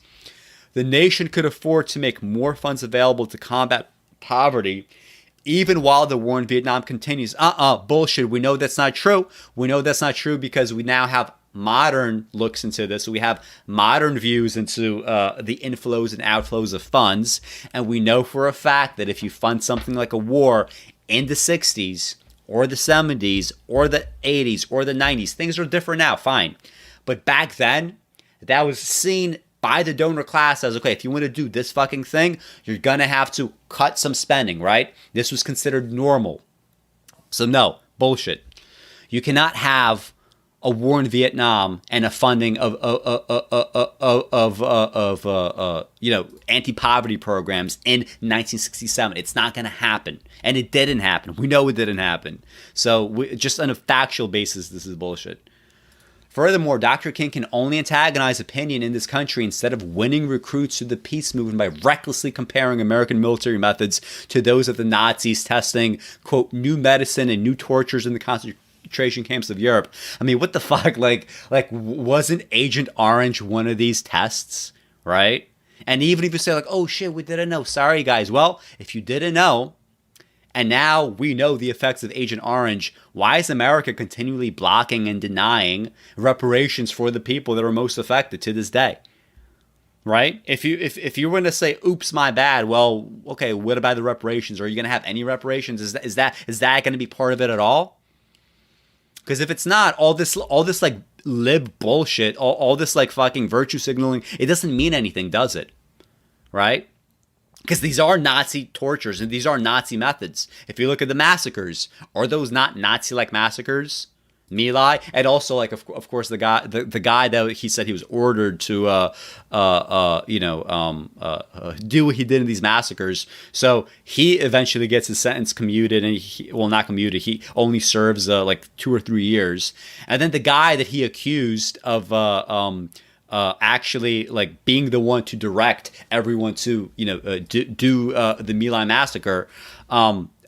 The nation could afford to make more funds available to combat poverty even while the war in Vietnam continues. Bullshit. We know that's not true. We know that's not true because we now have modern looks into this. So we have modern views into the inflows and outflows of funds. And we know for a fact that if you fund something like a war in the 60s or the 70s or the 80s or the 90s, things are different now, fine. But back then, that was seen by the donor class as, okay, if you want to do this fucking thing, you're going to have to cut some spending, right? This was considered normal. So no, bullshit. You cannot have a war in Vietnam and a funding of anti-poverty programs in 1967. It's not going to happen, and it didn't happen. We know it didn't happen. So just on a factual basis, this is bullshit. Furthermore, Dr. King can only antagonize opinion in this country instead of winning recruits to the peace movement by recklessly comparing American military methods to those of the Nazis, testing, quote, new medicine and new tortures in the concentration camps of Europe. I mean, what the fuck? Like wasn't Agent Orange one of these tests, right? And even if you say like, oh shit, we didn't know. Sorry, guys. Well, if you didn't know, and now we know the effects of Agent Orange, why is America continually blocking and denying reparations for the people that are most affected to this day? Right? If you were to say, oops, my bad, well, okay, what about the reparations? Are you going to have any reparations? Is that going to be part of it at all? Because if it's not, all this like lib bullshit, all this like fucking virtue signaling, it doesn't mean anything, does it? Right? Because these are Nazi tortures and these are Nazi methods. If you look at the massacres, are those not Nazi-like massacres? My Lai, and also like of course the guy that he said he was ordered to do what he did in these massacres. So he eventually gets his sentence commuted, and not commuted. He only serves like 2 or 3 years, and then the guy that he accused of actually like being the one to direct everyone to do the My Lai massacre,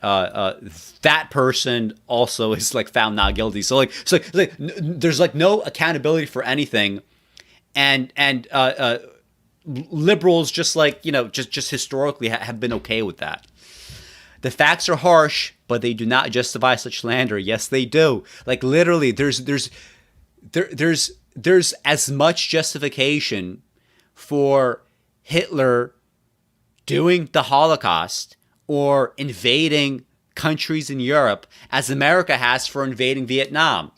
that person also is like found not guilty. So there's like no accountability for anything, and liberals just historically have been okay with that. The facts are harsh, but they do not justify such slander. Yes, they do. Like literally, there's as much justification for Hitler doing the Holocaust or invading countries in Europe as America has for invading Vietnam.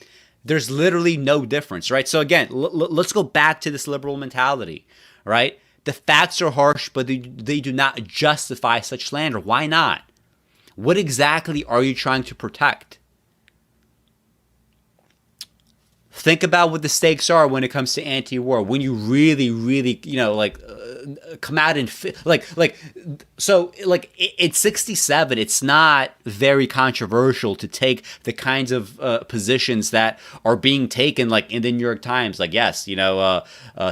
There's literally no difference, right? So again, let's go back to this liberal mentality, right? The facts are harsh, but they do not justify such slander. Why not? What exactly are you trying to protect? Think about what the stakes are when it comes to anti-war. When you really, really, come out and it's 67. It's not very controversial to take the kinds of positions that are being taken, like in the New York Times. Like, yes,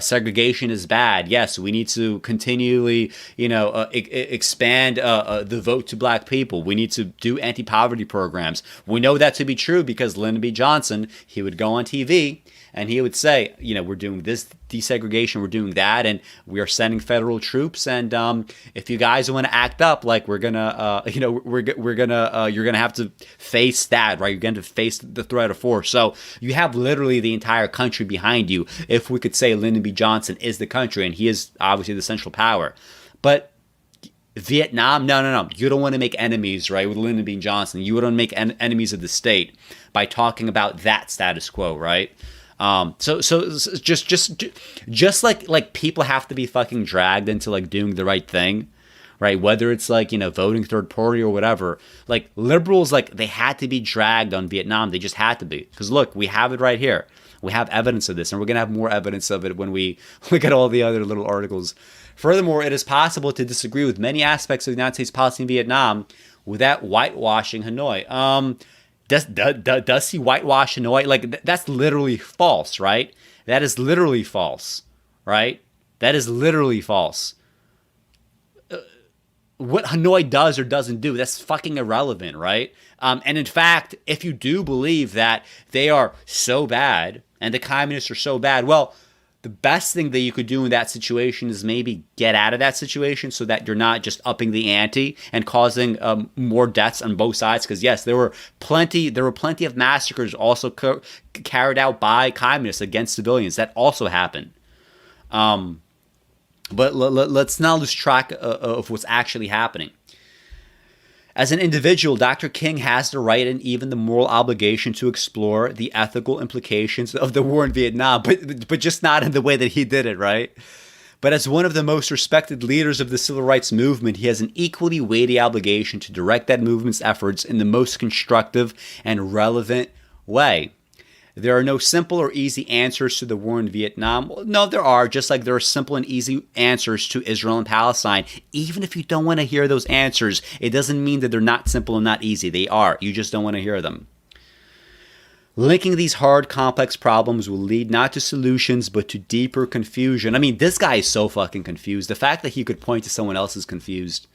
segregation is bad. Yes, we need to continually, expand the vote to black people. We need to do anti-poverty programs. We know that to be true because Lyndon B. Johnson, he would go on TV and he would say, we're doing this desegregation, we're doing that, and we are sending federal troops. And if you guys want to act up, like we're gonna, you're gonna have to face that, right? You're going to face the threat of force. So you have literally the entire country behind you. If we could say Lyndon B. Johnson is the country, and he is obviously the central power, but Vietnam, no. You don't want to make enemies, right, with Lyndon B. Johnson. You don't make enemies of the state by talking about that status quo, right? So just like people have to be fucking dragged into like doing the right thing, right? Whether it's like, voting third party or whatever, like liberals, like they had to be dragged on Vietnam. They just had to be, because look, we have it right here. We have evidence of this, and we're going to have more evidence of it when we look at all the other little articles. Furthermore, it is possible to disagree with many aspects of the United States policy in Vietnam without whitewashing Hanoi. Does he whitewash Hanoi? Like, that's literally false, right? That is literally false, right? That is literally false. What Hanoi does or doesn't do, that's fucking irrelevant, right? And in fact, if you do believe that they are so bad and the communists are so bad, well, the best thing that you could do in that situation is maybe get out of that situation so that you're not just upping the ante and causing more deaths on both sides. Because yes, there were plenty of massacres also carried out by communists against civilians. That also happened. But let's now lose track of what's actually happening. As an individual, Dr. King has the right and even the moral obligation to explore the ethical implications of the war in Vietnam, but just not in the way that he did it, right? But as one of the most respected leaders of the civil rights movement, he has an equally weighty obligation to direct that movement's efforts in the most constructive and relevant way. There are no simple or easy answers to the war in Vietnam. No, there are, just like there are simple and easy answers to Israel and Palestine. Even if you don't want to hear those answers, it doesn't mean that they're not simple and not easy. They are. You just don't want to hear them. Linking these hard, complex problems will lead not to solutions, but to deeper confusion. I mean, this guy is so fucking confused. The fact that he could point to someone else is confused.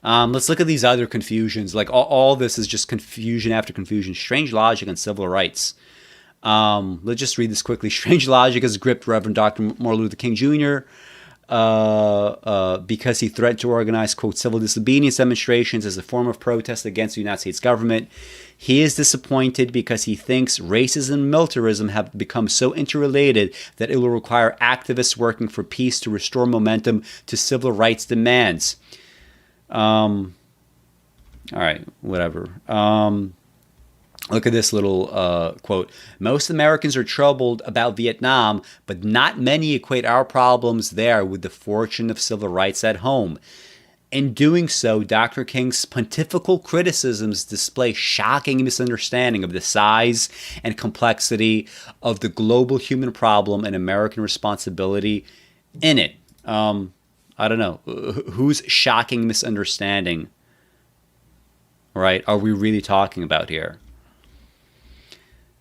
Let's look at these other confusions. Like, all this is just confusion after confusion. Strange logic on civil rights. Let's just read this quickly. Strange logic has gripped Reverend Dr. Martin Luther King Jr. Because he threatened to organize, quote, civil disobedience demonstrations as a form of protest against the United States government. He is disappointed because he thinks racism and militarism have become so interrelated that it will require activists working for peace to restore momentum to civil rights demands. All right, whatever. Look at this little quote. Most Americans are troubled about Vietnam, but not many equate our problems there with the fortune of civil rights at home. In doing so, Dr. King's pontifical criticisms display shocking misunderstanding of the size and complexity of the global human problem and American responsibility in it. I don't know. Whose shocking misunderstanding, right, are we really talking about here?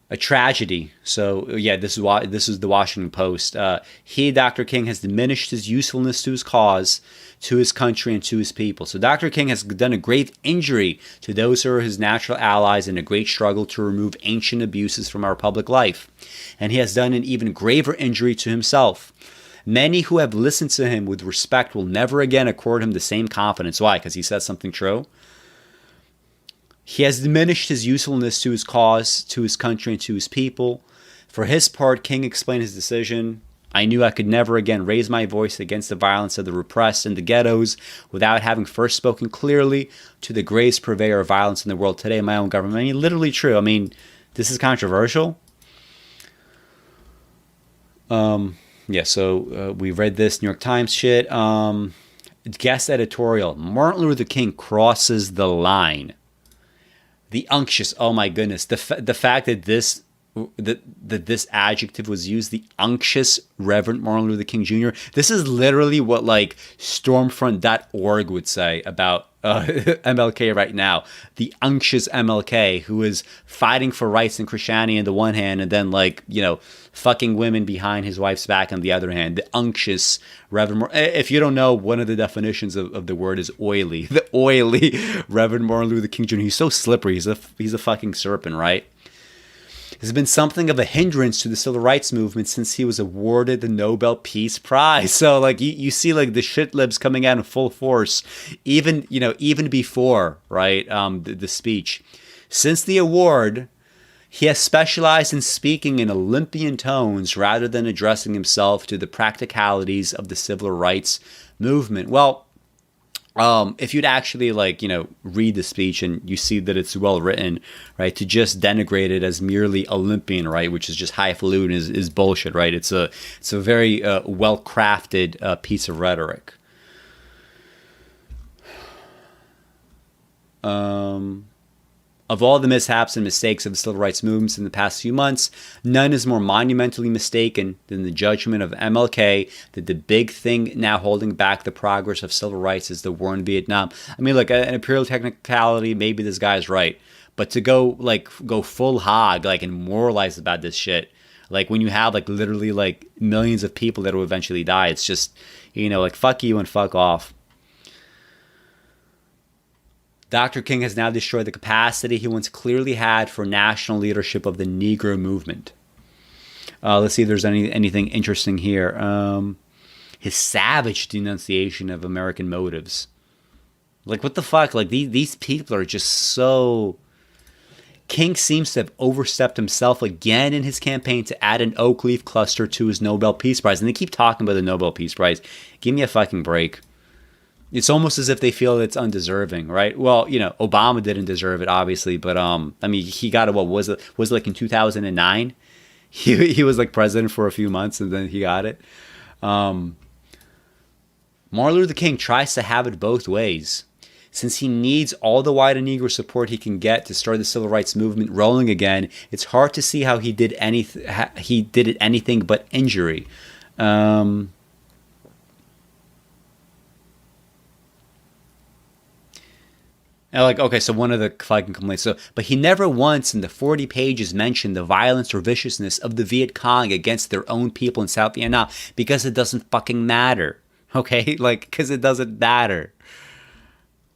A tragedy. So yeah, this is the Washington Post. He, Dr. King, has diminished his usefulness to his cause, to his country, and to his people. So Dr. King has done a grave injury to those who are his natural allies in a great struggle to remove ancient abuses from our public life. And he has done an even graver injury to himself. Many who have listened to him with respect will never again accord him the same confidence. Why? Because he said something true? He has diminished his usefulness to his cause, to his country, and to his people. For his part, King explained his decision. I knew I could never again raise my voice against the violence of the repressed in the ghettos without having first spoken clearly to the greatest purveyor of violence in the world today, my own government. I mean, literally true. I mean, this is controversial. Yeah, so we read this New York Times shit. Guest editorial. Martin Luther King crosses the line. The unctuous, oh my goodness, the fact that this adjective was used, the unctuous Reverend Martin Luther King Jr., this is literally what like Stormfront.org would say about MLK right now. The unctuous MLK, who is fighting for rights and Christianity on the one hand, and then like, fucking women behind his wife's back on the other hand. The unctuous Reverend if you don't know, one of the definitions of the word is oily. The oily Reverend Martin Luther King Jr. He's so slippery. He's a fucking serpent, right? Has been something of a hindrance to the civil rights movement since he was awarded the Nobel Peace Prize. So like you see like the shit libs coming out in full force, even before, right, the speech. Since the award, he has specialized in speaking in Olympian tones rather than addressing himself to the practicalities of the civil rights movement. Well, if you'd actually read the speech and you see that it's well written, right, to just denigrate it as merely Olympian, right, which is just highfalutin is bullshit, right? It's a very well crafted piece of rhetoric. Of all the mishaps and mistakes of the civil rights movements in the past few months, none is more monumentally mistaken than the judgment of MLK that the big thing now holding back the progress of civil rights is the war in Vietnam. I mean, look, an imperial technicality, maybe this guy's right, but to go full hog, and moralize about this shit, when you have literally millions of people that will eventually die, it's just, fuck you and fuck off. Dr. King has now destroyed the capacity he once clearly had for national leadership of the Negro movement. Let's see if there's anything interesting here. His savage denunciation of American motives. What the fuck? These people are just so... King seems to have overstepped himself again in his campaign to add an oak leaf cluster to his Nobel Peace Prize. And they keep talking about the Nobel Peace Prize. Give me a fucking break. It's almost as if they feel it's undeserving, right? Well, Obama didn't deserve it, obviously, but he got it. What was it? Was it in 2009? He was president for a few months, and then he got it. Martin Luther King tries to have it both ways. Since he needs all the white and Negro support he can get to start the civil rights movement rolling again, it's hard to see how he did it anything but injury. Okay, so one of the fucking complaints. But he never once in the 40 pages mentioned the violence or viciousness of the Viet Cong against their own people in South Vietnam because it doesn't fucking matter. Okay? Because it doesn't matter.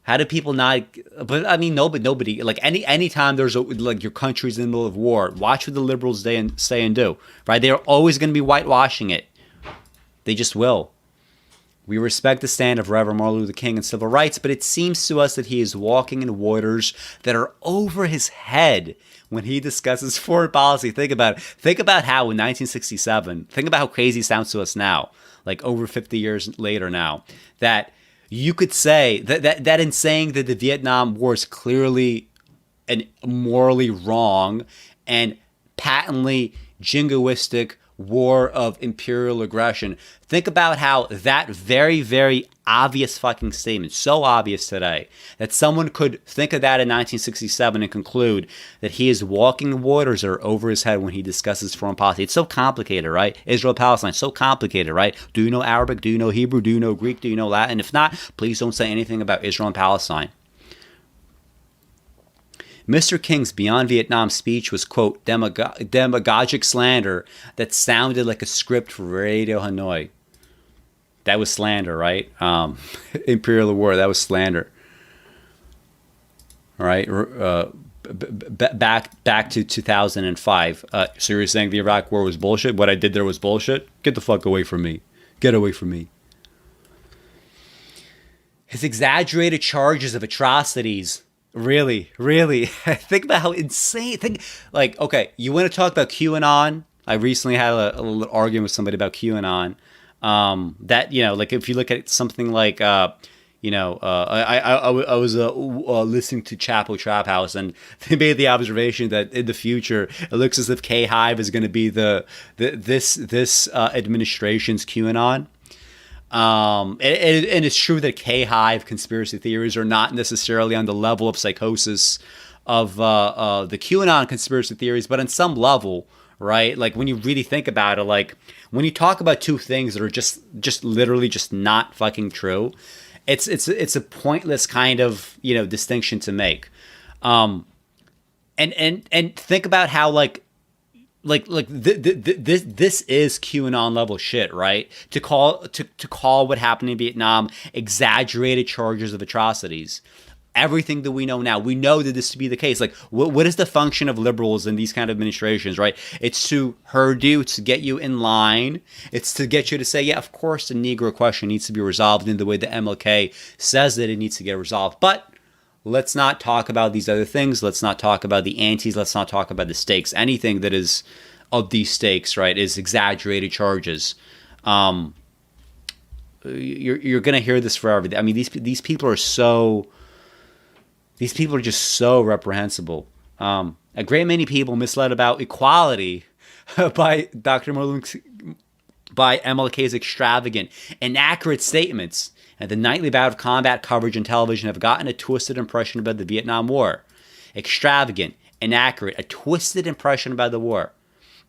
How do people not... But, nobody... any time there's your country's in the middle of war, watch what the liberals say and do. Right? They're always going to be whitewashing it. They just will. We respect the stand of Reverend Martin Luther King and civil rights, but it seems to us that he is walking in waters that are over his head when he discusses foreign policy. Think about it. Think about how in 1967, think about how crazy it sounds to us now, over 50 years later now, that you could say that in saying that the Vietnam War is clearly and morally wrong and patently jingoistic war of imperial aggression. Think about how that very, very obvious fucking statement, so obvious today, that someone could think of that in 1967 and conclude that he is walking waters that are over his head when he discusses foreign policy. It's so complicated, right? Israel-Palestine, so complicated, right? Do you know Arabic? Do you know Hebrew? Do you know Greek? Do you know Latin? If not, please don't say anything about Israel and Palestine. Mr. King's Beyond Vietnam speech was, quote, demagogic slander that sounded like a script for Radio Hanoi. That was slander, right? Imperial War, that was slander. All right? Back to 2005. So you're saying the Iraq War was bullshit? What I did there was bullshit? Get the fuck away from me. Get away from me. His exaggerated charges of atrocities... Really? Think about how insane. Okay, you want to talk about QAnon? I recently had a little argument with somebody about QAnon. That, if you look at something I was listening to Chapo Trap House, and they made the observation that in the future, it looks as if K-Hive is going to be this administration's QAnon. And it's true that K-Hive conspiracy theories are not necessarily on the level of psychosis of the QAnon conspiracy theories, but on some level, right? When you really think about it, when you talk about two things that are just literally just not fucking true, it's a pointless kind of distinction to make. And think about how this is QAnon level shit, right? To call what happened in Vietnam exaggerated charges of atrocities. Everything that we know now, we know that this to be the case. What is the function of liberals in these kind of administrations, right? It's to herd you, it's to get you in line. It's to get you to say, yeah, of course the Negro question needs to be resolved in the way that MLK says that it needs to get resolved. But let's not talk about these other things. Let's not talk about the antis. Let's not talk about the stakes. Anything that is of these stakes, right, is exaggerated charges. you're gonna hear this forever. I mean, these people are just so reprehensible. A great many people misled about equality by by MLK's extravagant, inaccurate statements, and the nightly bout of combat coverage on television have gotten a twisted impression about the Vietnam War. Extravagant, inaccurate, a twisted impression about the war.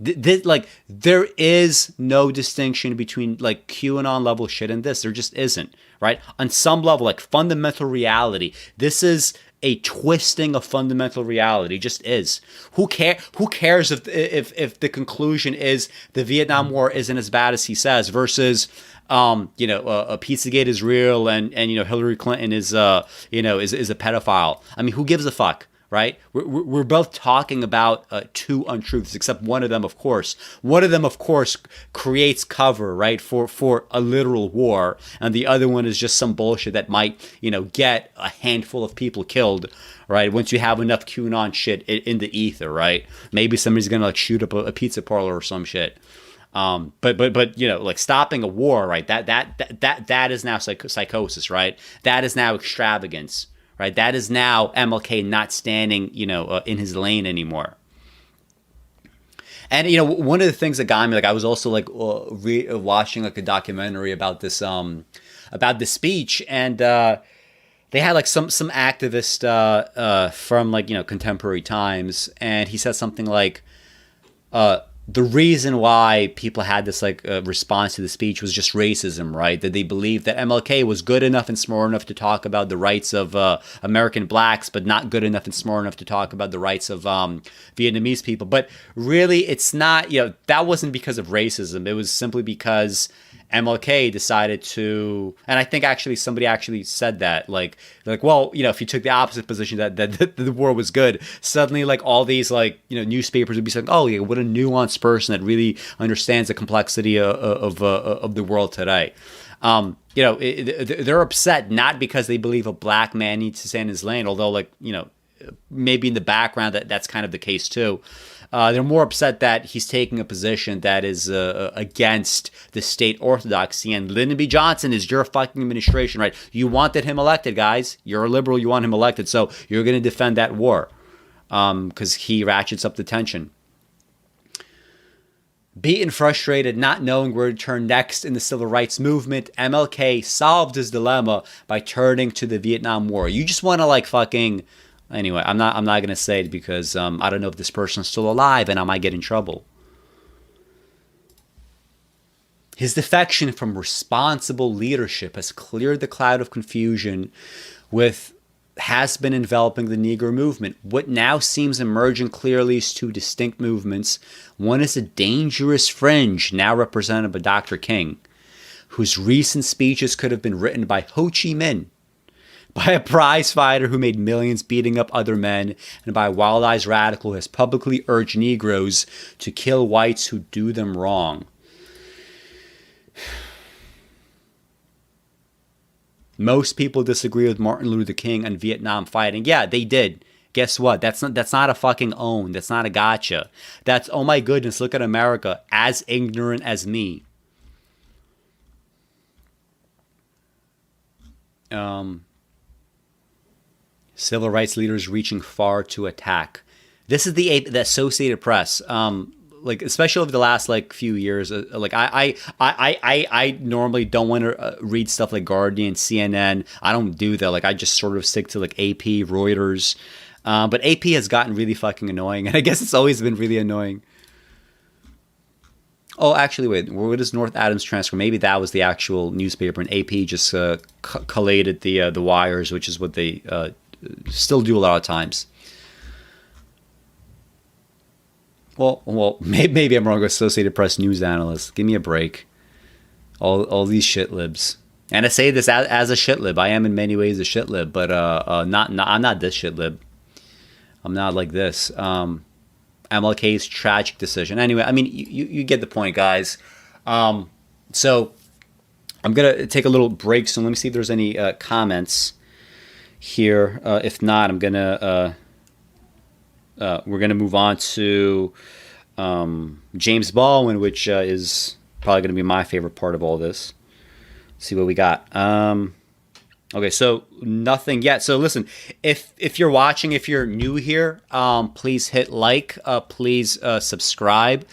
There is no distinction between like QAnon level shit and this. There just isn't, right? On some level, like fundamental reality, this is a twisting of fundamental reality. It just is. Who cares if the conclusion is the Vietnam War isn't as bad as he says versus Pizzagate is real and Hillary Clinton is a pedophile. I mean, who gives a fuck? Right? We're both talking about two untruths, except one of them, of course, creates cover, right, for a literal war, and the other one is just some bullshit that might, get a handful of people killed, right? Once you have enough QAnon shit in the ether, right? Maybe somebody's gonna like shoot up a pizza parlor or some shit. But like stopping a war, right? That is now psychosis, right? That is now extravagance. Right, that is now MLK not standing, in his lane anymore. And one of the things that got me, like, I was also like watching like a documentary about this speech, and they had like some activist from like contemporary times, and he said something like, the reason why people had this like response to the speech was just racism, right? That they believed that MLK was good enough and smart enough to talk about the rights of American blacks, but not good enough and smart enough to talk about the rights of Vietnamese people. But really, it's not, that wasn't because of racism. It was simply because MLK decided to, and I think actually somebody actually said that, like, well, if you took the opposite position that the war was good, suddenly like all these like newspapers would be saying, oh yeah, what a nuanced person that really understands the complexity of the world today. They're upset not because they believe a black man needs to stay in his lane, although like maybe in the background that's kind of the case too. They're more upset that he's taking a position that is against the state orthodoxy. And Lyndon B. Johnson is your fucking administration, right? You wanted him elected, guys. You're a liberal. You want him elected. So you're going to defend that war because he ratchets up the tension. Beaten, frustrated, not knowing where to turn next in the civil rights movement, MLK solved his dilemma by turning to the Vietnam War. You just want to like fucking... Anyway, I'm not going to say it because I don't know if this person's still alive and I might get in trouble. His defection from responsible leadership has cleared the cloud of confusion has been enveloping the Negro movement. What now seems emerging clearly is two distinct movements. One is a dangerous fringe now represented by Dr. King, whose recent speeches could have been written by Ho Chi Minh, by a prize fighter who made millions beating up other men, and by a wild-eyed radical who has publicly urged Negroes to kill whites who do them wrong. Most people disagree with Martin Luther King and Vietnam fighting. Yeah, they did. Guess what? That's not a fucking own. That's not a gotcha. That's, oh my goodness, look at America, as ignorant as me. Civil rights leaders reaching far to attack. This is the Associated Press. Like especially over the last like few years, like I normally don't want to read stuff like Guardian, CNN. I don't do that. Like I just sort of stick to like AP, Reuters. But AP has gotten really fucking annoying, and I guess it's always been really annoying. Oh, actually, wait. What is North Adams Transfer? Maybe that was the actual newspaper, and AP just collated the wires, which is what they still do a lot of times. Well, maybe I'm wrong. Associated Press news analyst. Give me a break. All these shit libs. And I say this as a shit lib. I am in many ways a shit lib, but I'm not this shit lib. I'm not like this. MLK's tragic decision. Anyway, I mean, you get the point, guys. So I'm gonna take a little break. So let me see if there's any comments here. If not, I'm gonna. We're going to move on to James Baldwin, which is probably going to be my favorite part of all this. see what we got. Okay, so nothing yet. So listen, if you're watching, if you're new here, please hit like, please subscribe.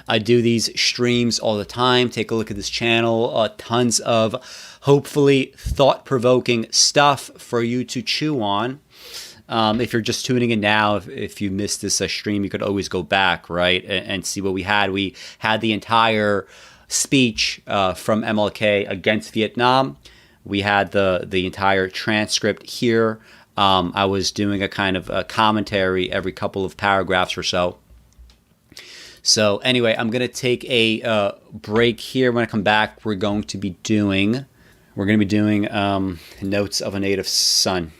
I do these streams all the time. Take a look at this channel. Tons of hopefully thought-provoking stuff for you to chew on. If you're just tuning in now, if you missed this stream, you could always go back, right, and see what we had. We had the entire speech from MLK against Vietnam. We had the entire transcript here. I was doing a kind of a commentary every couple of paragraphs or so. So anyway, I'm going to take a break here. When I come back, we're going to be doing Notes of a Native Son.